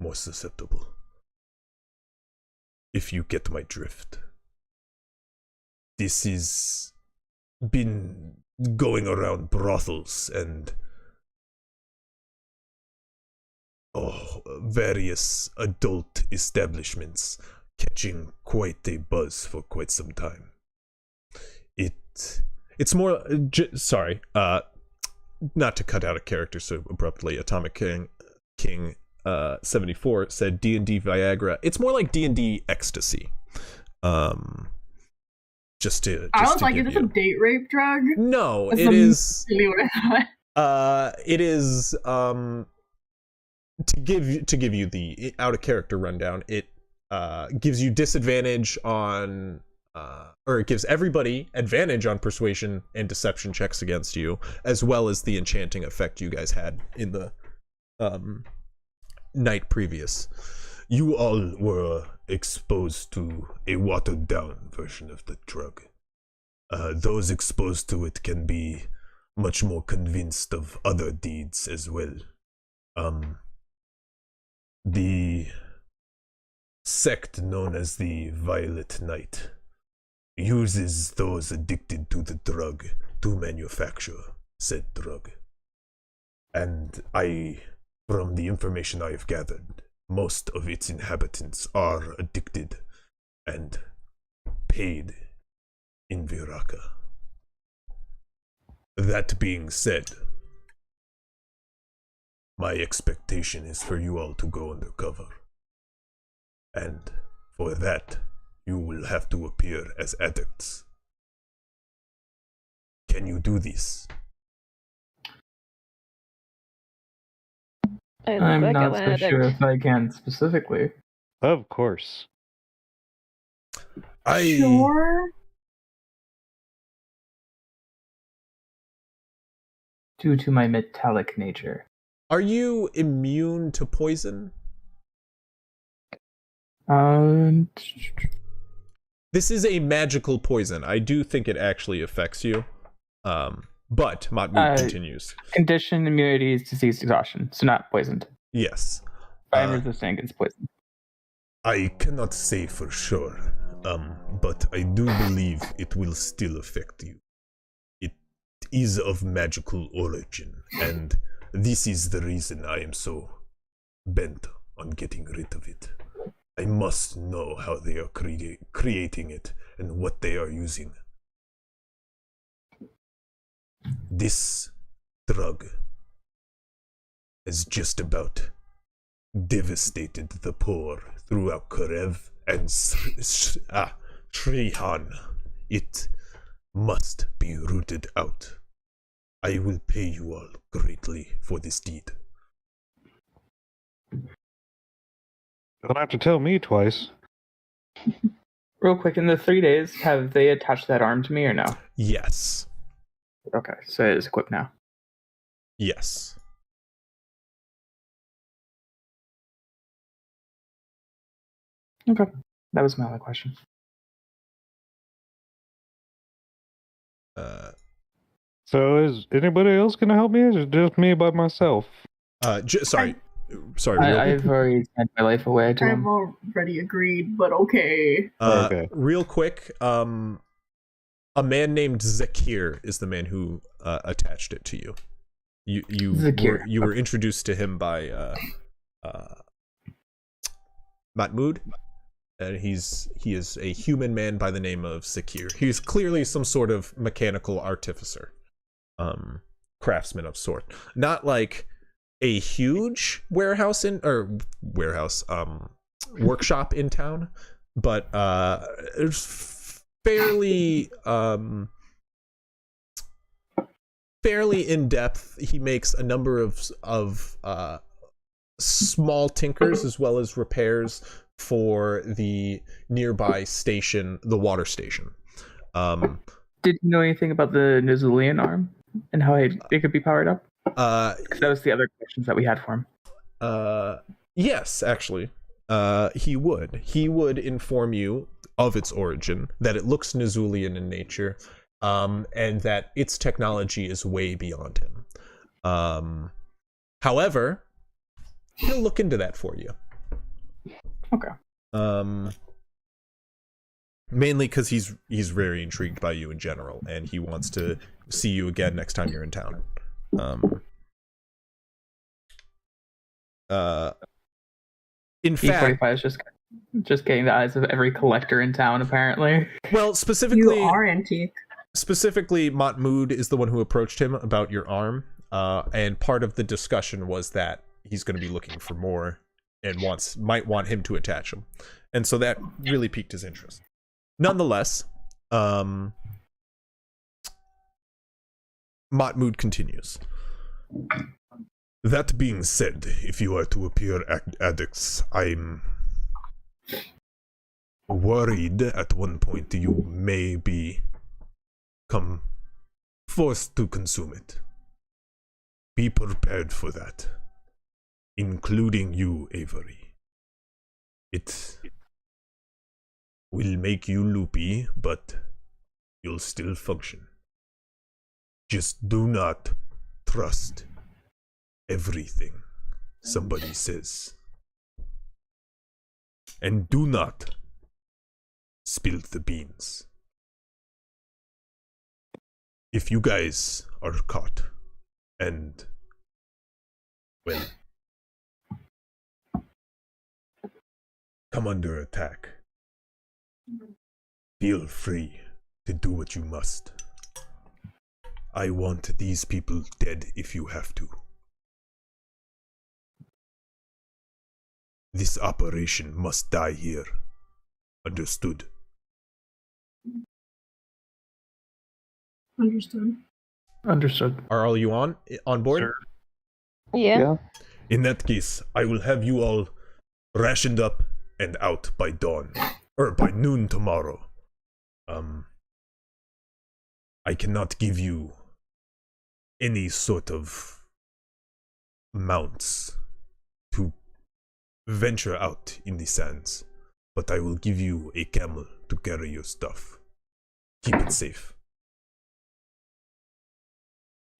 more susceptible. If you get my drift. This has been going around brothels and various adult establishments, catching quite a buzz for quite some time. It's more sorry, not to cut out a character so abruptly. Atomic King 74 said D&D Viagra. It's more like D&D ecstasy. Just to I was like, is this a date rape drug? No, That's it is really what I thought. it is to give you the out of character rundown. It gives you disadvantage on or it gives everybody advantage on persuasion and deception checks against you, as well as the enchanting effect you guys had in the night previous. You all were exposed to a watered down version of the drug. Those exposed to it can be much more convinced of other deeds as well. The sect known as the Violet Knight uses those addicted to the drug to manufacture said drug. And from the information I have gathered, most of its inhabitants are addicted and paid in Viraka. That being said, my expectation is for you all to go undercover. And for that, you will have to appear as addicts. Can you do this? I'm not so sure if I can specifically. Of course. Sure. Due to my metallic nature. Are you immune to poison? This is a magical poison. I do think it actually affects you. But Matmut continues. Condition immunity is disease exhaustion, so not poisoned. Yes. I'm resistant against poison. I cannot say for sure, but I do believe it will still affect you. It is of magical origin, and this is the reason I am so bent on getting rid of it. I must know how they are creating it and what they are using. This drug has just about devastated the poor throughout Karev and Shrihan. It must be rooted out. I will pay you all greatly for this deed. Don't have to tell me twice. Real quick, in the 3 days, have they attached that arm to me or no? Yes. Okay, so it is equipped now. Yes. Okay, that was my only question. So is anybody else gonna help me, or is it just me by myself? Sorry. I've already sent my life away to I've him. already agreed, but okay. Okay. Real quick, a man named Zakir is the man who attached it to you. You were introduced to him by Matmud, and he is a human man by the name of Zakir. He's clearly some sort of mechanical artificer, craftsman of sort. Not like a huge workshop in town, but fairly in depth. He makes a number of small tinkers as well as repairs for the nearby station, the water station. Did you know anything about the Nizulian arm and how it could be powered up? Because that was the other questions that we had for him. Yes, actually. He would inform you of its origin, that it looks Nizulian in nature, and that its technology is way beyond him. However, he'll look into that for you. Okay. Mainly because he's very intrigued by you in general, and he wants to see you again next time you're in town. In fact, E45 is just getting the eyes of every collector in town, apparently. Well, specifically, You are antique. Specifically, Matmud is the one who approached him about your arm, and part of the discussion was that he's going to be looking for more and might want him to attach him, and so that really piqued his interest. Nonetheless, Matmud continues. That being said, if you are to appear addicts, I'm worried at one point you may become forced to consume it. Be prepared for that, including you, Avery. It will make you loopy, but you'll still function. Just do not trust everything somebody says. And do not spill the beans. If you guys are caught and, well, come under attack, feel free to do what you must. I want these people dead if you have to. This operation must die here. Understood? Understood. Understood. Are all you on board? Sir. Yeah. In that case, I will have you all rationed up and out by dawn, or by noon tomorrow. I cannot give you any sort of mounts to venture out in the sands, but I will give you a camel to carry your stuff. Keep it safe.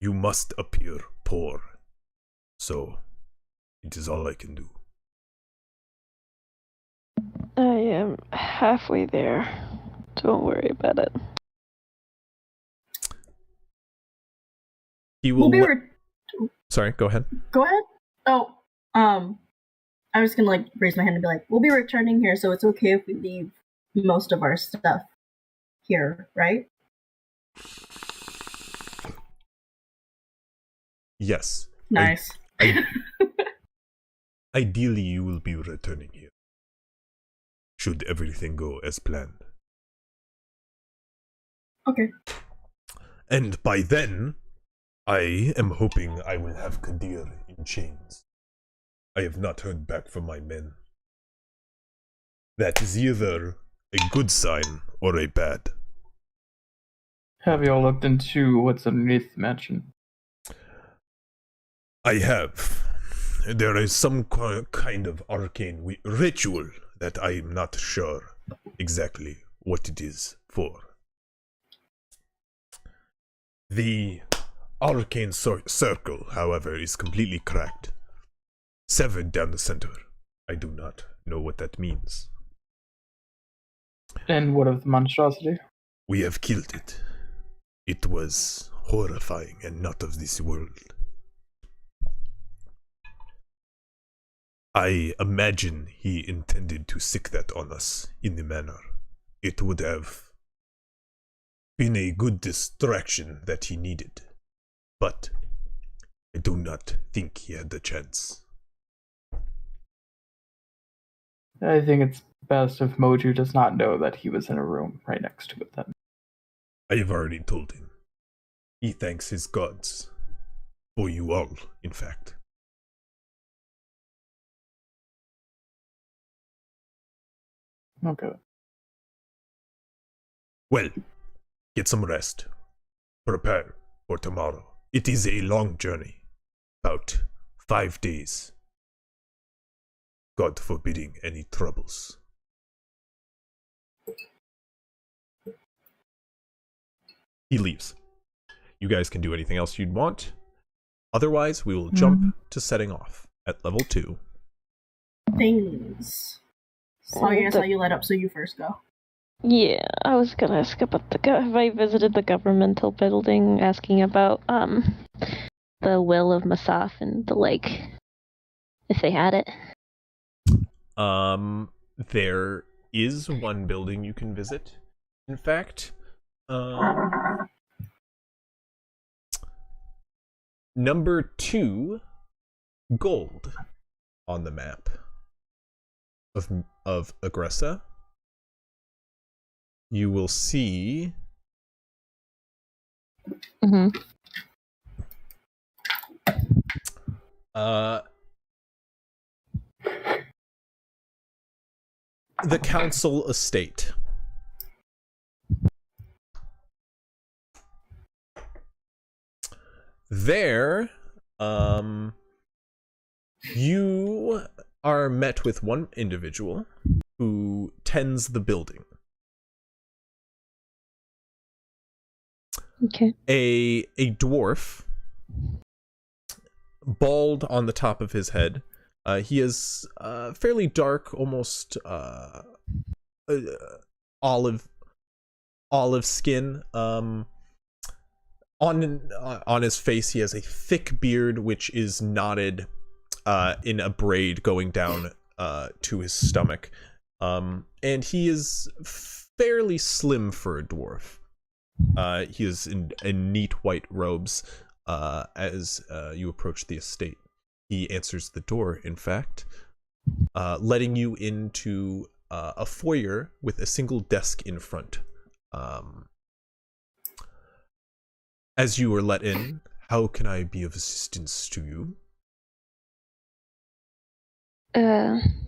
You must appear poor, so it is all I can do. I am halfway there. Don't worry about it. He will. We'll be Sorry, go ahead. Go ahead. Oh, I was gonna like raise my hand and be like, we'll be returning here, so it's okay if we leave most of our stuff here, right? Yes. Nice. Ideally, you will be returning here, should everything go as planned. Okay. And by then, I am hoping I will have Kadir in chains. I have not heard back from my men. That is either a good sign or a bad. Have you all looked into what's underneath the mansion? I have. There is some kind of arcane ritual that I am not sure exactly what it is for. The arcane circle, however, is completely cracked. Severed down the center. I do not know what that means. And what of the monstrosity? We have killed it. It was horrifying and not of this world. I imagine he intended to sick that on us in the manner. It would have been a good distraction that he needed. But I do not think he had the chance. I think it's best if Moju does not know that he was in a room right next to it then. I have already told him. He thanks his gods. For you all, in fact. Okay. Well, get some rest. Prepare for tomorrow. It is a long journey. About 5 days. God forbidding any troubles. He leaves. You guys can do anything else you'd want. Otherwise, we will jump to setting off at level 2. Things. So I saw you light up, so you first go. Yeah, I was gonna ask about have I visited the governmental building asking about the will of Masaf and the lake, if they had it. There is one building you can visit. In fact, number 2, gold on the map of Agressa. You will see the council estate. There, you are met with one individual who tends the building. Okay. A dwarf, bald on the top of his head. He is fairly dark, almost olive skin. On his face, he has a thick beard which is knotted in a braid going down to his stomach. And he is fairly slim for a dwarf. He is in neat white robes as you approach the estate. He answers the door, in fact, letting you into a foyer with a single desk in front. As you are let in, how can I be of assistance to you?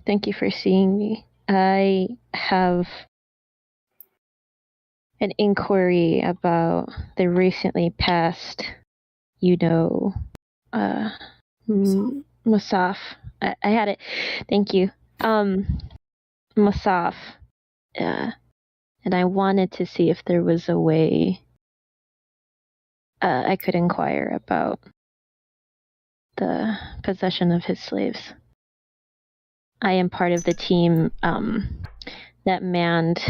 Thank you for seeing me. I have an inquiry about the recently passed, Masaf. I had it. Thank you. Masaf. And I wanted to see if there was a way I could inquire about the possession of his slaves. I am part of the team that manned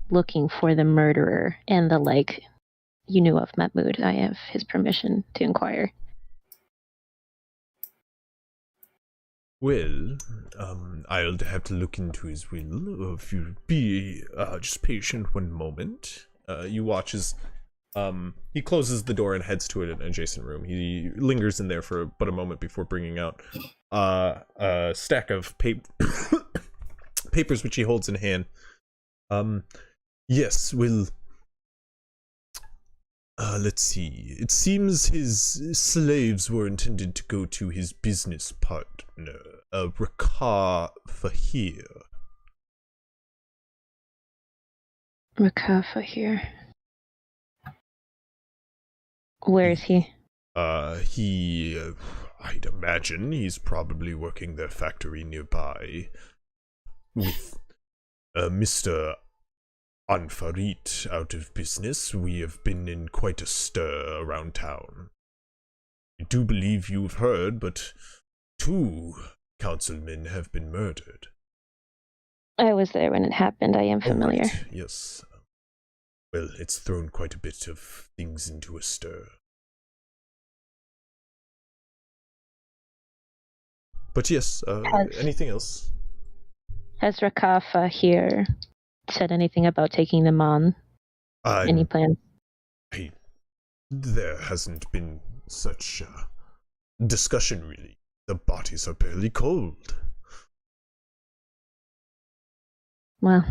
looking for the murderer and the leg you knew of Mahmoud. I have his permission to inquire. Well, I'll have to look into his will. If you be just patient one moment. You watch as he closes the door and heads to an adjacent room. He lingers in there for but a moment before bringing out a stack of papers which he holds in hand. Yes, well, let's see. It seems his slaves were intended to go to his business partner, Rakar Fahir. Rakafa here. Where is he? I'd imagine he's probably working their factory nearby with Mr. Anfarit out of business. We have been in quite a stir around town. I do believe you've heard, but 2 councilmen have been murdered. I was there when it happened. I am familiar. Oh, right. Yes. Well, it's thrown quite a bit of things into a stir. But yes, anything else? Has Rakafa here said anything about taking them on? Any plans? There hasn't been such discussion, really. The bodies are barely cold. Well,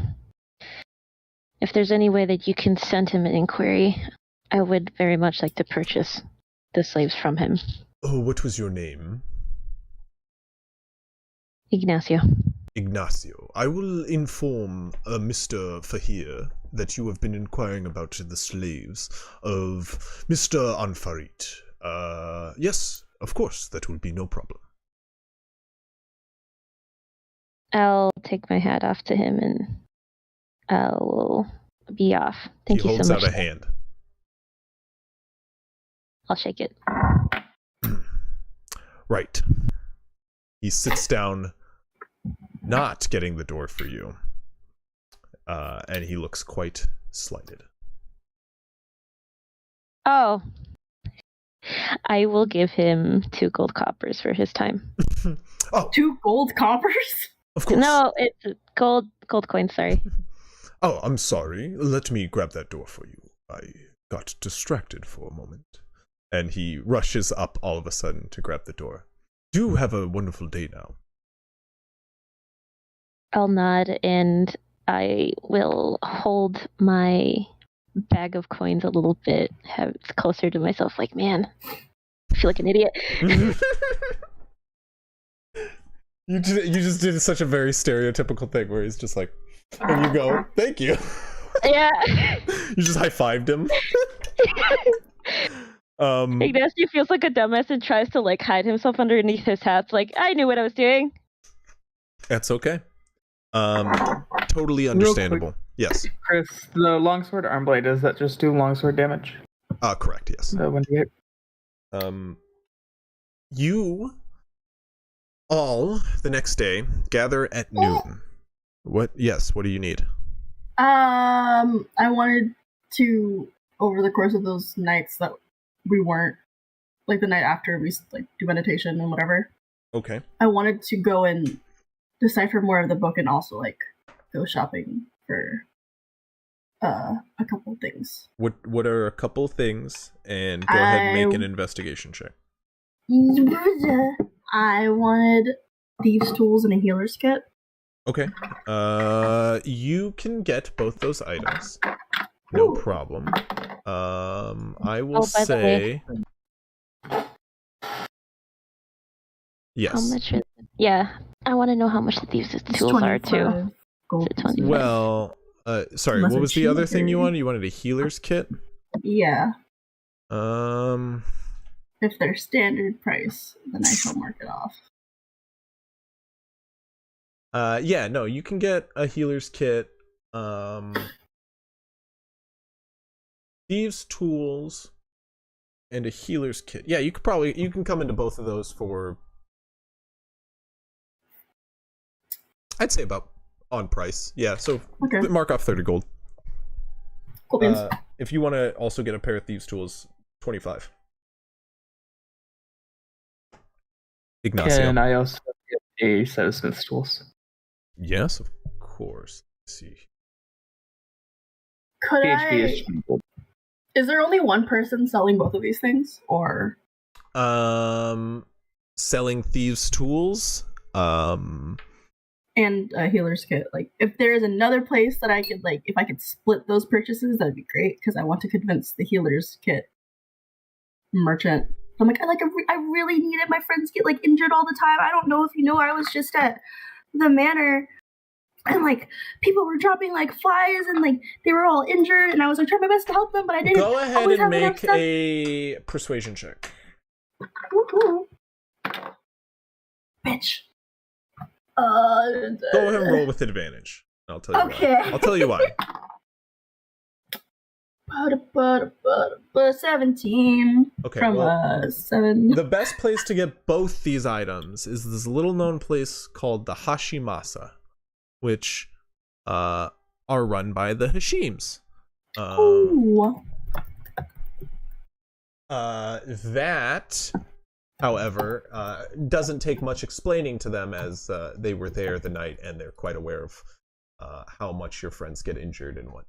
if there's any way that you can send him an inquiry, I would very much like to purchase the slaves from him. Oh, what was your name? Ignacio. Ignacio. I will inform Mr. Fahir that you have been inquiring about the slaves of Mr. Anfarit. Yes, of course, that will be no problem. I'll take my hat off to him and I'll be off. Thank you so much. He holds out a hand. I'll shake it. Right. He sits down, not getting the door for you. And he looks quite slighted. Oh. I will give him 2 gold coppers for his time. Oh. 2 gold coppers? Of course. No, it's gold coins, sorry. Oh, I'm sorry. Let me grab that door for you. I got distracted for a moment. And he rushes up all of a sudden to grab the door. Do have a wonderful day now. I'll nod and I will hold my bag of coins a little bit, have it closer to myself, like, man, I feel like an idiot. You just did such a very stereotypical thing where he's just like, and you go, thank you. Yeah. You just high-fived him. Ignacio feels like a dumbass and tries to like hide himself underneath his hats, like, I knew what I was doing. That's okay. Totally Real understandable. Yes. Chris, the longsword arm blade, does that just do longsword damage? Correct, yes. When you hit? You all, the next day, gather at noon. What do you need? I wanted to, over the course of those nights that we weren't, like the night after we like do meditation and whatever. Okay. I wanted to go and decipher more of the book and also like go shopping for a couple things. What are a couple things? And go ahead and make an investigation check. I wanted thieves' tools and a healer's kit. Okay. You can get both those items. No Ooh. problem. I will by the way. say yes. How much is it? Yeah, I want to know how much the thieves' It's tools are too. 25 gold. Is it 25? Well, sorry, Unless what was it's the other thing you cheaper. wanted? You wanted a healer's kit? Yeah. Um, If they're standard price, then I shall mark it off. yeah, no, you can get a healer's kit. Thieves' tools and a healer's kit. Yeah, you can come into both of those for, I'd say about on price. Yeah, so Okay. mark off 30 gold. Cool beans. If you want to also get a pair of thieves' tools, 25. Ignacio. Can I also get a set of smith's tools? Yes, of course. Let's see. Could PHP I? is 20 gold. Is there only one person selling both of these things, or? Selling thieves' tools. And a healer's kit. Like, if there's another place that I could, like, if I could split those purchases, that'd be great. Because I want to convince the healer's kit merchant. I'm like, I really needed my friends get like injured all the time. I don't know if you know, I was just at the manor, and like people were dropping like flies, and like they were all injured, and I was like trying my best to help them, but I didn't. Go ahead always and have enough make stuff. a persuasion check. Woohoo. Bitch. Go ahead and roll with advantage. I'll tell you Okay. why. I'll tell you why. 17 Okay, from well, 7. the best place to get both these items is this little known place called the Hashimasa, which are run by the Hashims. Ooh. That, however, doesn't take much explaining to them, as they were there the night and they're quite aware of how much your friends get injured and what.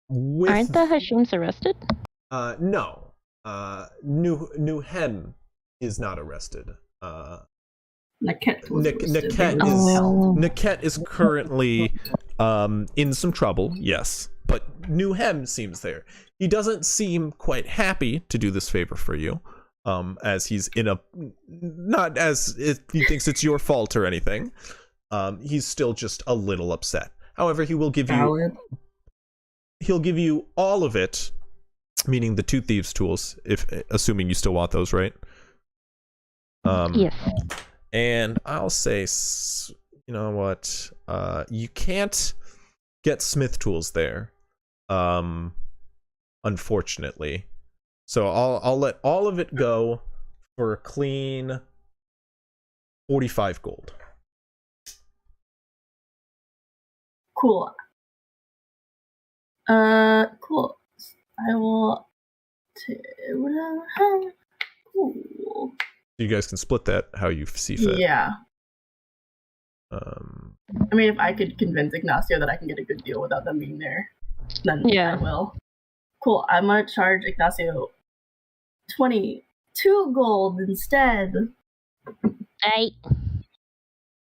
Aren't the Hashims arrested? No. New Hem is not arrested. Naket was arrested. Naket is currently in some trouble, yes. But New Hem seems there. He doesn't seem quite happy to do this favor for you, as he's in a, not as if he thinks it's your fault or anything. He's still just a little upset. However, he will give you, he'll give you all of it, meaning the 2 thieves' tools, if assuming you still want those, right? Yes. And I'll say, you know what? You can't get smith tools there, unfortunately. So I'll let all of it go for a clean 45 gold. Cool. Cool. I will. Cool. You guys can split that how you see fit. Yeah. I mean, if I could convince Ignacio that I can get a good deal without them being there, then Yeah. I will. Cool. I'm gonna charge Ignacio 22 gold instead. I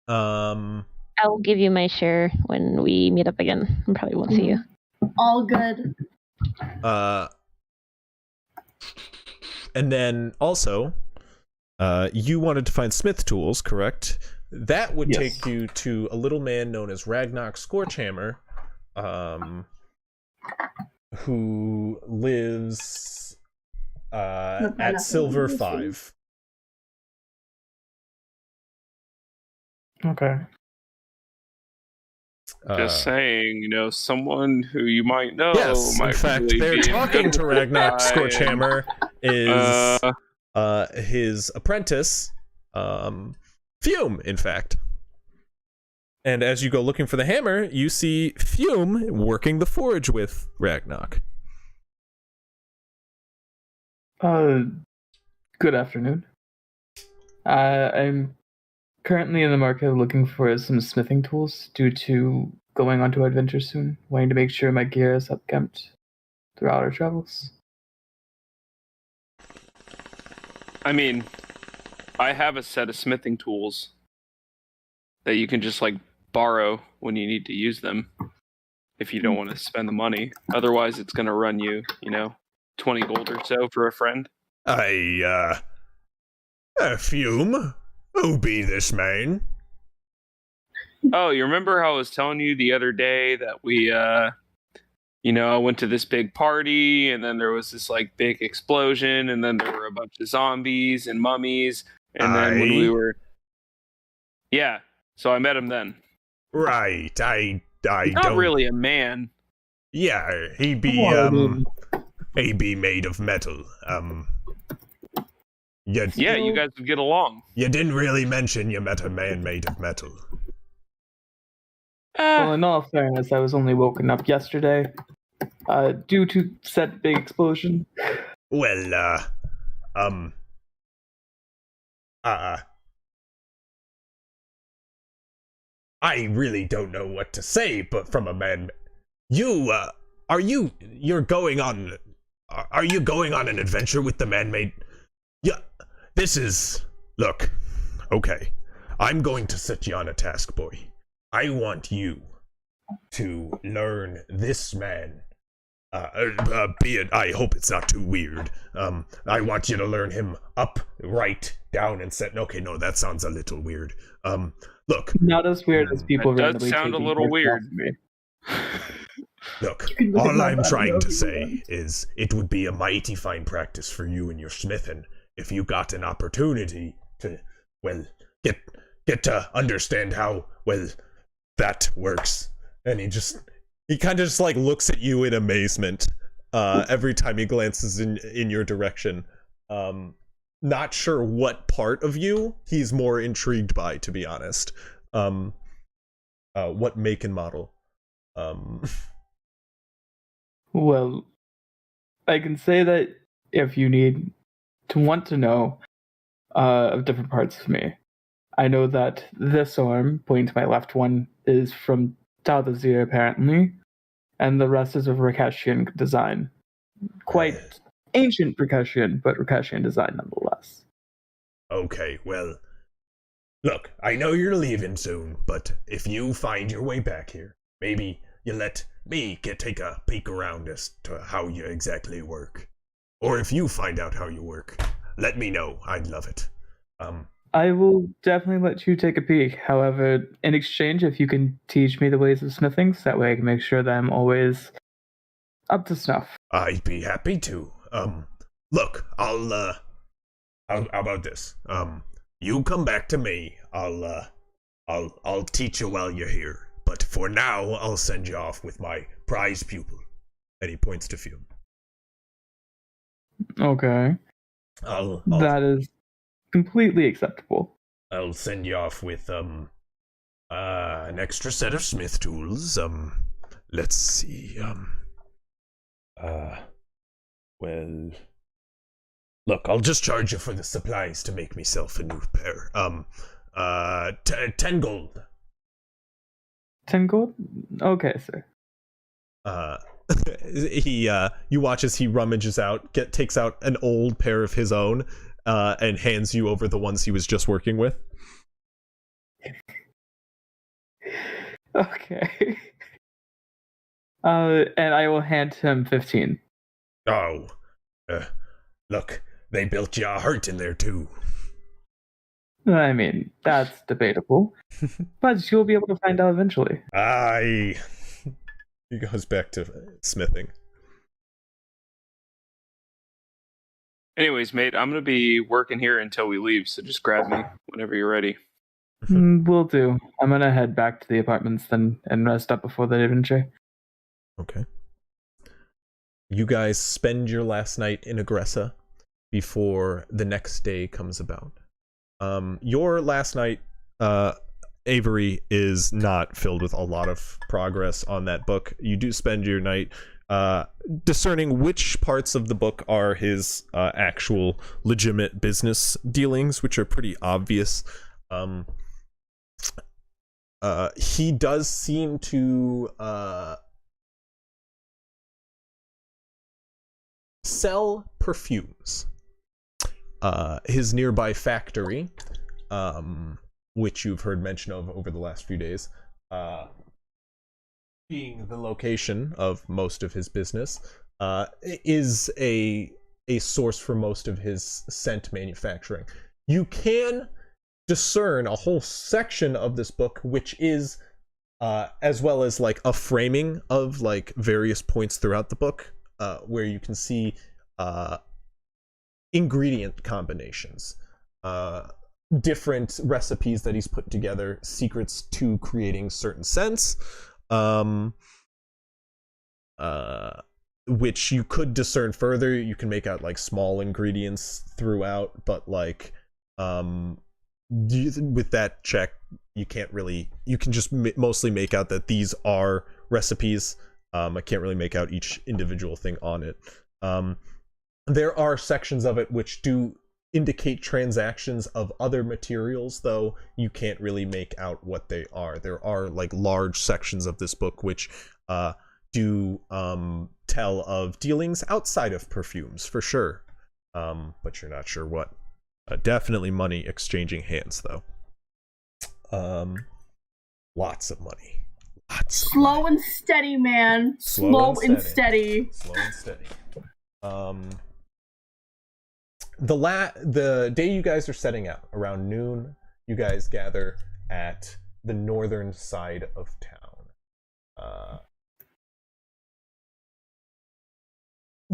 Um, will give you my share when we meet up again. I probably won't see you. All good. And then also, you wanted to find smith tools, correct? That would Yes. take you to a little man known as Ragnar Scorchhammer, who lives at Silver 5. Okay. Just saying, someone who you might know. Yes, in might fact, really they're be a talking good to Ragnak guy, Scorchhammer is Uh, his apprentice, Fume, in fact. And as you go looking for the hammer, you see Fume working the forge with Ragnak. Good afternoon. I'm currently in the market looking for some smithing tools due to going on to adventure soon, wanting to make sure my gear is upkept throughout our travels. I mean, I have a set of smithing tools that you can just borrow when you need to use them if you don't want to spend the money. Otherwise, it's going to run you, 20 gold or so for a friend. Fume, who be this man? Oh, you remember how I was telling you the other day that we, I went to this big party and then there was this big explosion and then there were a bunch of zombies and mummies. And then when we were, yeah, so I met him then. Right, I Not don't really a man. Yeah, he be made of metal. Yeah, you guys would get along. You didn't really mention you met a man made of metal. Well, in all fairness, I was only woken up yesterday, due to said big explosion. Well, I really don't know what to say, but from a man, are you going on an adventure with the man-made? Yeah, look, okay, I'm going to set you on a task, boy. I want you to learn this man, I hope it's not too weird. I want you to learn him up, right, down, and set. Okay, no, that sounds a little weird. Look. Not as weird as people that randomly does sound a taking little parts weird. off of me. Look, look at all my I'm body trying to however you say want. is it would be a mighty fine practice for you and your smithing if you got an opportunity to, get to understand how, that works. And he kind of just looks at you in amazement every time he glances in your direction. Not sure what part of you he's more intrigued by, to be honest. What make and model? Well, I can say that if you want to know of different parts of me, I know that this arm, pointing to my left one, is from Taldazir apparently, and the rest is of Rakashian design. Quite ancient Rakashian, but Rakashian design nonetheless. Okay, well, look, I know you're leaving soon, but if you find your way back here, maybe you let me take a peek around as to how you exactly work. Or if you find out how you work, let me know. I'd love it. I will definitely let you take a peek. However, in exchange, if you can teach me the ways of smithing, so that way I can make sure that I'm always up to snuff. I'd be happy to. Look, how about this? You come back to me. I'll teach you while you're here. But for now, I'll send you off with my prize pupil. And he points to Fume. Okay. That is completely acceptable. I'll send you off with an extra set of smith tools. Let's see. Well, look, I'll just charge you for the supplies to make myself a new pair. 10 gold. 10 gold? Okay, sir. You watch as he rummages out, takes out an old pair of his own, and hands you over the ones he was just working with. Okay. And I will hand him 15. Oh, look, they built you a heart in there too. I mean, that's debatable. But you'll be able to find out eventually. He goes back to smithing. Anyways, mate, I'm going to be working here until we leave, so just grab me whenever you're ready. Will do. I'm gonna head back to the apartments then and rest up before the adventure. Okay. You guys spend your last night in Agressa before the next day comes about. Your last night, Avery, is not filled with a lot of progress on that book. You do spend your night discerning which parts of the book are his actual legitimate business dealings, which are pretty obvious. He does seem to sell perfumes. His nearby factory, which you've heard mention of over the last few days, being the location of most of his business, is a source for most of his scent manufacturing. You can discern a whole section of this book, which is as well as like a framing of like various points throughout the book, where you can see ingredient combinations, different recipes that he's put together, secrets to creating certain scents, which you could discern further. You can make out like small ingredients throughout, but like with that check, you can't really, you can just mostly make out that these are recipes. I can't really make out each individual thing on it. There are sections of it which do indicate transactions of other materials, though you can't really make out what they are. There are like large sections of this book which do tell of dealings outside of perfumes, for sure. But you're not sure what. Definitely money exchanging hands, though. Lots of money. Slow and steady, man. Slow and steady. Slow and steady. The day you guys are setting out, around noon, you guys gather at the northern side of town.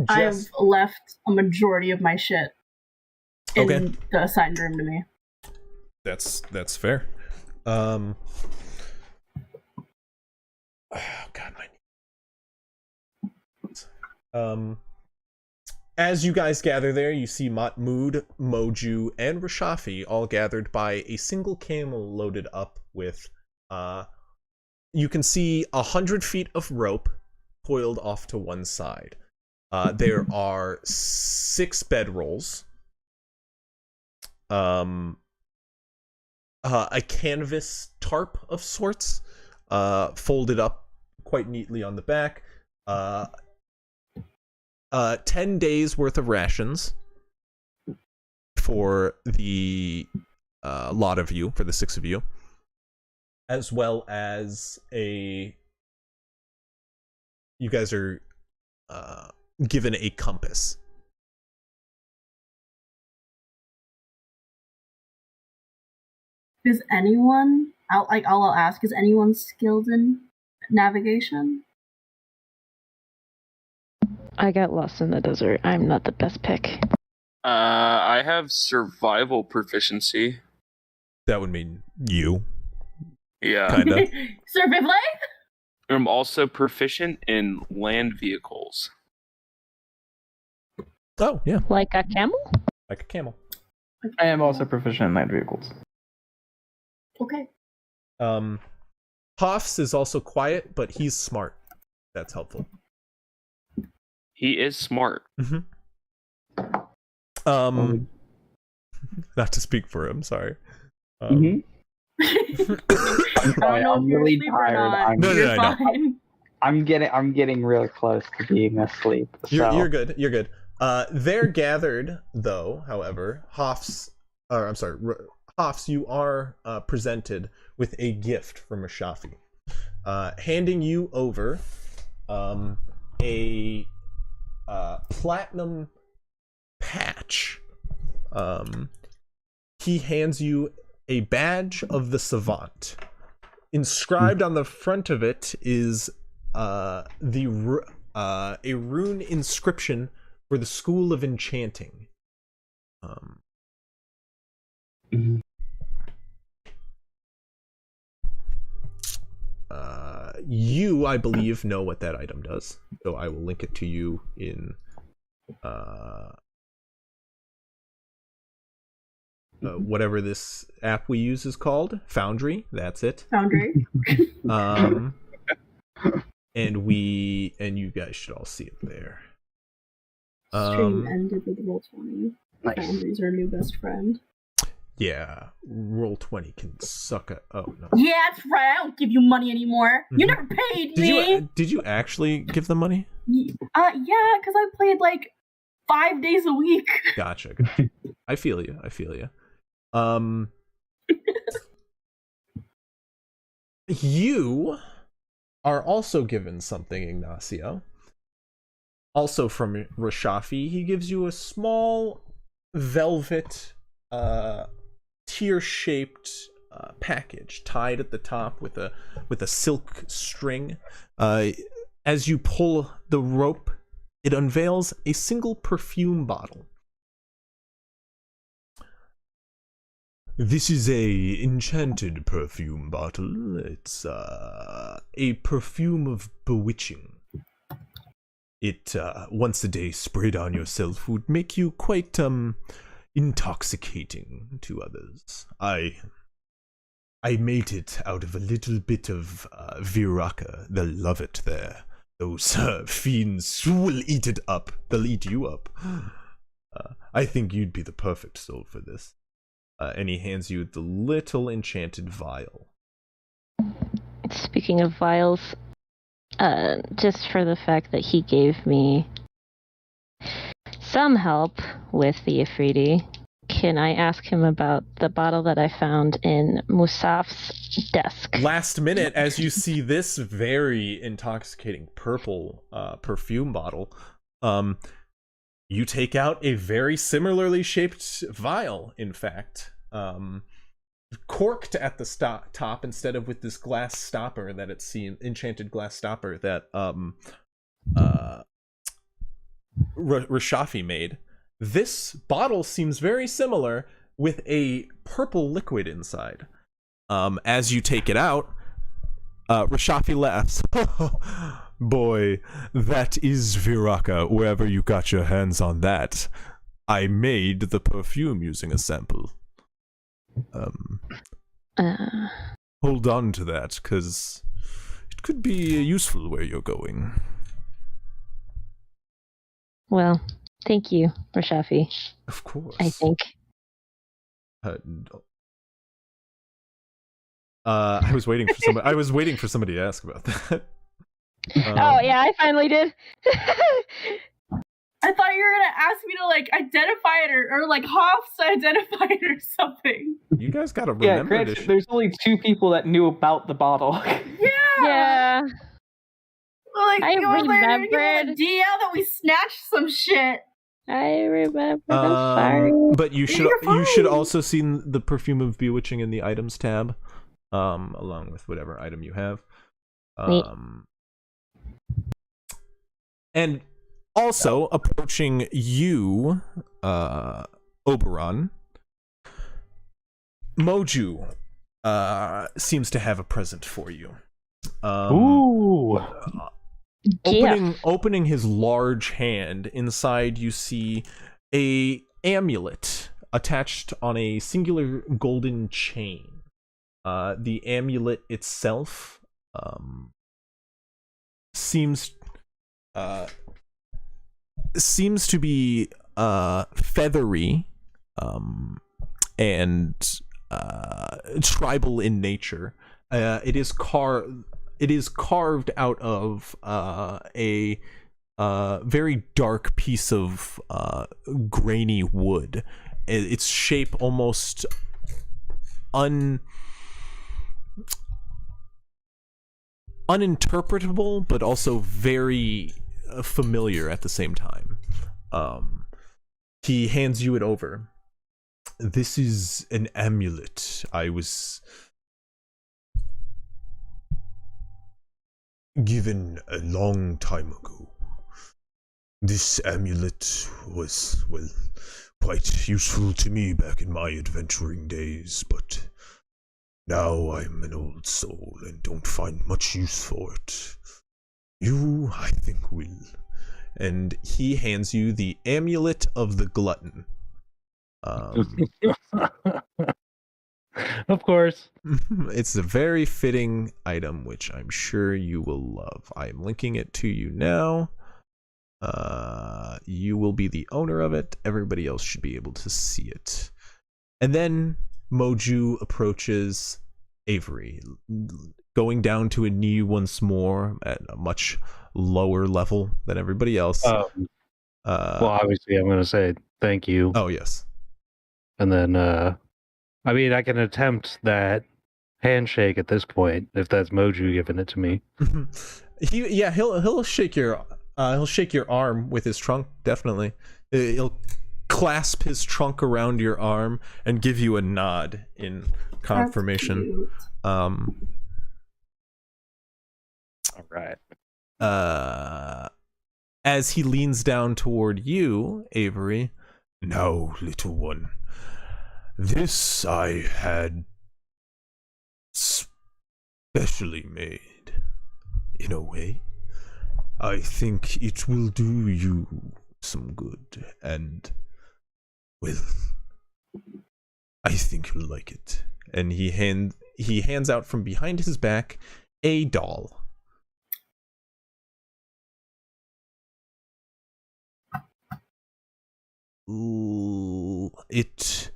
I've left a majority of my shit in the assigned room to me. That's fair. Oh God, my. As you guys gather there, you see Matmud, Moju, and Rashafi all gathered by a single camel loaded up with, you can see 100 feet of rope coiled off to one side. There are 6 bedrolls, a canvas tarp of sorts, folded up quite neatly on the back, 10 days worth of rations for the lot of you, for the 6 of you, as well as you guys are given a compass. Is anyone, I'll ask, is anyone skilled in navigation? I got lost in the desert. I'm not the best pick. I have survival proficiency. That would mean you. Yeah. Kinda. Survival? I'm also proficient in land vehicles. Oh, yeah. Like a camel? Like a camel. I am also proficient in land vehicles. Okay. Hoffs is also quiet, but he's smart. That's helpful. He is smart. Mm-hmm. Not to speak for him, sorry. I don't know I'm if you're really asleep or tired. not. You're No. fine. I'm getting really close to being asleep. So. You're good. You're good. They're gathered, though. However, Hoffs, you are presented with a gift from Rashafi, handing you over a platinum patch. He hands you a badge of the savant. Inscribed on the front of it is a rune inscription for the School of Enchanting. You, I believe, know what that item does, so I will link it to you in whatever this app we use is called, Foundry. That's it. Foundry. And you guys should all see it there. Stream ended with Roll20. Nice. Foundry's our new best friend. Yeah, Roll20 can suck a. Oh no. Yeah, that's right. I don't give you money anymore. You never paid me. Did you actually give them money? Yeah, because I played like 5 days a week. Gotcha. I feel you. You are also given something, Ignacio. Also from Rashafi, he gives you a small velvet tear-shaped package tied at the top with a silk string. As you pull the rope, it unveils a single perfume bottle. This is a enchanted perfume bottle. It's a perfume of bewitching. It once a day sprayed on yourself would make you quite intoxicating to others. I made it out of a little bit of Viraka. They'll love it there. Those fiends will eat it up. They'll eat you up. I think you'd be the perfect soul for this. And he hands you the little enchanted vial. Speaking of vials, just for the fact that he gave me some help with the Ifriti, can I ask him about the bottle that I found in Musaf's desk? Last minute, as you see this very intoxicating purple perfume bottle, you take out a very similarly shaped vial, in fact. Corked at the top instead of with this glass stopper that it seems, enchanted glass stopper that Rashafi made. This bottle seems very similar with a purple liquid inside. As you take it out, Rashafi laughs. Boy, that is Viraka, wherever you got your hands on that. I made the perfume using a sample. Hold on to that, because it could be useful where you're going. Well, thank you, Rashafi. Of course. I think. I was waiting for somebody. I was waiting for somebody to ask about that. Oh yeah, I finally did. I thought you were gonna ask me to like identify it or like Hoff's to identify it or something. You guys gotta Yeah, remember granted, this. there's only 2 people that knew about the bottle. Yeah. Like, I you were there to remembered. give me a DL that we snatched some shit. I remember. I'm sorry. But you should You're fine. also see the perfume of bewitching in the items tab, along with whatever item you have. Neat. And also approaching you, Oberon, Moju seems to have a present for you. Ooh. Opening his large hand, inside you see a amulet attached on a singular golden chain. The amulet itself seems to be feathery and tribal in nature. It is carved out of a very dark piece of grainy wood. Its shape almost uninterpretable, but also very familiar at the same time. He hands you it over. This is an amulet I was given a long time ago. This amulet was, well, quite useful to me back in my adventuring days, but Now I'm an old soul and don't find much use for it. You, I think, will. And he hands you the Amulet of the Glutton. Of course. It's a very fitting item, which I'm sure you will love. I'm linking it to you now. You will be the owner of it. Everybody else should be able to see it. And then Moju approaches Avery, going down to a knee once more at a much lower level than everybody else. Well, obviously, I'm going to say thank you. Oh, yes. And then, I mean, I can attempt that handshake at this point if that's Moju giving it to me. He'll shake your arm with his trunk. Definitely, he'll clasp his trunk around your arm and give you a nod in confirmation. All right. As he leans down toward you, Avery. Now, little one, this I had specially made, in a way. I think it will do you some good, and, well, I think you'll like it. And he hands out from behind his back a doll. Ooh, it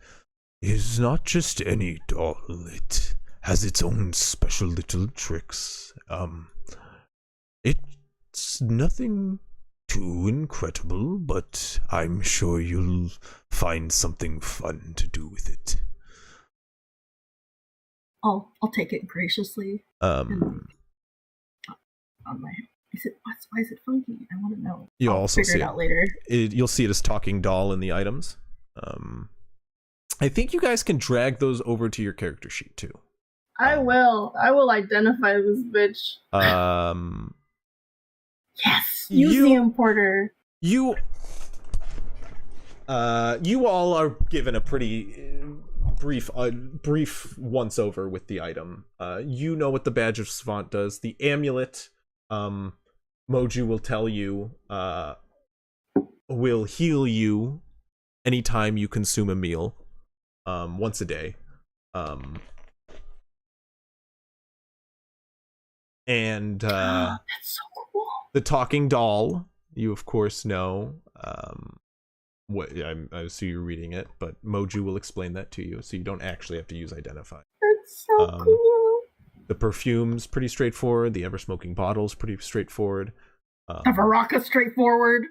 is not just any doll. It has its own special little tricks. It's nothing too incredible, but I'm sure you'll find something fun to do with it. I'll take it graciously. On my why is it funky? I want to know. You'll I'll also figure see it out later. You'll see it as talking doll in the items. I think you guys can drag those over to your character sheet too. I will identify this bitch. Yes, museum porter. You all are given a pretty brief once over with the item. You know what the badge of savant does. The amulet, Moju will tell you, will heal you anytime you consume a meal, once a day. And That's so cool. the talking doll, you of course know. I assume you're reading it, but Moju will explain that to you, so you don't actually have to use identify. That's so cool. The perfume's pretty straightforward. The ever-smoking bottle's pretty straightforward. The Baraka straightforward.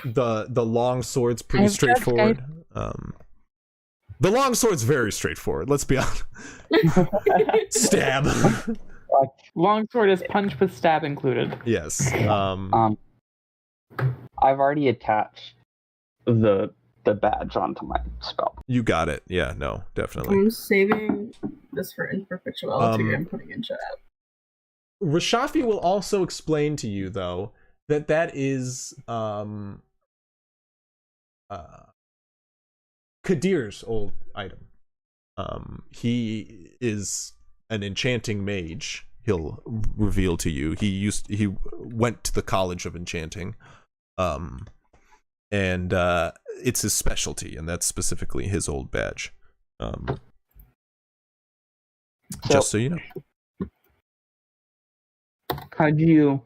The long sword's pretty straightforward. The long sword's very straightforward. Let's be honest. Stab. Longsword is punch with stab included. Yes. I've already attached the badge onto my spell. You got it. Yeah. No. Definitely. I'm saving this for in perpetuality. I'm putting in chat. Rashafi will also explain to you, though, that is Kadir's old item. He is an enchanting mage. He'll reveal to you. He went to the College of Enchanting, and it's his specialty, and that's specifically his old badge. Just so you know. How'd you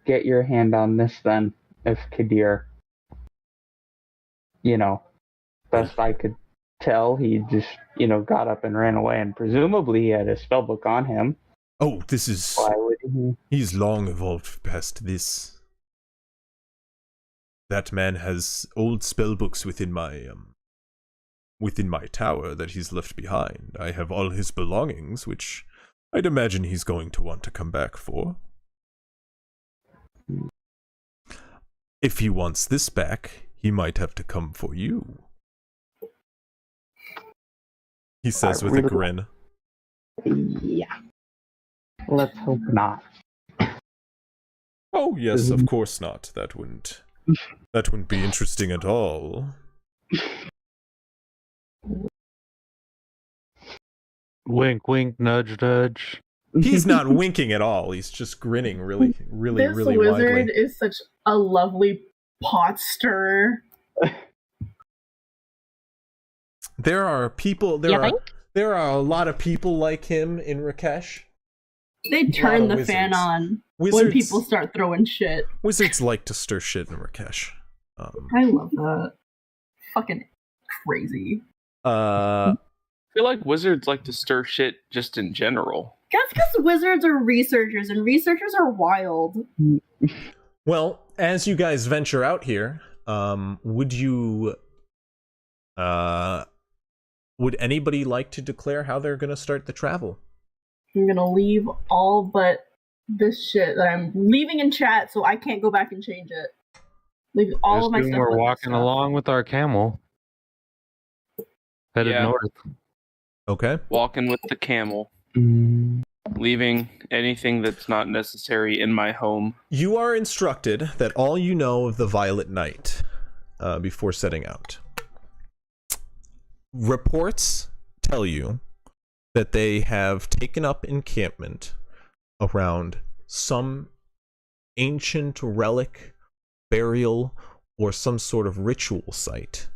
get your hand on this then, if Kadir, best I could tell, he just, got up and ran away, and presumably he had a spellbook on him. Oh, this is... Why would he? He's long evolved past this. That man has old spellbooks within my tower that he's left behind. I have all his belongings, which I'd imagine he's going to want to come back for. If he wants this back, he might have to come for you. He says with a grin. Yeah. Let's hope not. Oh, yes, of course not. That wouldn't be interesting at all. Wink, wink, nudge, nudge. He's not winking at all. He's just grinning really, really, This really wizard widely. is such a lovely pot stirrer. There are people. You think? There are a lot of people like him in Rakesh. They lot turn of the fan wizards. on when Wizards, people start throwing shit. wizards like to stir shit in Rakesh. I love that. Fucking crazy. Uh, I feel like wizards like to stir shit just in general. That's because wizards are researchers, and researchers are wild. well, as you guys venture out here, would anybody like to declare how they're going to start the travel? I'm gonna leave all but this shit that I'm leaving in chat, so I can't go back and change it. Leave all of my Assume stuff. we're with walking stuff. along with our camel. Headed Yeah. north. Okay. Walking with the camel, leaving anything that's not necessary in my home. You are instructed that all you know of the Violet Knight before setting out. Reports tell you that they have taken up encampment around some ancient relic, burial, or some sort of ritual site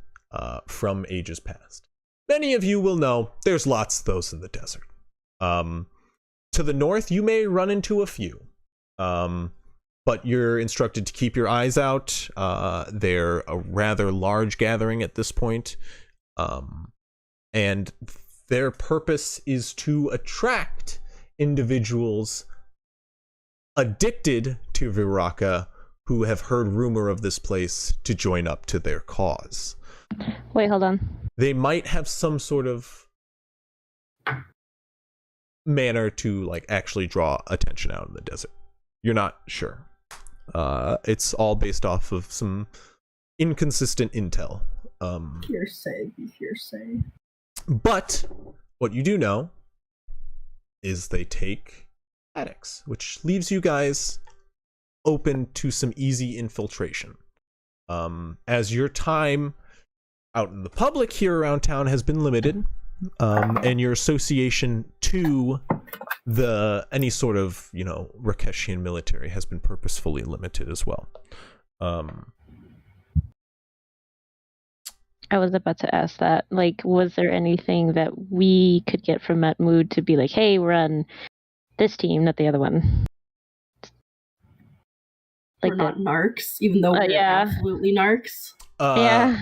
from ages past. Many of you will know there's lots of those in the desert. To the north, you may run into a few, but you're instructed to keep your eyes out. They're a rather large gathering at this point, and their purpose is to attract individuals addicted to Viraka who have heard rumor of this place to join up to their cause. Wait, hold on. They might have some sort of manner to like actually draw attention out in the desert. You're not sure. It's all based off of some inconsistent intel. Hearsay. But what you do know is they take addicts, which leaves you guys open to some easy infiltration. As your time out in the public here around town has been limited, and your association to any sort of, Rakeshian military has been purposefully limited as well. I was about to ask that. Like, was there anything that we could get from Matmood to be like, hey, we're on this team, not the other one? Like We're not narcs, even though we're yeah. absolutely narcs. Yeah.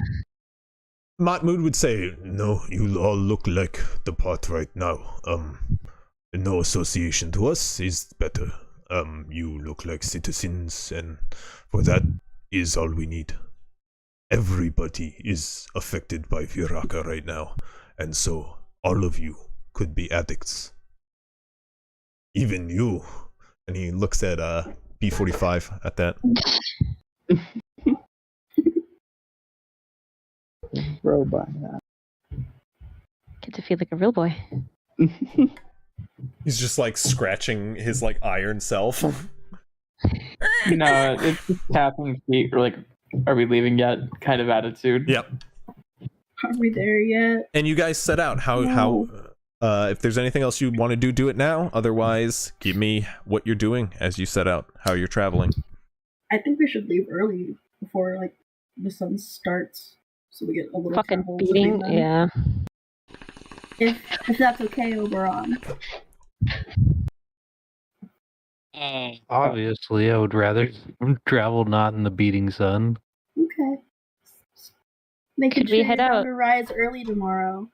Matmood would say, no, you all look like the part right now. No association to us is better. You look like citizens, and for that is all we need. Everybody is affected by Viraka right now, and so all of you could be addicts. Even you. And he looks at B45 at that. Bro by that. Get to feel like a real boy. He's just like scratching his like iron self. No, it's just tapping feet, or like, are we leaving yet? Kind of attitude. Yep. Are we there yet? And you guys set out. If there's anything else you want to do it now. Otherwise, give me what you're doing as you set out, how you're traveling. I think we should leave early before like the sun starts, so we get a little Fucking travel beating. between them. Yeah. If that's okay, Oberon. Obviously, I would rather travel not in the beating sun. Okay. Making Could we sure head you're down out? to rise early tomorrow.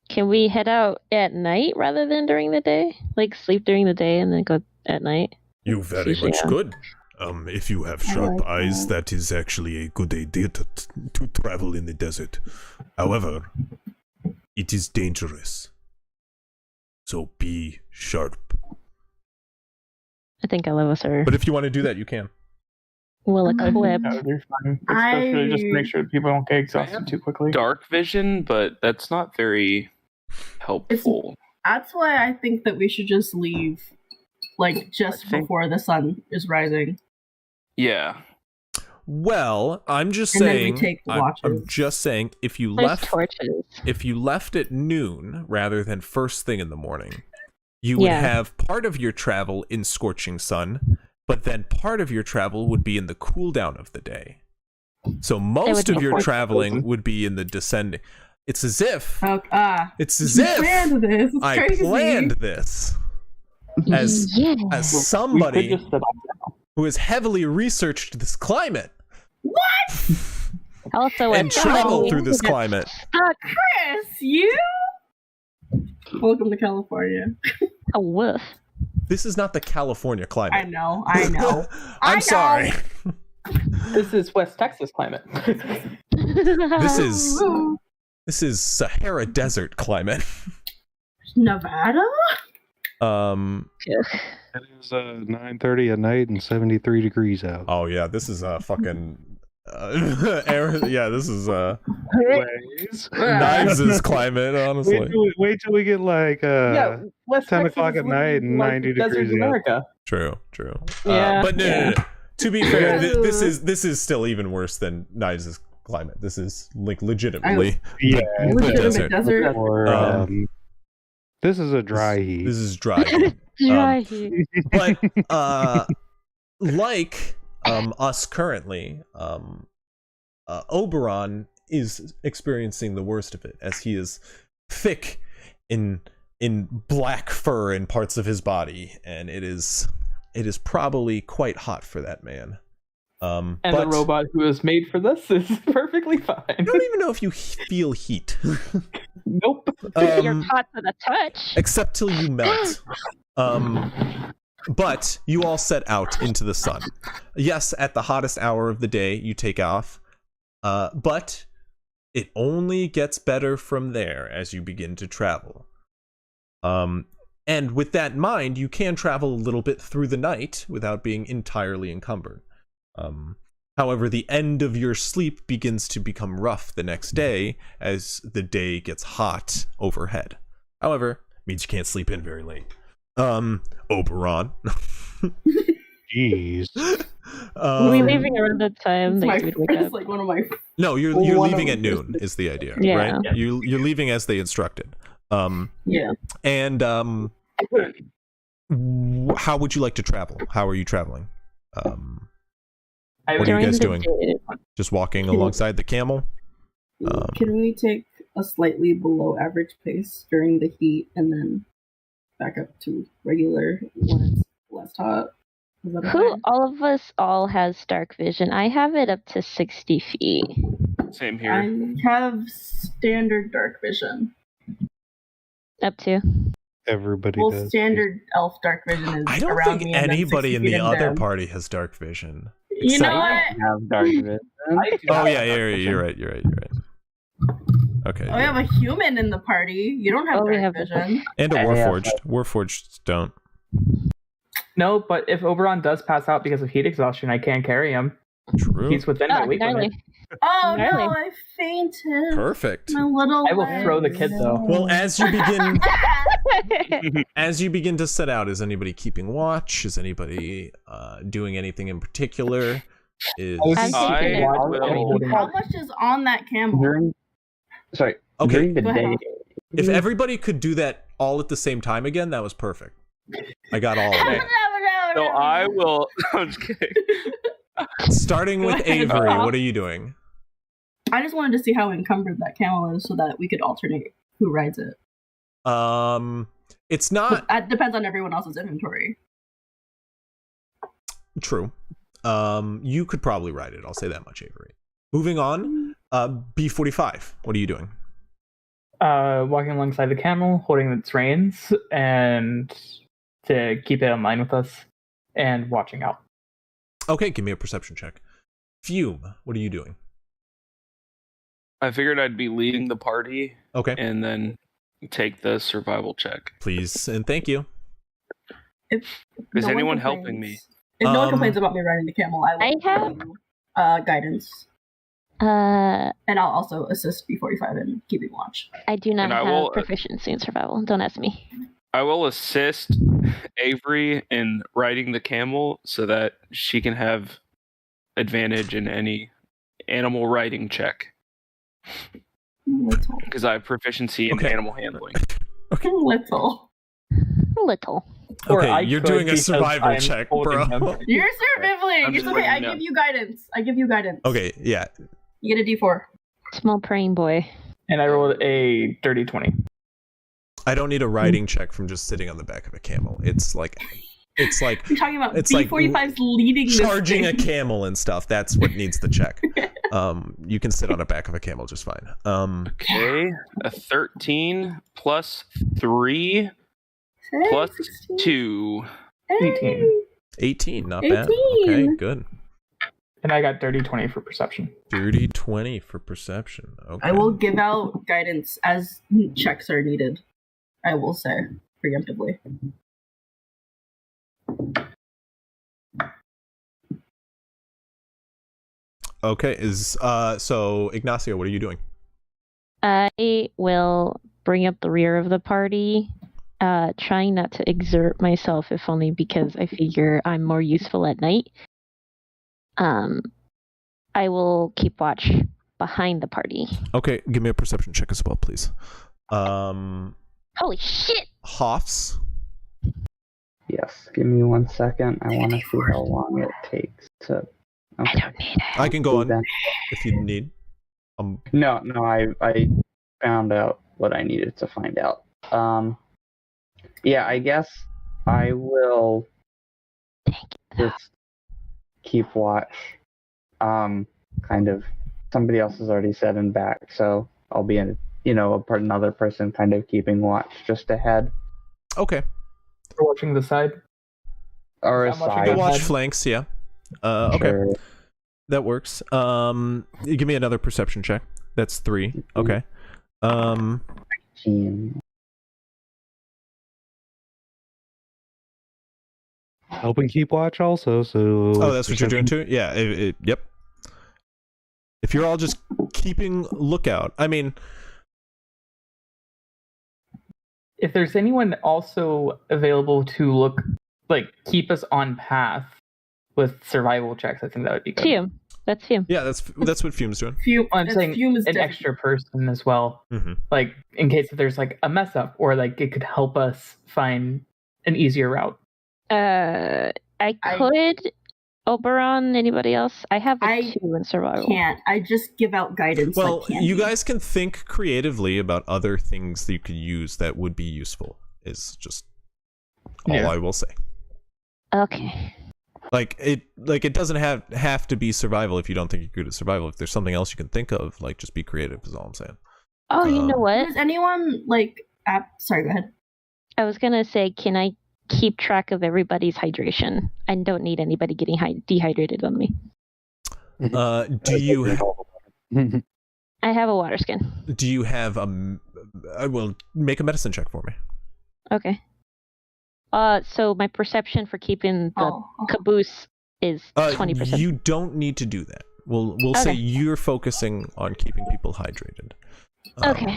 Can we head out at night rather than during the day? Like, sleep during the day and then go at night? You very Usually, much yeah. could. If you have sharp like eyes, that is actually a good idea to travel in the desert. However, it is dangerous. So be sharp. I think all of us are But if you want to do that, you can. well I think equipped. that would be fun. Especially just to make sure people don't get I exhausted have too quickly. Dark vision, but that's not very helpful. That's why I think that we should just leave, like, just I think- before the sun is rising. Yeah. Well, I'm just And then we saying. take the I'm watches. just saying, if you There's left, torches. if you left at noon rather than first thing in the morning, you would Yeah. have part of your travel in scorching sun, but then part of your travel would be in the cool down of the day. So most would of be your fun. traveling would be in the descending. It's as if it's as you if planned this. It's I crazy. planned this as Yeah. as We somebody could just set up now. who has heavily researched this climate Also, and traveled through this climate. Chris, you? Welcome to California. A woof. This is not the California I climate. know. I know. I'm I sorry. This is West Texas climate. This is Sahara Desert climate. Nevada? It is 9:30 at night and 73 degrees out. Oh yeah, this is fucking yeah, this is Ways. Knives' climate, honestly. Wait till we get like Yeah, West 10 Texas o'clock is at night and like 90 desert degrees out. America. True. Yeah, But no. yeah. To be fair, this is still even worse than Knives' climate. This is like legitimately Yeah. Legitimate desert. desert. Or, this is a dry heat. This is dry. Dry heat. But like us currently, Oberon is experiencing the worst of it, as he is thick in black fur in parts of his body, and it is probably quite hot for that man. And but the robot who is made for this is perfectly fine. I don't even know if you feel heat. Nope. You're hot to the touch. Except till you melt. But you all set out into the sun. Yes, at the hottest hour of the day, you take off. But it only gets better from there as you begin to travel. And with that in mind, you can travel a little bit through the night without being entirely encumbered. However, the end of your sleep begins to become rough the next day as the day gets hot overhead. However, means you can't sleep in very late. Oberon. Jeez. We leaving around the time It's, that you would wake it's up. like one of my. No, you're One leaving of- at noon is the idea, Yeah. right? You're leaving as they instructed. Yeah. And how would you like to travel? How are you traveling? What are you guys doing? Just walking alongside the camel? Can we take a slightly below average pace during the heat and then back up to regular when it's less hot? Is that Who okay? all of us all has dark vision? I have it up to 60 feet. Same here. I have standard dark vision. Up to. Everybody Well, does. standard elf dark vision is I don't around think me and then anybody 60 in feet the other them. party has dark vision. You know Except- what? Have dark vision. Oh yeah, you're right. Okay. Oh, we have a human in the party. You don't have Oh, we dark have- vision. And a Yeah. Warforged. Warforged don't. No, but if Oberon does pass out because of heat exhaustion, I can carry him. True. He's within my Oh, weight limit. gnarly. Oh no, Gnarly. I fainted. Perfect. My little I will throw the legs. kid, though. Well, as you begin to set out, is anybody keeping watch? Is anybody doing anything in particular? Is I'm I thinking it. will. How much is on that camel? During, sorry, Okay. during the Go ahead. day. if everybody could do that all at the same time again, that was perfect. I got all of Okay. it. So I will. I'm just kidding. Starting Go with ahead. Avery, what are you doing? I just wanted to see how encumbered that camel is so that we could alternate who rides it. It's not That depends on everyone else's inventory. true. You could probably ride it. I'll say that much, Avery. Moving on. B45. What are you doing? Walking alongside the camel, holding its reins, and to keep it in line with us, and watching out. Okay, give me a perception check. Fume. What are you doing? I figured I'd be leading the party Okay. and then take the survival check. Please and thank you. If Is no one anyone complains- helping me? If no one Um, complains about me riding the camel, I will I have- do, guidance. And I'll also assist B45 in keeping watch. I do not And I have will- proficiency in survival. Don't ask me. I will assist Avery in riding the camel so that she can have advantage in any animal riding check Little. because I have proficiency in Okay. animal handling. Little. Little. Or Okay, I you're could doing a because survival I'm check, holding bro. him. You're I'm surviving. just It's okay. letting I you know. give you guidance. I give you guidance. Okay, yeah. You get a D4. Small praying boy. And I rolled a dirty 20. I don't need a riding check from just sitting on the back of a camel. It's like I'm talking about It's like B45's leading this charging a thing. camel and stuff. That's what needs the check. You can sit on the back of a camel just fine. Okay, a 13 plus 3 Hey, plus 16. 2. Hey. 18. 18, not bad. 18. Okay, good. And I got dirty 20 for perception. Dirty 20 for perception. Okay. I will give out guidance as checks are needed. I will say preemptively. Okay, so Ignacio, what are you doing? I will bring up the rear of the party, trying not to exert myself, if only because I figure I'm more useful at night. I will keep watch behind the party. Okay, give me a perception check as well, please. Holy shit! Hoffs. Yes, give me 1 second. I want to see how long it takes to. I don't need it. I can go on Then- if you need. No, I found out what I needed to find out. Yeah, I guess I will Thank you. just keep watch. Kind of, somebody else has already said in back, so I'll be another person kind of keeping watch just ahead Okay. We're watching the side. or Is that watching aside. the Go watch ahead? flanks, yeah. Okay. Sure. That works. You give me another perception check. That's 3. Okay. 19. Helping keep watch also. So. Oh, that's what you're doing too? Yeah. Yep. If you're all just keeping lookout, I mean, If there's anyone also available to look, like, keep us on path with survival checks, I think that would be good. Fume. That's Fume. yeah, that's what Fume's doing. Fume. I'm saying Fume is an different. extra person as well, Mm-hmm. like in case if there's like a mess up, or like it could help us find an easier route. I could. Oberon, anybody else? I have a I 2 in survival. Can't. I just give out guidance. Well, like you candy. guys can think creatively about other things that you could use that would be useful. Is just all Yeah. I will say. Okay. Like it doesn't have to be survival if you don't think you're good at survival. If there's something else you can think of, like just be creative is all I'm saying. Oh, you know what? Does anyone like? Sorry, go ahead. I was gonna say, can I keep track of everybody's hydration? I don't need anybody getting dehydrated on me. Do you I have a water skin. do you have I will make a medicine check for me. Okay. So my perception for keeping the caboose is 20%. You don't need to do that. We'll say Okay. you're focusing on keeping people hydrated. Okay.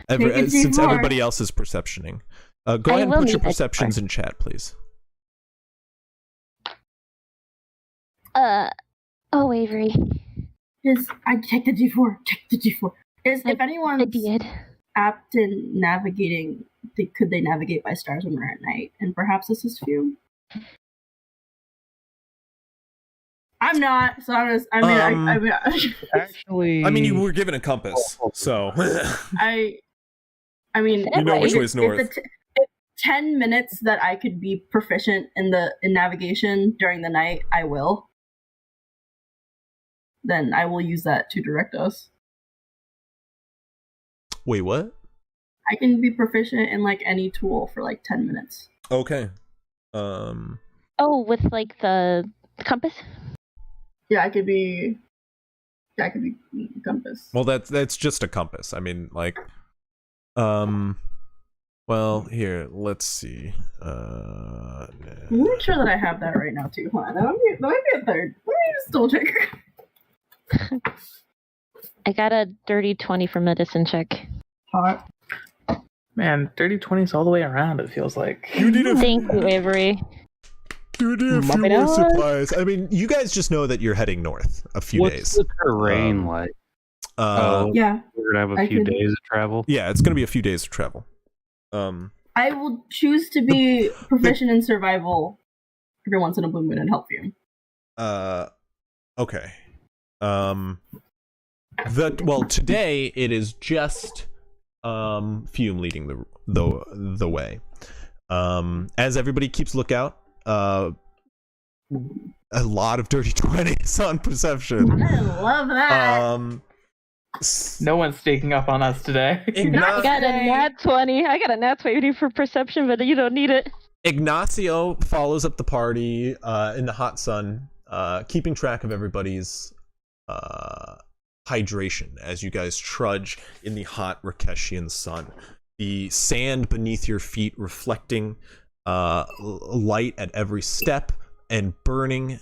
Take a Since D4. everybody else is perceptioning. Go I ahead and will put your need that perceptions D4. in chat, please. Oh, Avery. I take the D4. Take the D4. If I anyone's did. apt in navigating, could they navigate by stars when we're at night? And perhaps this is Fume. I'm not. So I'm just. I mean, Actually, I mean, you were given a compass, so I mean, You know which if- way's if north. if 10 minutes that I could be proficient in navigation during the night, I will. Then I will use that to direct us. Wait, what? I can be proficient in like any tool for like 10 minutes. Okay. Oh, with like the compass? Yeah, I could be compass. Well, that's just a compass. I mean, like, well, here, let's see. I'm not sure that I have that right now too. Hold on, that might be a third. Let me just double check. I got a dirty 20 for medicine check. Hot. Man, dirty 20s all the way around. It feels like. You need a Thank you, Avery. You need a few Moving more on. supplies. I mean, you guys just know that you're heading north a few What's days. the terrain Um, like? Uh, Yeah, We're gonna have a I few could- days of travel. yeah, it's gonna be a few days of travel. I will choose to be proficient in survival every once in a blue moon and help you. Okay. Today it is just Fume leading the way. As everybody keeps lookout, a lot of dirty 20s on perception. I love that. No one's sneaking up on us today. I got a Today. nat 20. I got a nat 20 for perception, but you don't need it. Ignacio follows up the party in the hot sun, keeping track of everybody's hydration as you guys trudge in the hot Rakeshian sun. The sand beneath your feet reflecting light at every step and burning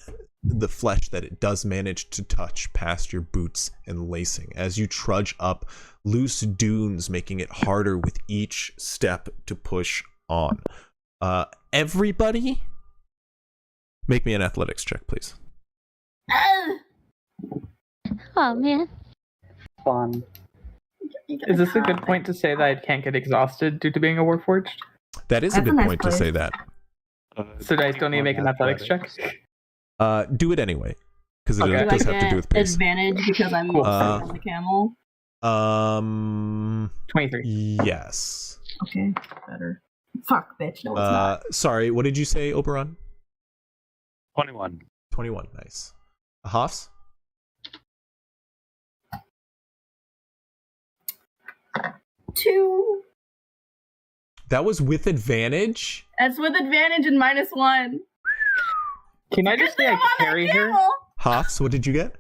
the flesh that it does manage to touch past your boots and lacing as you trudge up loose dunes, making it harder with each step to push on. Everybody, make me an athletics check, please. Oh man. Fun. Is this a good point to say that I can't get exhausted due to being a Warforged? That is a That's a good nice point to place. say that. So I still need to make an athletics check? Do it anyway, because it Okay. Do does I have to do get with pace. advantage because I'm Cool. on the camel? 23. Yes. Okay, better. Fuck, bitch. No, it's not. Sorry, what did you say, Oberon? 21. 21, nice. Hoffs? 2. That was with advantage? That's with advantage and -1. Can I just say I carry her? Hoffs, what did you get?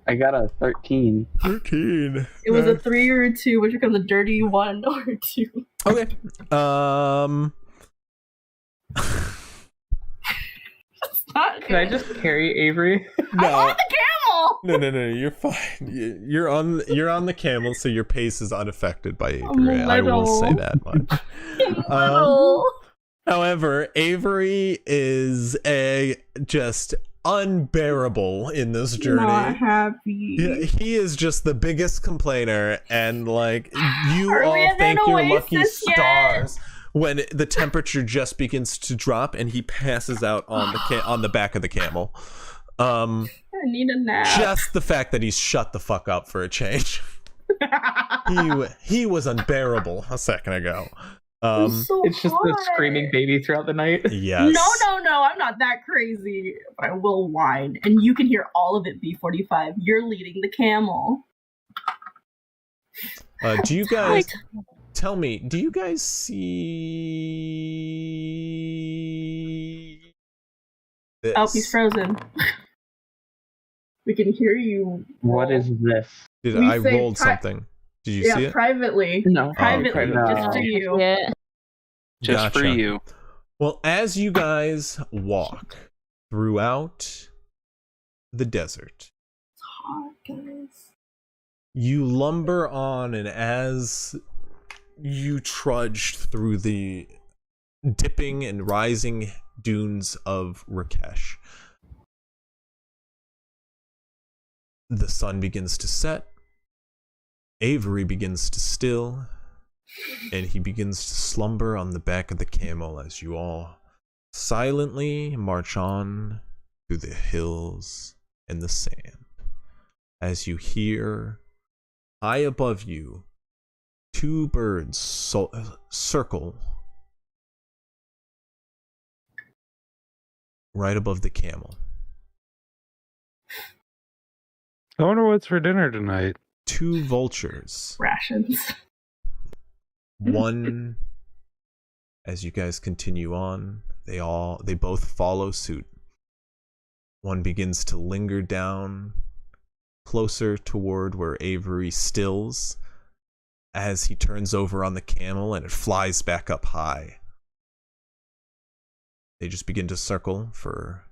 I got a 13. 13. It was a 3 or a 2, which becomes a dirty 1 or a 2. Okay. Can I just carry Avery? I'm on the camel! No, you're fine. You're on the camel, so your pace is unaffected by I'm Avery. I will little. say that much. Little. However, Avery is just unbearable in this journey. Not happy. Yeah, he is just the biggest complainer, and like you Are we all in think an you're lucky oasis yet? stars when the temperature just begins to drop and he passes out on the back of the camel. I need a nap. Just the fact that he's shut the fuck up for a change. He was unbearable a second ago. So It's just the hot. screaming baby throughout the night. Yes. No, I'm not that crazy. But I will whine, and you can hear all of it. B45, you're leading the camel. Do you guys tell me? Do you guys see this? Oh, he's frozen. We can hear you. What is this? Did we I say rolled something? Did you see it? privately. No. Privately, no. just for you. Yeah. Just for Gotcha. you. Well, as you guys walk throughout the desert, Hot, guys. you lumber on, and as you trudge through the dipping and rising dunes of Rakesh, the sun begins to set, Avery begins to still, and he begins to slumber on the back of the camel as you all silently march on through the hills and the sand. As you hear, high above you, 2 birds circle right above the camel. I wonder what's for dinner tonight. 2 vultures. Rations. One, as you guys continue on, they both follow suit. One begins to linger down closer toward where Avery stills as he turns over on the camel and it flies back up high. They just begin to circle for,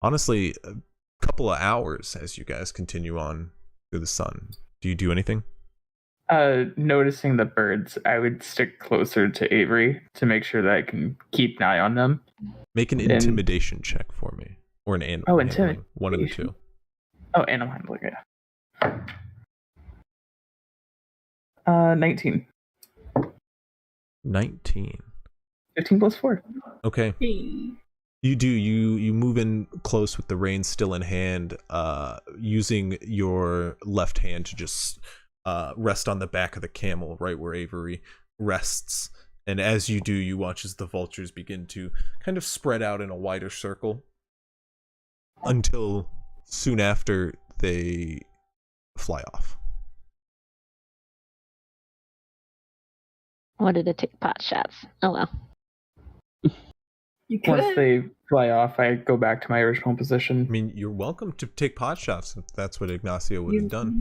honestly, a couple of hours as you guys continue on through the sun. Do you do anything? Noticing the birds, I would stick closer to Avery to make sure that I can keep an eye on them. Make an And- intimidation check for me, or an animal. Oh, handling. One of the two. Oh, animal handling, yeah. 19. 19. 15 plus 4. Okay. Hey. You do. You move in close with the reins still in hand, using your left hand to just rest on the back of the camel, right where Avery rests. And as you do, you watch as the vultures begin to kind of spread out in a wider circle until soon after they fly off. Wanted to take pot shots. Oh well. You could. Once they fly off, I go back to my original position. I mean, you're welcome to take pot shots if that's what Ignacio would have done.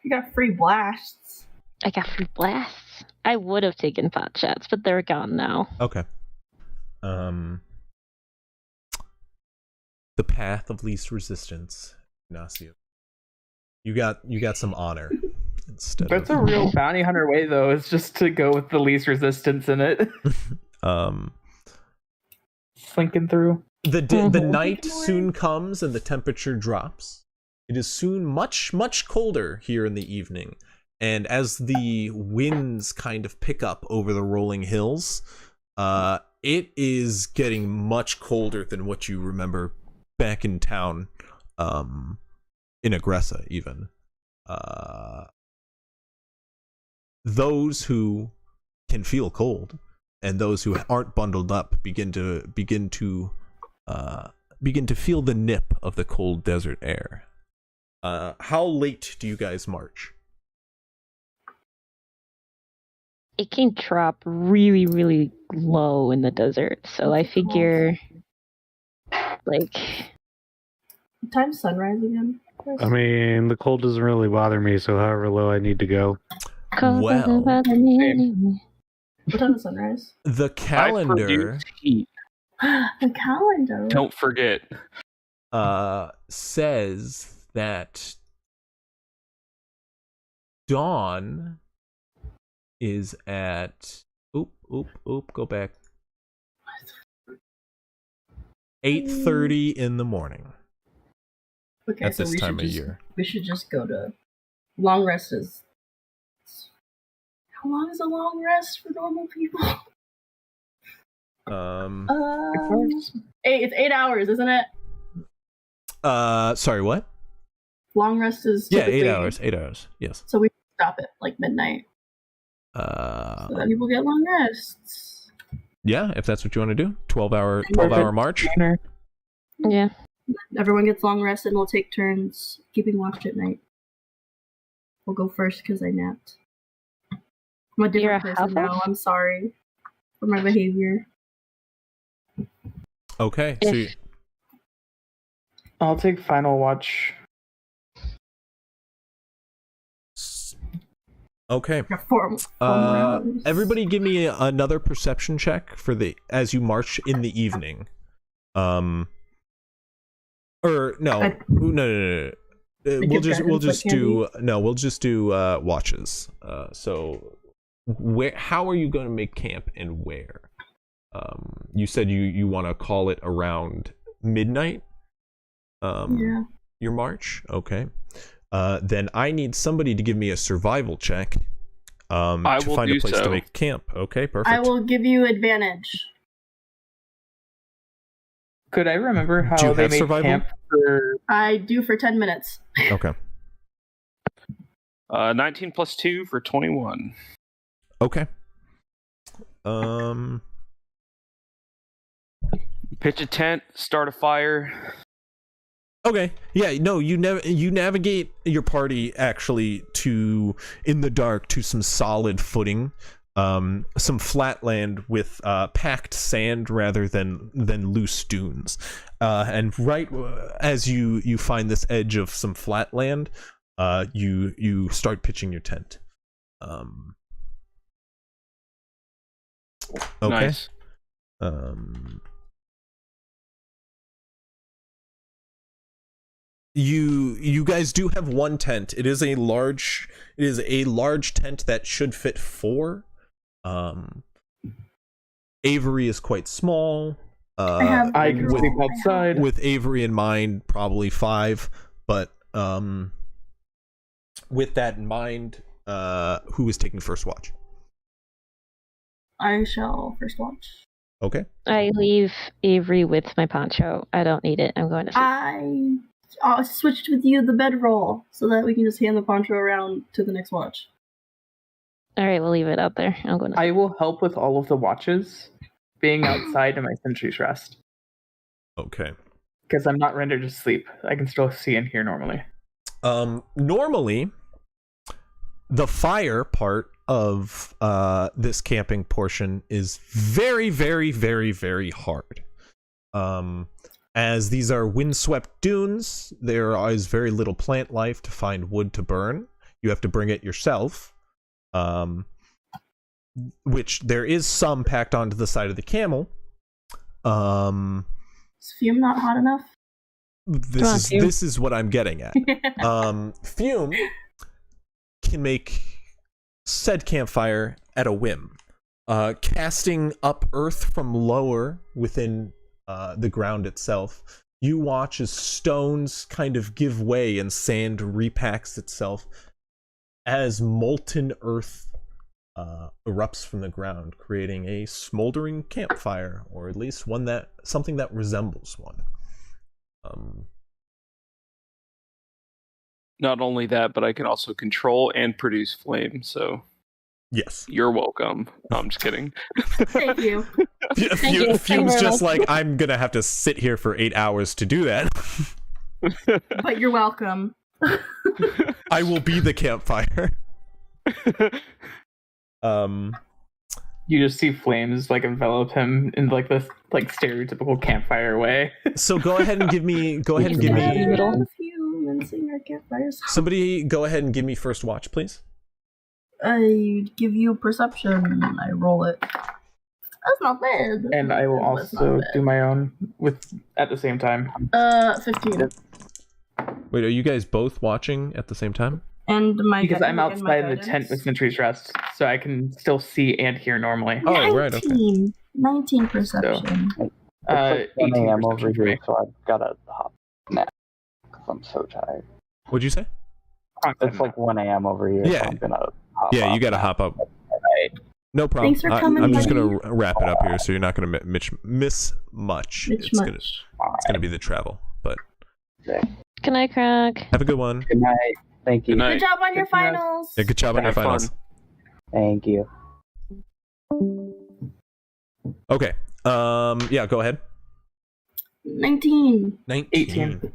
You got free blasts. I got free blasts. I would have taken pot shots, but they're gone now. Okay. The path of least resistance, Ignacio. You got some honor instead. That's a real bounty hunter way, though, is just to go with the least resistance in it. Slinking through. The night soon comes and the temperature drops. It is soon much colder here in the evening, and as the winds kind of pick up over the rolling hills, it is getting much colder than what you remember back in town, in Agressa even. Those who can feel cold and those who aren't bundled up begin to feel the nip of the cold desert air. How late do you guys march? It can drop really, really low in the desert, so I figure, like, What time's sunrise again? Chris? I mean, the cold doesn't really bother me, so however low I need to go. Well, What time is sunrise? the I calendar produce heat. The calendar. Don't forget. says that dawn is at go back 8:30 in the morning Okay, at so this we time should of just, year. We should just go to long rest. How long is a long rest for normal people? It's 8 hours, isn't it? Sorry, what? Long rest is Yeah, 8 typically- 8 hours, yes. So we stop at like midnight so that people get long rests. Yeah, if that's what you want to do. 12-hour march. Dinner. yeah. Everyone gets long rest, and we'll take turns keeping watch at night. We'll go first because I napped. I'm a You're different a person now. half-elf? I'm sorry for my behavior. Okay, so If- I'll take final watch. okay. Yeah, four rounds. Everybody give me another perception check for as you march in the evening. Or no. No. We'll just do watches. So how are you going to make camp and where? You said you want to call it around midnight? Yeah. Your march? Okay. Then I need somebody to give me a survival check to will find a do place to so. make camp. Okay, perfect. I will give you advantage. Could I remember Do how you they have made survival? camp for... I do for 10 minutes. Okay. 19 plus 2 for 21. Okay. Pitch a tent, start a fire. Okay. Yeah, no, you navigate your party actually in the dark to some solid footing. Some flat land with packed sand rather than loose dunes. And right as you find this edge of some flat land, you start pitching your tent. Okay. Nice. You guys do have one tent. It is a large tent that should fit 4. Avery is quite small. I have I I can with- sleep outside. with Avery in mind, probably 5. But with that in mind, who is taking first watch? I shall first watch. Okay. I leave Avery with my poncho. I don't need it. I'm going to sleep. I switched with you the bedroll so that we can just hand the poncho around to the next watch. All right, we'll leave it out there. I'm going to I sleep. will help with all of the watches, being outside in my sentry's rest. Okay. Because I'm not rendered to sleep. I can still see and hear normally. Normally, the fire part of this camping portion is very, very, very, very hard. As these are windswept dunes, there is very little plant life to find wood to burn. You have to bring it yourself. Which there is some packed onto the side of the camel. Is fume not hot enough? This is what I'm getting at. Fume can make said campfire at a whim, casting up earth from lower within the ground itself. You watch as stones kind of give way and sand repacks itself as molten earth erupts from the ground, creating a smoldering campfire, or at least something that resembles one. Not only that, but I can also control and produce flame. So Yes. you're welcome. No, I'm just kidding. Thank you. Fume's just like, I'm gonna have to sit here for 8 hours to do that. But you're welcome. I will be the campfire. You just see flames like envelop him in like this like stereotypical campfire way. So go ahead and give me. Fume and sing our campfires. Somebody go ahead and give me first watch, please. I give you perception. I roll it. That's not bad. And I will That's also not bad. do my own with at the same time. 15. Wait, are you guys both watching at the same time? And my Because I'm and my outside in the tent guidance. with Sentry's Rest, so I can still see and hear normally. Oh, 19. right, okay. 19 perception. It's like 1 18 a.m. over perception for me. here, so I've got to hop nap because I'm so tired. What'd you say? It's like 1 a.m. over here, Yeah. so I'm gonna hop Yeah, you off. gotta hop up. No problem. Thanks for coming, I'm just buddy. gonna wrap it up here, so you're not gonna miss much. It's It's much. gonna be the travel, but Good night, Croc. have a good one. Good night. Thank you. Good night. Good job on your Good to know. finals. Yeah, good job on your Have fun. finals. Thank you. Okay. Yeah, go ahead. 19 19. 18.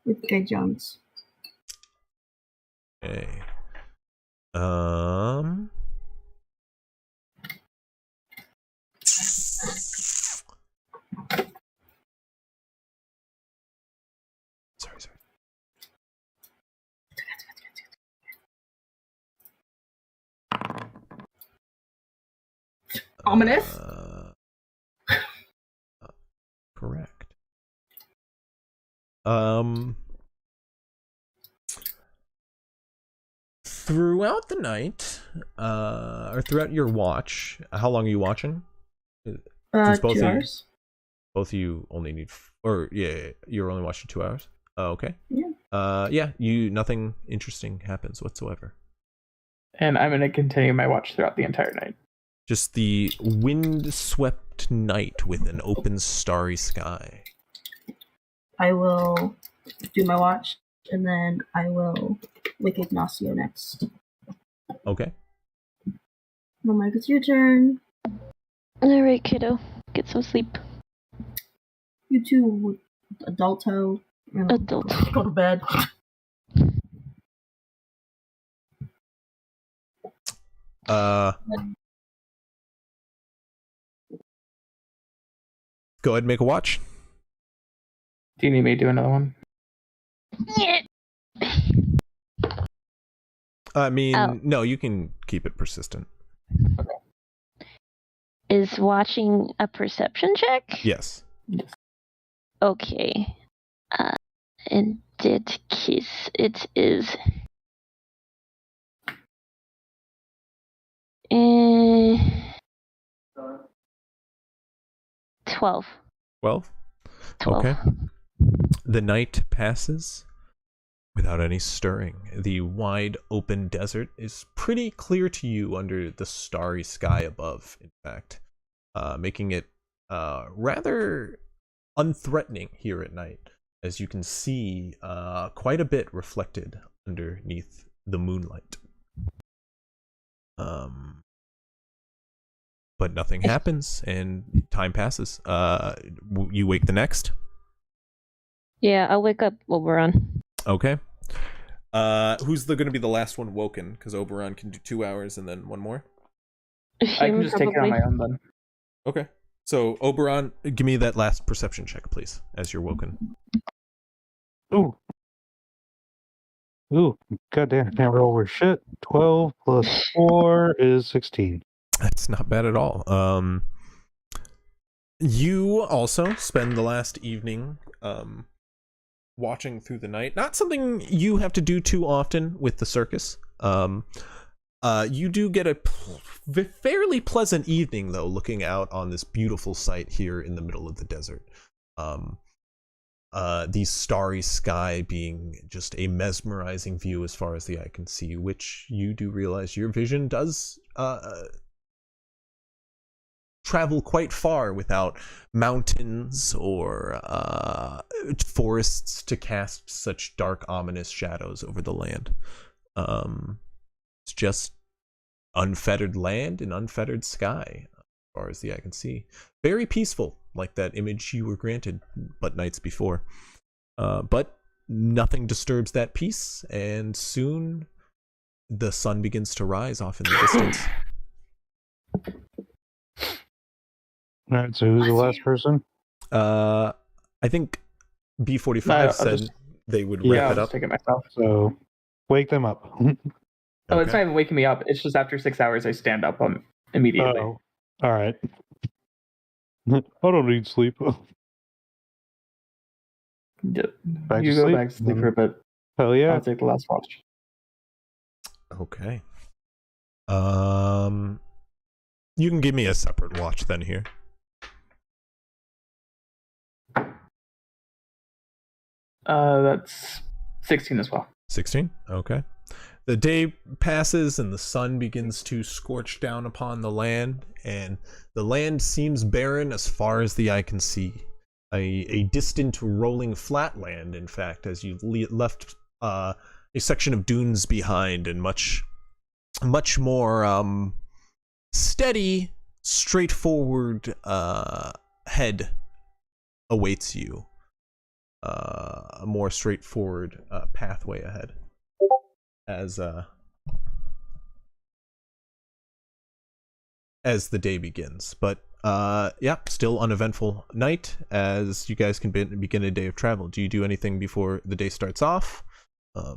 with Guy Jones. Okay. Sorry. Ominous. Correct. Throughout the night, or throughout your watch, how long are you watching? Since 2 hours. Both of you only need, you're only watching 2 hours. Oh, okay. Yeah. Yeah. Nothing interesting happens whatsoever. And I'm gonna continue my watch throughout the entire night. Just the wind-swept night with an open, starry sky. I will do my watch, and then I will wake Ignacio next. Okay. No, Mike, it's your turn. All right, kiddo. Get some sleep. You two, adulto. Adult. Go to bed. Go ahead and make a watch. Do you need me to do another one? I mean, Oh. no, you can keep it persistent. Is watching a perception check? Yes. Okay. In that case, it is. 12. 12? 12. Okay. The night passes without any stirring. The wide open desert is pretty clear to you under the starry sky above, in fact, making it rather unthreatening here at night, as you can see quite a bit reflected underneath the moonlight. But nothing happens, and time passes. You wake the next? Yeah, I'll wake up Oberon. Okay. Who's going to be the last one woken? Because Oberon can do 2 hours and then one more. I can just take it on my own then. Okay. So, Oberon, give me that last perception check, please, as you're woken. Ooh. Ooh, goddamn, can't roll worth shit. 12 plus 4 is 16. That's not bad at all. You also spend the last evening watching through the night. Not something you have to do too often with the circus. You do get a fairly pleasant evening, though, looking out on this beautiful sight here in the middle of the desert. The starry sky being just a mesmerizing view as far as the eye can see, which you do realize your vision does travel quite far without mountains or forests to cast such dark, ominous shadows over the land. It's just unfettered land and unfettered sky, as far as the eye can see. Very peaceful, like that image you were granted but nights before. But nothing disturbs that peace, and soon the sun begins to rise off in the distance. All right, so who's the last person? I think B45 said they would wrap it I'll up. take it myself. So, wake them up. Oh, it's not even waking me up. It's just after 6 hours, I stand up immediately. Oh, all right. I don't need sleep. Yeah. Back You to go sleep? back to sleep for a bit. Hell yeah. I'll take the last watch. Okay. You can give me a separate watch then here. That's 16 as well. 16? Okay. The day passes and the sun begins to scorch down upon the land, and the land seems barren as far as the eye can see. A distant rolling flatland, in fact, as you left a section of dunes behind, and much more steady, straightforward head awaits you. A more straightforward pathway ahead as the day begins. But yeah, still uneventful night as you guys can begin a day of travel. Do you do anything before the day starts off? I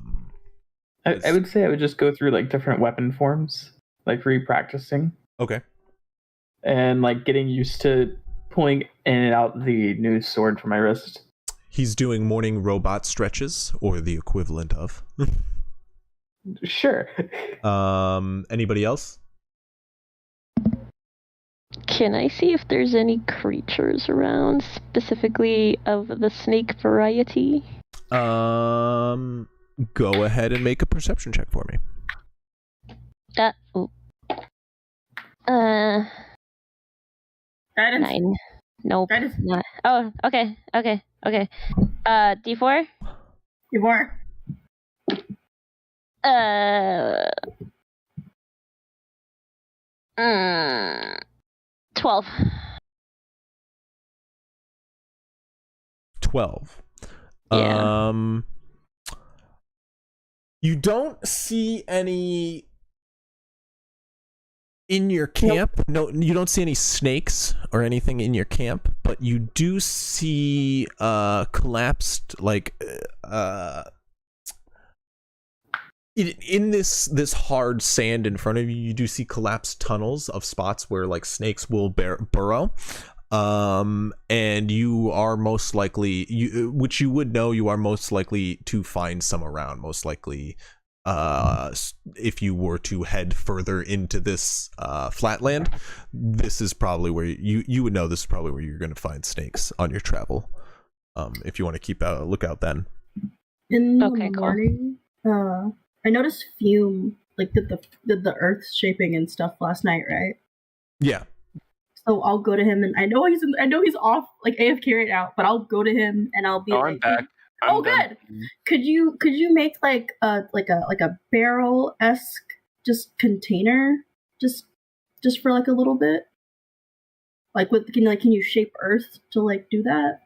would say I would just go through like different weapon forms, like re-practicing. Okay. And like getting used to pulling in and out the new sword from my wrist. He's doing morning robot stretches, or the equivalent of. Sure. Anybody else? Can I see if there's any creatures around, specifically of the snake variety? Go ahead and make a perception check for me. Ooh. Guidance. 9. Nope. Guidance. Not. Oh, okay. D4? You are. 12. 12. Yeah. You don't see any in your camp. Nope. No, you don't see any snakes or anything in your camp, but you do see collapsed in this hard sand in front of you. You do see collapsed tunnels of spots where like snakes will burrow. And you are most likely, which you would know, you are most likely to find some around, most likely if you were to head further into this flatland, this is probably where you would know this is probably where you're going to find snakes on your travel. If you want to keep a lookout then. In Okay, the cool. morning, I noticed Fume did the earth shaping and stuff last night, right? Yeah. So I'll go to him, and I know he's off like AFK right now, but I'll go to him and I'll be Oh, like, I'm back. I'm done. good. Could you make like a barrel-esque just container just for like a little bit? Like can you shape earth to like do that?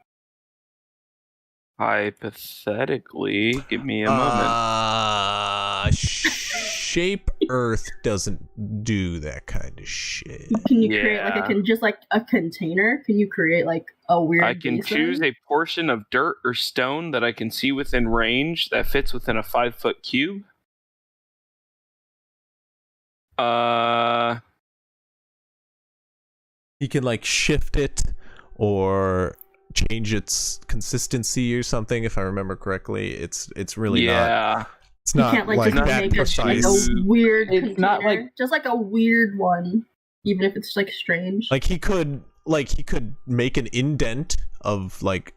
Hypothetically, give me a moment. Shape Earth doesn't do that kind of shit. Can you create Yeah. like a container? Can you create like a weird I can basin? choose a portion of dirt or stone that I can see within range that fits within a 5-foot cube. You can like shift it or change its consistency or something, if I remember correctly. It's really not. Yeah. It's You not can't like just that make precise. a weird It's container. not like- just like a weird one, even if it's like strange. Like he could make an indent of like.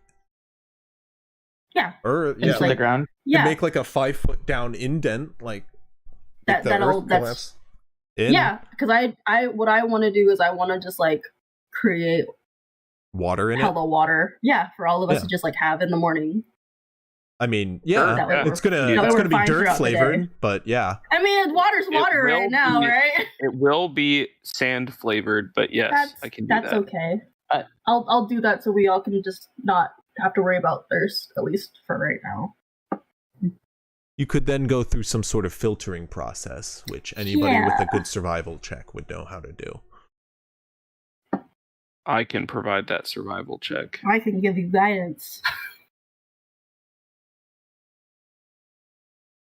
Yeah. Or yeah, Into the like, ground. Yeah, make like a 5-foot down indent, like that the that'll earth that's collapse in. yeah. Because I what I want to do is I want to just like create Water in it. hella water. Yeah, for all of us Yeah. to just like have in the morning. I mean, Sure, yeah, That way it's gonna that way it's we're gonna be fine dirt throughout the day. flavored, but yeah. I mean, water's It water will right now, be- right? It will be sand flavored, but yes, I can do that's that. okay. Uh, I'll do that so we all can just not have to worry about thirst, at least for right now. You could then go through some sort of filtering process, which anybody with a Yeah. good survival check would know how to do. I can provide that survival check. I can give you guidance.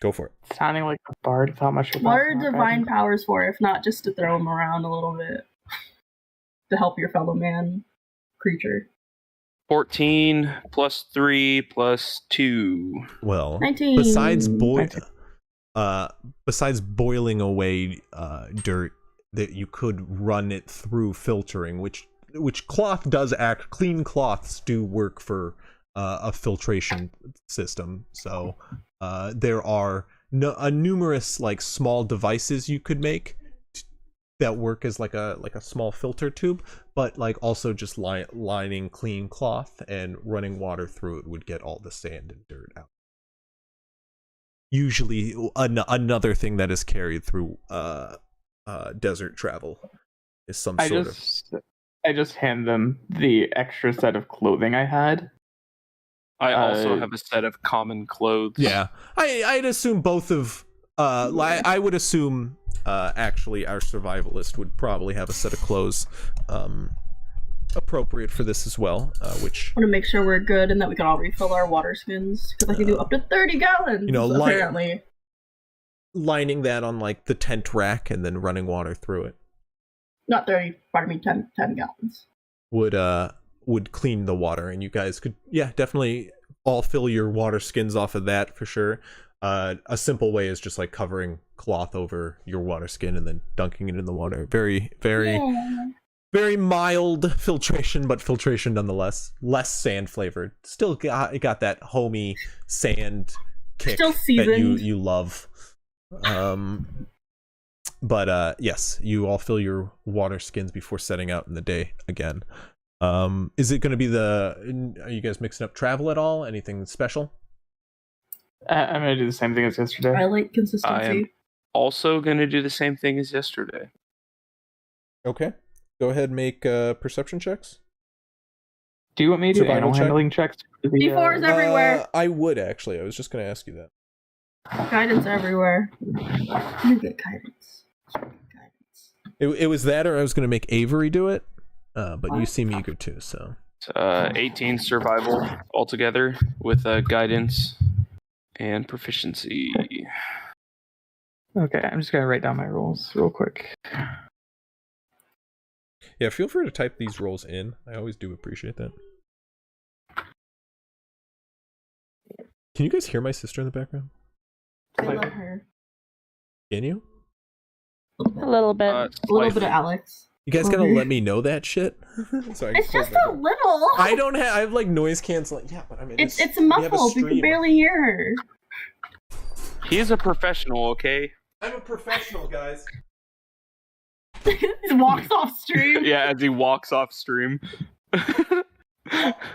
Go for it. Sounding like a bard without much of What are divine powers for, if not just to throw them around a little bit? To help your fellow man creature. 14 plus 3 plus 2. Well, 19. besides Nineteen. boiling away dirt, that you could run it through filtering, which cloth does act. Clean cloths do work for a filtration system. So there are numerous like small devices you could make that work as like a small filter tube, but like also just lining clean cloth and running water through it would get all the sand and dirt out. Usually another thing that is carried through desert travel is some sort of I just hand them the extra set of clothing I had. I also have a set of common clothes. Yeah, I'd assume both of I would assume actually our survivalist would probably have a set of clothes appropriate for this as well, which I want to make sure we're good and that we can all refill our water skins, because I can do up to 30 gallons, you know, apparently. lining that on like the tent rack and then running water through it Not 30, pardon me, 10 gallons. would clean the water, and you guys could definitely all fill your water skins off of that for sure. A simple way is just like covering cloth over your water skin and then dunking it in the water. Very very mild filtration, but filtration nonetheless. Less sand flavored. Still got that homey sand kick Still that seasoned. you love. But yes, you all fill your water skins before setting out in the day again. Is it going to be are you guys mixing up travel at all? Anything special? I'm gonna do the same thing as yesterday. I like I consistency. am also going to do the same thing as yesterday. Okay. Go ahead and make perception checks. Do you want me to do Survival animal check? handling checks? D4 is everywhere. I would actually. I was just going to ask you that. Guidance everywhere. You get guidance. It was that, or I was going to make Avery do it. But you seem eager too, so. 18 survival altogether with guidance and proficiency. Okay, I'm just gonna write down my rolls real quick. Yeah, feel free to type these rolls in. I always do appreciate that. Can you guys hear my sister in the background? I love her. Can you? A little bit. A little bit of slightly. Alex. You guys gotta Okay. let me know that shit. Sorry. It's just a little. I don't have. I have like noise canceling. Yeah, but I mean, It's we have a muffled. We can stream. barely hear her. He's a professional, okay? I'm a professional, guys. He walks off stream. Yeah, as he walks off stream.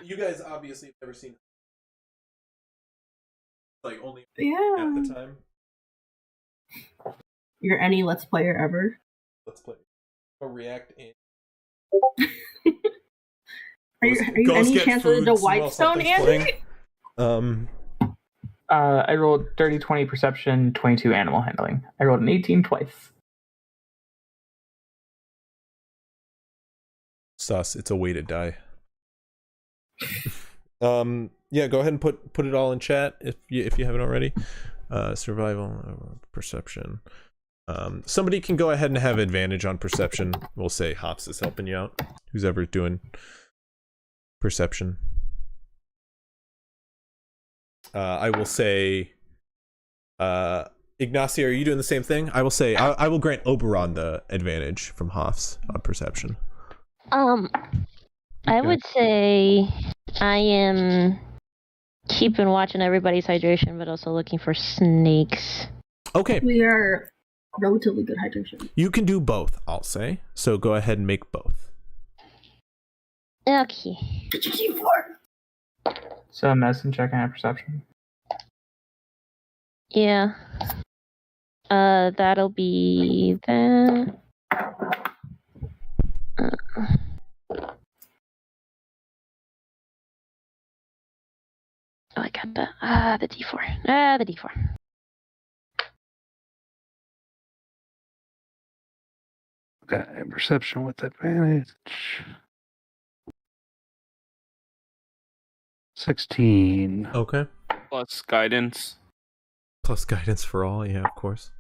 You guys obviously have never seen it. Like only Yeah. half the time. You're any Let's Player ever. Let's play. Or react in. Are you any chance of the Whitestone, Andy? I rolled dirty 20 perception, 22 animal handling. I rolled an 18 twice. Sus, it's a way to die. Yeah, go ahead and put it all in chat if you haven't already. Survival, perception. Somebody can go ahead and have advantage on perception. We'll say Hops is helping you out. Who's ever doing perception? I will say, Ignacio, are you doing the same thing? I will say, I will grant Oberon the advantage from Hoffs on perception. I would say I am keeping watch on everybody's hydration, but also looking for snakes. Okay. We are relatively good hydration. You can do both, I'll say. So go ahead and make both. Okay. So medicine check and perception. Yeah. That'll be that. Oh, I got the D4. The D4. Okay, perception with advantage. 16. Okay. Plus guidance. Plus guidance for all, yeah, of course.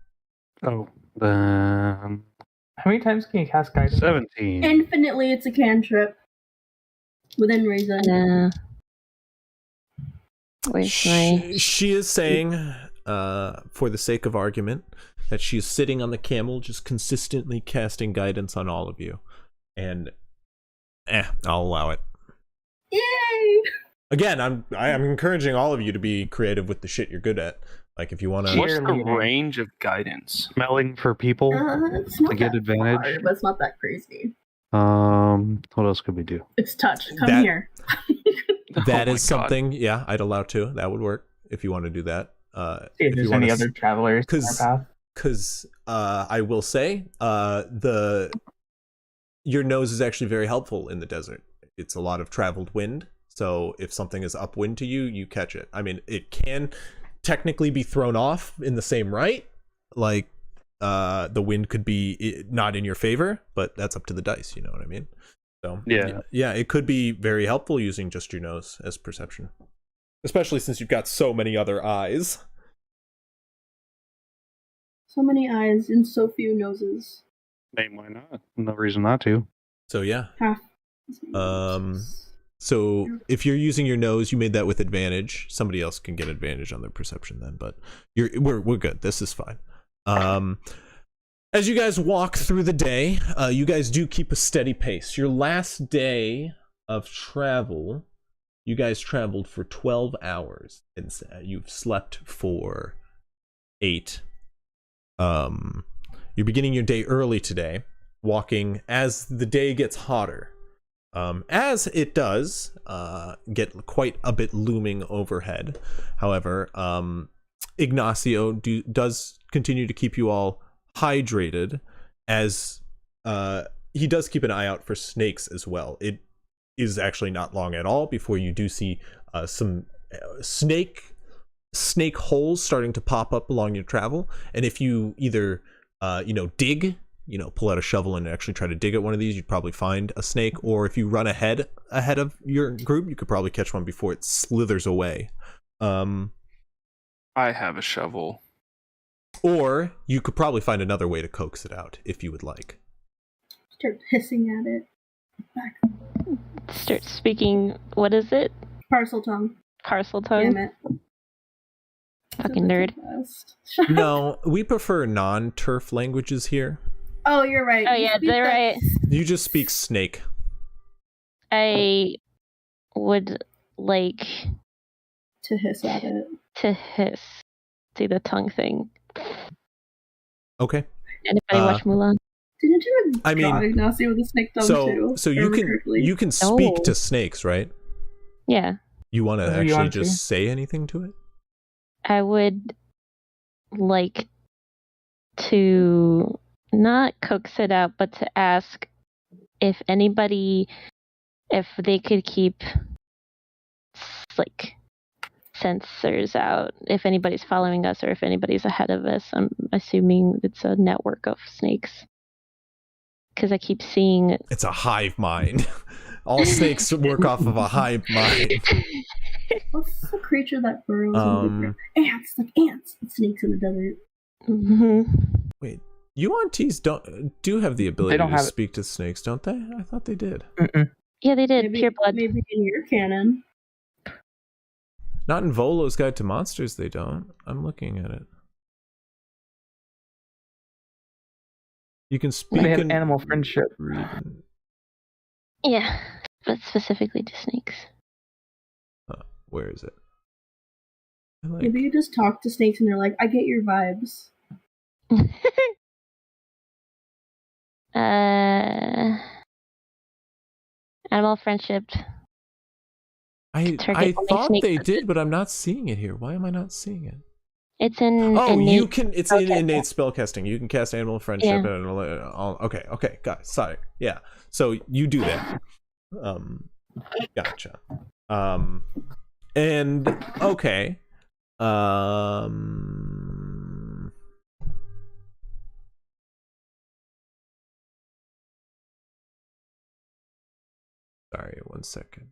Oh, How many times can you cast guidance? 17. Infinitely, it's a cantrip. Within reason. Where's my... She is saying, for the sake of argument, that she is sitting on the camel, just consistently casting guidance on all of you. And, I'll allow it. Yay! Again, I'm encouraging all of you to be creative with the shit you're good at. Like, if you want to... What's the range of guidance? Smelling for people It's not to get that advantage. hard, but it's not that crazy. What else could we do? It's touch. Come That- here. That Oh is my God. something, yeah, I'd allow too. That would work if you want to do that. See if there's any other travelers in our path. Because I will say, your nose is actually very helpful in the desert. It's a lot of traveled wind, so if something is upwind to you, you catch it. I mean, it can technically be thrown off in the same right, like the wind could be not in your favor, but that's up to the dice. You know what I mean? So yeah, it could be very helpful using just your nose as perception, especially since you've got so many other eyes. So many eyes and so few noses. Hey, why not? No reason not to. So yeah. Half. So if you're using your nose, you made that with advantage. Somebody else can get advantage on their perception then, but we're good. This is fine. As you guys walk through the day, you guys do keep a steady pace. Your last day of travel, you guys traveled for 12 hours, and you've slept for 8. You're beginning your day early today, walking as the day gets hotter. As it does get quite a bit looming overhead. However, Ignacio does continue to keep you all hydrated, as he does keep an eye out for snakes as well. It is actually not long at all before you do see some snake holes starting to pop up along your travel, and if you either dig, pull out a shovel and actually try to dig at one of these, you'd probably find a snake, or if you run ahead of your group, you could probably catch one before it slithers away. I have a shovel. Or you could probably find another way to coax it out if you would like. Start hissing at it. Back. Start speaking, what is it? Parcel tongue. Parcel tongue? Damn it. Fucking nerd. No, we prefer non-turf languages here. Oh, you're right. Oh You yeah, speak they're the- right. You just speak snake. I would like To hiss at it. to hiss, do the tongue thing. Okay. Anybody watch Mulan? Didn't you I mean, draw Ignacio with a snake tongue too? So if I you remember can correctly? you can speak No. to snakes, right? Yeah, You want to Do you actually want to? just say anything to it? I would like to not coax it out, but to ask if they could keep like sensors out, if anybody's following us or if anybody's ahead of us. I'm assuming it's a network of snakes. Because I keep seeing... It's a hive mind. All snakes work off of a hive mind. What's the creature that burrows in the ants? Like ants. And snakes in the desert. Wait, UNTs do have the ability don't to have it. speak to snakes, don't they? I thought they did. Mm-mm. Yeah, they did. Maybe, Pure blood. maybe in your canon. Not in Volo's Guide to Monsters, they don't. I'm looking at it. You can speak They have in animal friendship. Yeah, but specifically to snakes. Where is it? I like- Maybe you just talk to snakes and they're like, I get your vibes. Animal friendship. I Target only thought snake they person. did, but I'm not seeing it here. Why am I not seeing it? It's in. Oh, innate you can. It's in spellcasting. innate spellcasting. You can cast animal friendship. Yeah. And okay, got it. Sorry. Yeah. So you do that. Gotcha. And okay. Sorry, 1 second.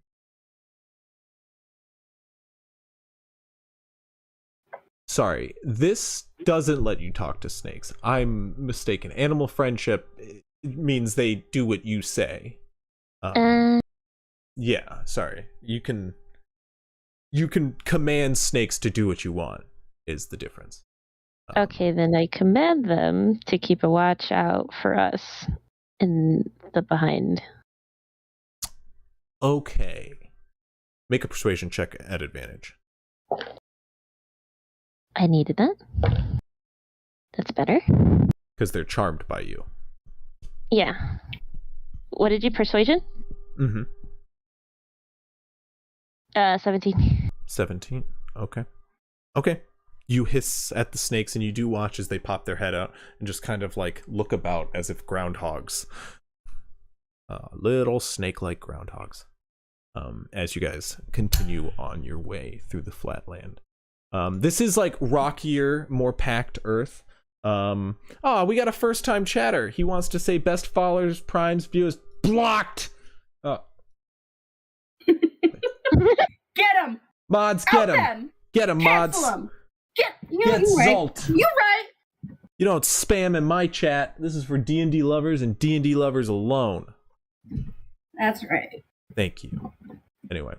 Sorry, this doesn't let you talk to snakes. I'm mistaken. Animal friendship means they do what you say. Yeah, sorry. You can command snakes to do what you want, is the difference. Okay, then I command them to keep a watch out for us in the behind. Okay. Make a persuasion check at advantage. I needed that. That's better. Because they're charmed by you. Yeah. What did you persuasion? Mm-hmm. 17. 17. Okay. Okay. You hiss at the snakes and you do watch as they pop their head out and just kind of like look about as if groundhogs. Little snake-like groundhogs. As you guys continue on your way through the flatland. This is like rockier, more packed earth. We got a first-time chatter. He wants to say best followers, primes, viewers, blocked. Get him! Mods, get him! Them. Get him, mods! Cancel him! Get Get you right. Zolt! You right. You don't spam in my chat. This is for D&D lovers and D&D lovers alone. That's right. Thank you. Anyway,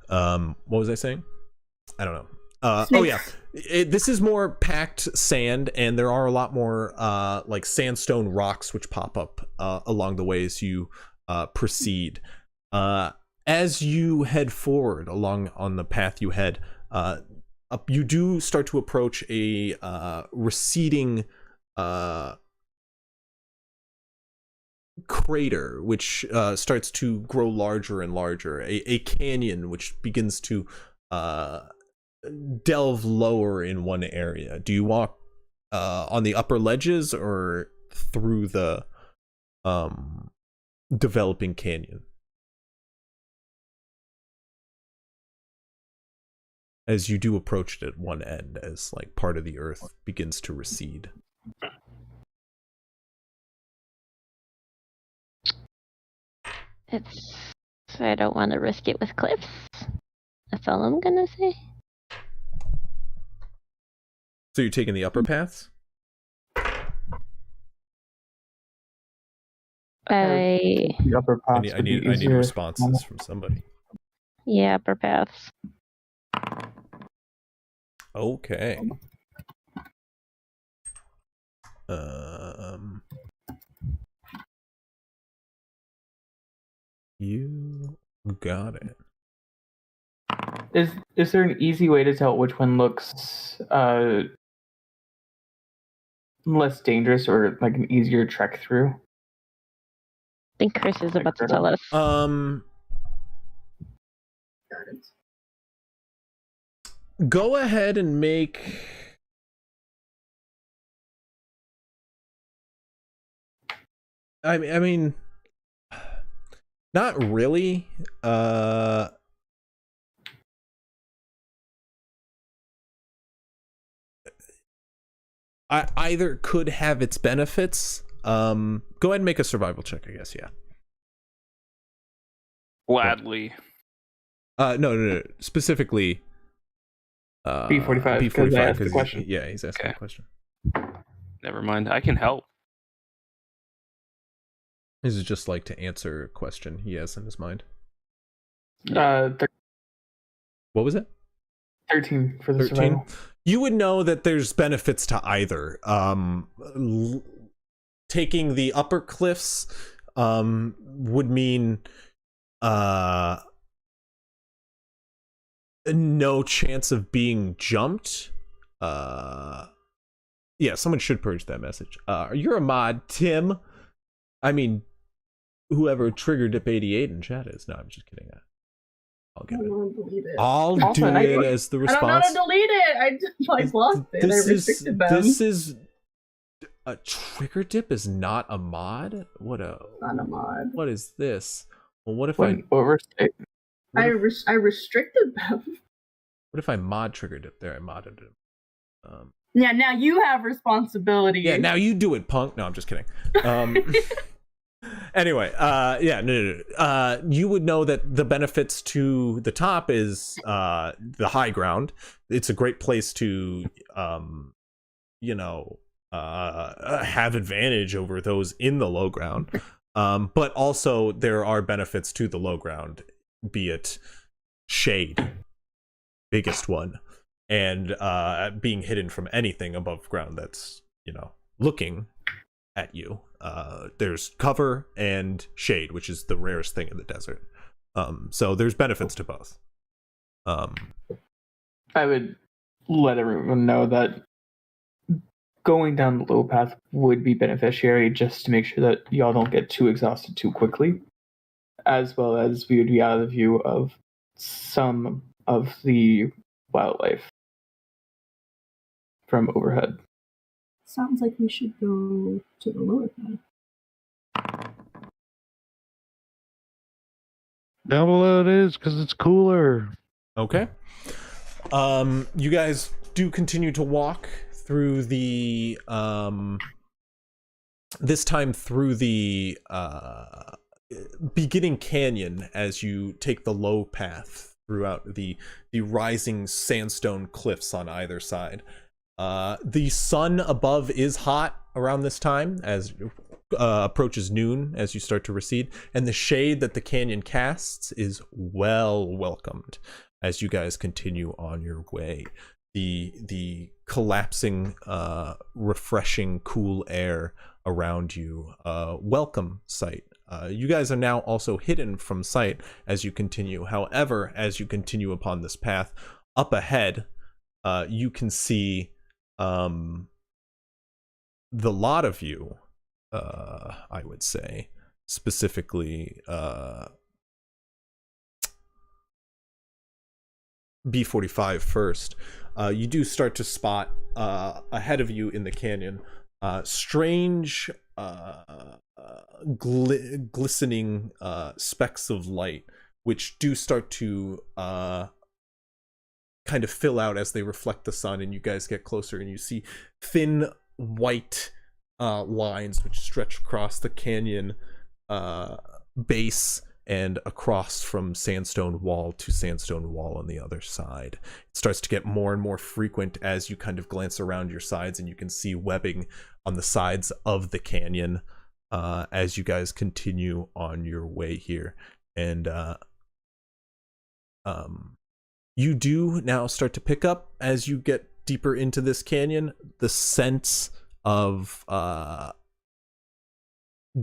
what was I saying? I don't know. Oh yeah, this is more packed sand, and there are a lot more like sandstone rocks which pop up along the way as you proceed. As you head forward along on the path you head, you do start to approach a receding crater which starts to grow larger and larger, a canyon which begins to delve lower in one area. Do you walk on the upper ledges or through the developing canyon? As you do approach it at one end, as like part of the earth begins to recede. I don't want to risk it with cliffs. That's all I'm gonna say. So you're taking the upper paths? I The upper I paths need, I would be need, I need easier. responses from somebody. yeah, upper paths. Okay. Um, you got it. Is there an easy way to tell which one looks less dangerous or like an easier trek through? I think Chris is about to tell us. Go ahead and make. I mean, not really. Either could have its benefits. Go ahead and make a survival check, I guess. Yeah. Gladly. No. Specifically, B45. B45. I asked the question. Yeah, he's asking Okay. the question. Never mind. I can help. This is just like to answer a question he has in his mind. What was it? 13 for the 13. survival. You would know that there's benefits to either. Taking the upper cliffs would mean no chance of being jumped. Yeah, someone should purge that message. You're a mod, Tim. I mean, whoever triggered Dip 88 in chat is. No, I'm just kidding. I'll get it. Delete it. I'll do it as the response. I don't know how to delete it. I just like lost it. I restricted them. This is a trigger dip is not a mod. Not a mod. What is this? Well, what if I restricted them. What if I mod trigger dip? There, I modded it. Yeah, now you have responsibility. Yeah, now you do it, punk. No, I'm just kidding. Anyway, no. You would know that the benefits to the top is the high ground. It's a great place to, have advantage over those in the low ground. But also there are benefits to the low ground, be it shade, biggest one, and being hidden from anything above ground that's, looking at you. There's cover and shade, which is the rarest thing in the desert. So there's benefits to both. I would let everyone know that going down the low path would be beneficiary, just to make sure that y'all don't get too exhausted too quickly, as well as we would be out of the view of some of the wildlife from overhead. Sounds like we should go to the lower path. Down below it is because it's cooler. Okay. You guys do continue to walk through the this time through the beginning canyon as you take the low path throughout the rising sandstone cliffs on either side. The sun above is hot around this time as approaches noon as you start to recede, and the shade that the canyon casts is well welcomed as you guys continue on your way. The collapsing, refreshing, cool air around you, welcome sight. You guys are now also hidden from sight as you continue. However, as you continue upon this path, up ahead, you can see the lot of you, I would say, specifically B45 first. You do start to spot ahead of you in the canyon strange glistening specks of light, which do start to kind of fill out as they reflect the sun, and you guys get closer and you see thin white lines which stretch across the canyon base and across from sandstone wall to sandstone wall on the other side. It starts to get more and more frequent as you kind of glance around your sides, and you can see webbing on the sides of the canyon as you guys continue on your way here. And you do now start to pick up, as you get deeper into this canyon, the sense of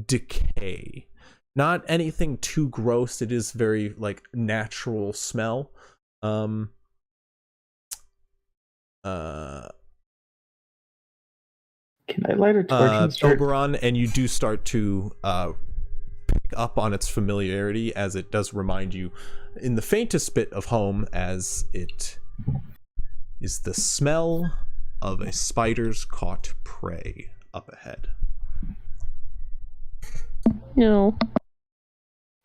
decay. Not anything too gross. It is very like natural smell. Can I light a torch and start? Oberon, and you do start to pick up on its familiarity, as it does remind you in the faintest bit of home, as it is the smell of a spider's caught prey up ahead. No.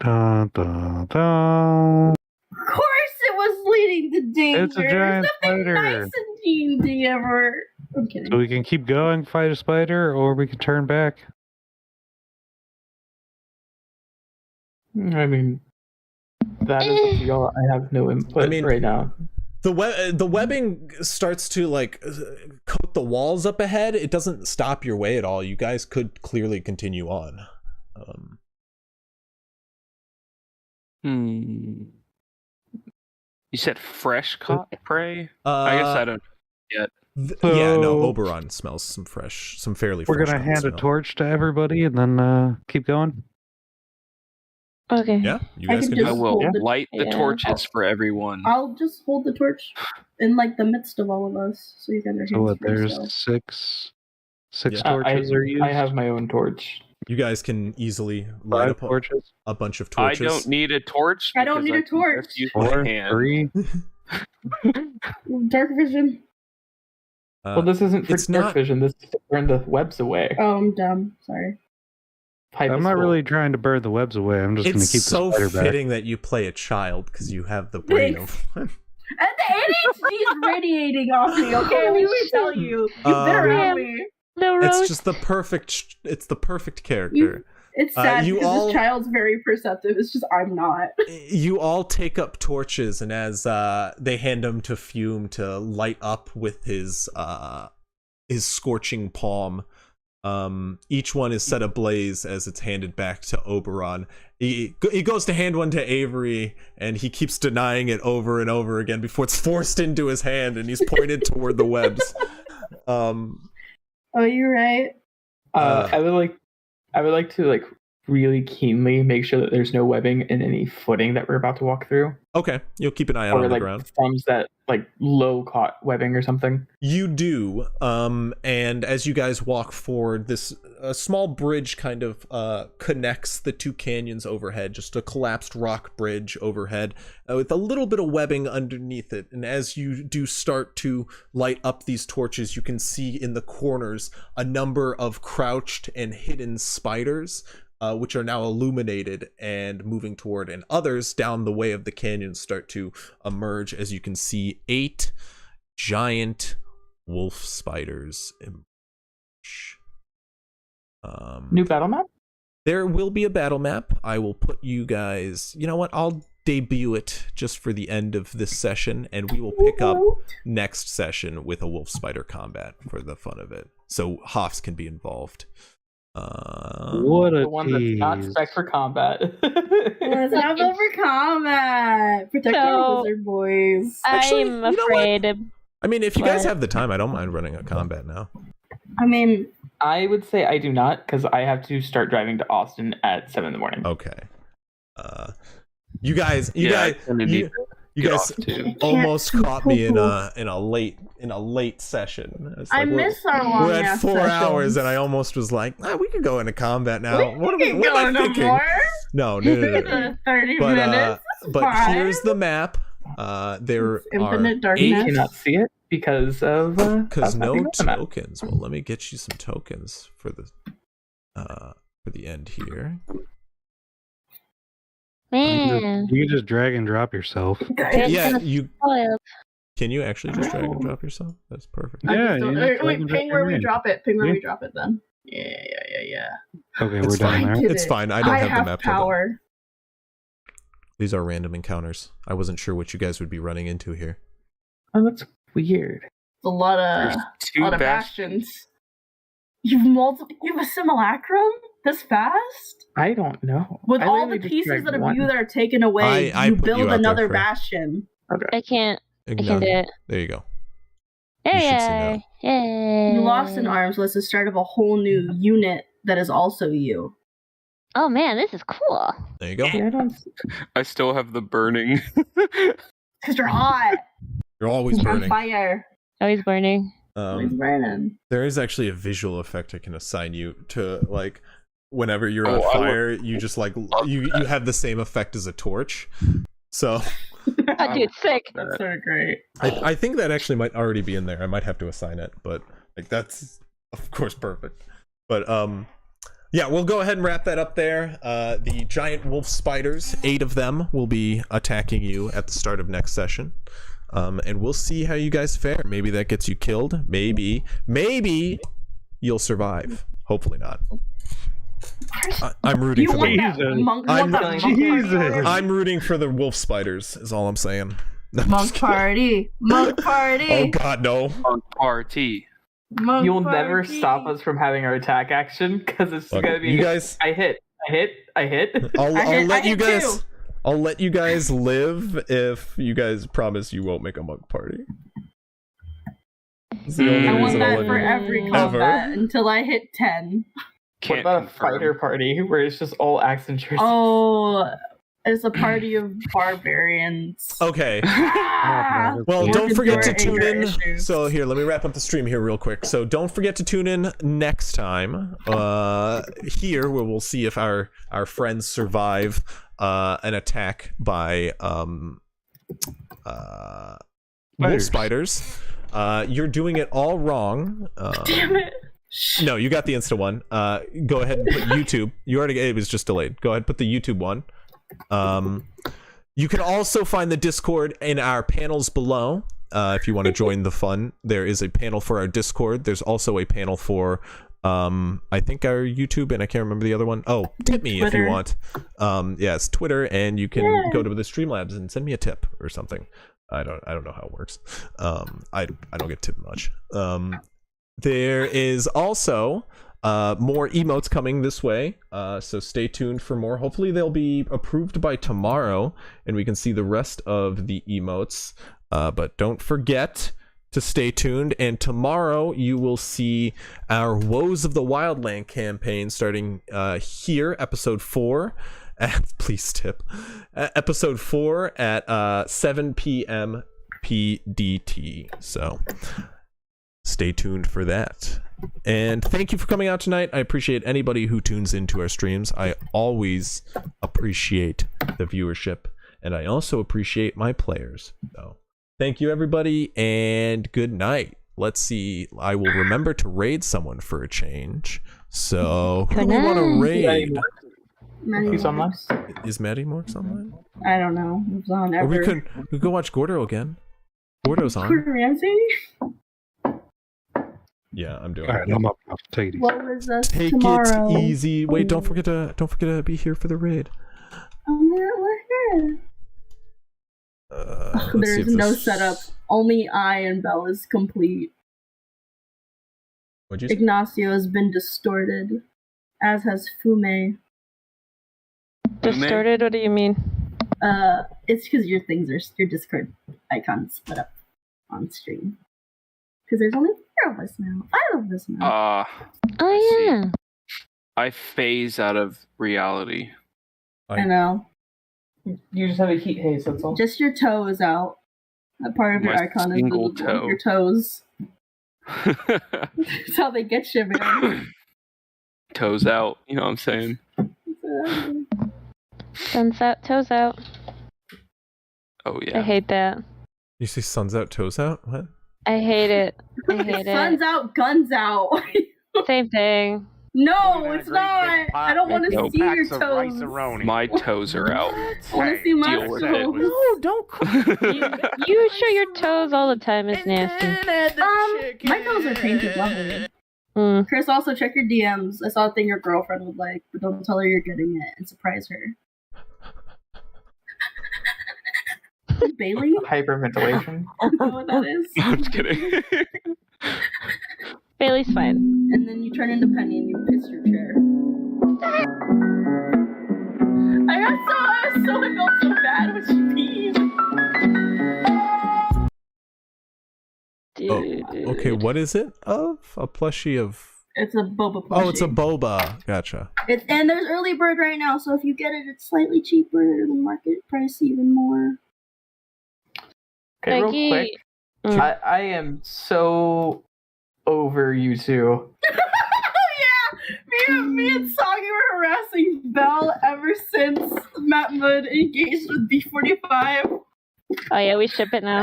Dun, dun, dun. Of course it was leading to danger. It's a giant Nothing spider. nice in D&D ever. I'm kidding. So we can keep going, fight a spider, or we can turn back. I mean, that is up to y'all. I have no input right now. The webbing starts to like coat the walls up ahead. It doesn't stop your way at all. You guys could clearly continue on. You said fresh caught prey? I guess I don't yet. Yeah, no, Oberon smells some fairly fresh. We're gonna hand a torch to everybody and then keep going. Okay. Yeah, you guys can do I it. will light the torches for everyone. I'll just hold the torch in like the midst of all of us, so you guys are. So what? There's yourself. six torches are used. I have my own torch. You guys can easily light up a bunch of torches. I don't need a torch. I don't need a torch. Use my hand. 3. Dark vision. Well, this isn't for it's dark not- vision. This is to burn the webs away. Oh, I'm dumb. Sorry. I'm not really trying to burn the webs away. I'm just going to It's keep so the spider back. fitting that you play a child, because you have the brain of one. And the ADHD is radiating off me. Okay, let me tell you. You've been around me. No, It's just the perfect. It's the perfect character. It's sad you because all- this child's very perceptive. It's just I'm not. You all take up torches, and as they hand them to Fume to light up with his scorching palm, each one is set ablaze as it's handed back to Oberon. He goes to hand one to Avery, and he keeps denying it over and over again before it's forced into his hand, and he's pointed toward the webs. Oh, you're right. I would like to like really keenly make sure that there's no webbing in any footing that we're about to walk through. Okay, you'll keep an eye out Or on the like ground. thumbs that like low caught webbing or something. You do, and as you guys walk forward, this small bridge kind of connects the two canyons overhead, just a collapsed rock bridge overhead with a little bit of webbing underneath it. And as you do start to light up these torches, you can see in the corners a number of crouched and hidden spiders, which are now illuminated and moving toward, and others down the way of the canyon start to emerge, as you can see 8 giant wolf spiders emerge. New battle map? There will be a battle map. I will put you guys, you know what, I'll debut it just for the end of this session, and we will pick up next session with a wolf spider combat for the fun of it, so Hoffs can be involved. What a The one that's not tease. spec for combat. Let's not go for combat. Protect our wizard boys. Actually, I'm you know what? afraid. I mean, if you guys have the time, I don't mind running a combat now. I mean, I would say I do not, because I have to start driving to Austin at 7 in the morning. Okay. You guys, Get off too. almost caught me in a late session. It's I like, miss our long we're at ass 4 hours, sessions. and I almost was like, we could go into combat now. What can am go I no thinking? more. No. 30 But minutes. That's but fine. here's the map. There It's infinite are You darkness. cannot see it because of because no the map. tokens. Well, let me get you some tokens for the end here. Man. You can just drag and drop yourself. Yeah, you Spoiled. can you actually just drag and drop yourself? That's perfect. Yeah, Don't- you just drag wait, and drop ping where your we name. drop it. Ping where Yeah. we drop it then. Yeah. Okay, It's we're done fine. there. Did It's it. fine. I don't have the map pulled up. power. These are random encounters. I wasn't sure what you guys would be running into here. Oh, that's weird. It's a lot There's of 2 bastions. You have a simulacrum this fast? I don't know. With I all the literally just pieces dragged that of one. you that are taken away, I you put you build out there another for- bastion. I can't do Ignacio. it. There you go. There You you should see are. now. Yay. You lost an arm, so it's the start of a whole new unit that is also you. Oh man, this is cool. There you go. Yeah, I don't. I still have the burning. Because you're hot. You're always You're on burning. fire. Always burning. Always burning. There is actually a visual effect I can assign you to, like, whenever you're Oh, on I fire, you just like you have the same effect as a torch. So Oh, dude, sick. That's so great. I think that actually might already be in there. I might have to assign it, but like that's of course perfect. But yeah, we'll go ahead and wrap that up there. The giant wolf spiders, 8 of them, will be attacking you at the start of next session. And we'll see how you guys fare. Maybe that gets you killed. Maybe you'll survive. Hopefully not. I'm rooting You for want the that monk? You want that monk party? I'm rooting for the wolf spiders. Is all I'm saying. No, I'm just Monk kidding. party. Monk party. Oh God, no! Party. Monk You'll party. never stop us from having our attack action because it's Look, gonna be. you guys. I hit. I'll I let you hit guys. too. I'll let you guys live if you guys promise you won't make a monk party. It's the only I want reason I'll that let for you- every Ever. combat until I hit 10. What Can't about a confirm. fighter party where it's just all accent jerseys? Oh, it's a party of barbarians. Okay. Ah! Well, Work don't forget to into our tune anger in. issues. So here, let me wrap up the stream here real quick. So don't forget to tune in next time. Here where we'll see if our friends survive an attack by wolf spiders. You're doing it all wrong. Damn it. No, you got the Insta one. Go ahead and put YouTube. You already. It was just delayed. Go ahead and put the YouTube one. You can also find the Discord in our panels below. If you want to join the fun, there is a panel for our Discord. There's also a panel for I think our YouTube, and I can't remember the other one. Oh, tip me if you Twitter. want. Yeah, it's Twitter, and you can go to the Streamlabs and send me a tip or something. I don't know how it works. I don't get tipped much. There is also more emotes coming this way, so stay tuned for more. Hopefully they'll be approved by tomorrow and we can see the rest of the emotes, but don't forget to stay tuned, and tomorrow you will see our Woes of the Wildland campaign starting here, episode 4 please tip episode 4 at 7 p.m. PDT. So stay tuned for that. And thank you for coming out tonight. I appreciate anybody who tunes into our streams. I always appreciate the viewership, and I also appreciate my players. So thank you, everybody, and good night. Let's see. I will remember to raid someone for a change. So who do we want to raid? He's online. Is Maddie Morks online? I don't know. It was on Or we ever. could go watch Gordo again. Gordo's on. Gordon Ramsay? Yeah, I'm doing All right, it. I'm up. I'll take it easy. What was us Take tomorrow? it easy. Wait, don't forget to be here for the raid. We're here. Let's see There's if no this- setup. Only I and Belle is complete. What'd you say? Ignacio has been distorted, as has Fume. Distorted? What do you mean? It's because your Discord icons split up on stream. Because there's only 4 of us now. 5 of us now. Oh yeah. I phase out of reality. I know. You just have a heat haze. That's all. Just your toes out. That part of your My icon is single visible. toe. Your toes. That's how they get you, man. Toes out, you know what I'm saying? Sun's out, toes out. Oh yeah. I hate that. You see suns out, toes out? What? I hate it. I hate Sun's it. out, guns out. Same thing. No, it's not. I don't want to Nope. see your toes. My toes are out. I want to see my Deal with toes. it. No, don't. You show your toes all the time. It's nasty. My toes are painted lovely. Mm. Chris, also check your DMs. I saw a thing your girlfriend would like, but don't tell her you're getting it and surprise her. Bailey? Hyperventilation. I don't know what that is. I'm just kidding. Bailey's fine. And then you turn into Penny and you piss your chair. I felt so bad when she peed. Okay, what is it of? A plushie of... It's a boba plushie. Oh, it's a boba. Gotcha. And there's early bird right now, so if you get it, it's slightly cheaper than market price, even more. Okay, real Maggie- quick. I am so over you two. Yeah, me and Soggy were harassing Belle ever since Matmud engaged with B45. Oh yeah, we ship it now.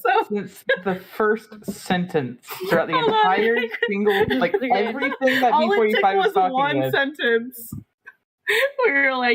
So Since the first sentence throughout the Hold on. entire single, like Okay. everything that all it took B45 was was talking one with. sentence. We were like,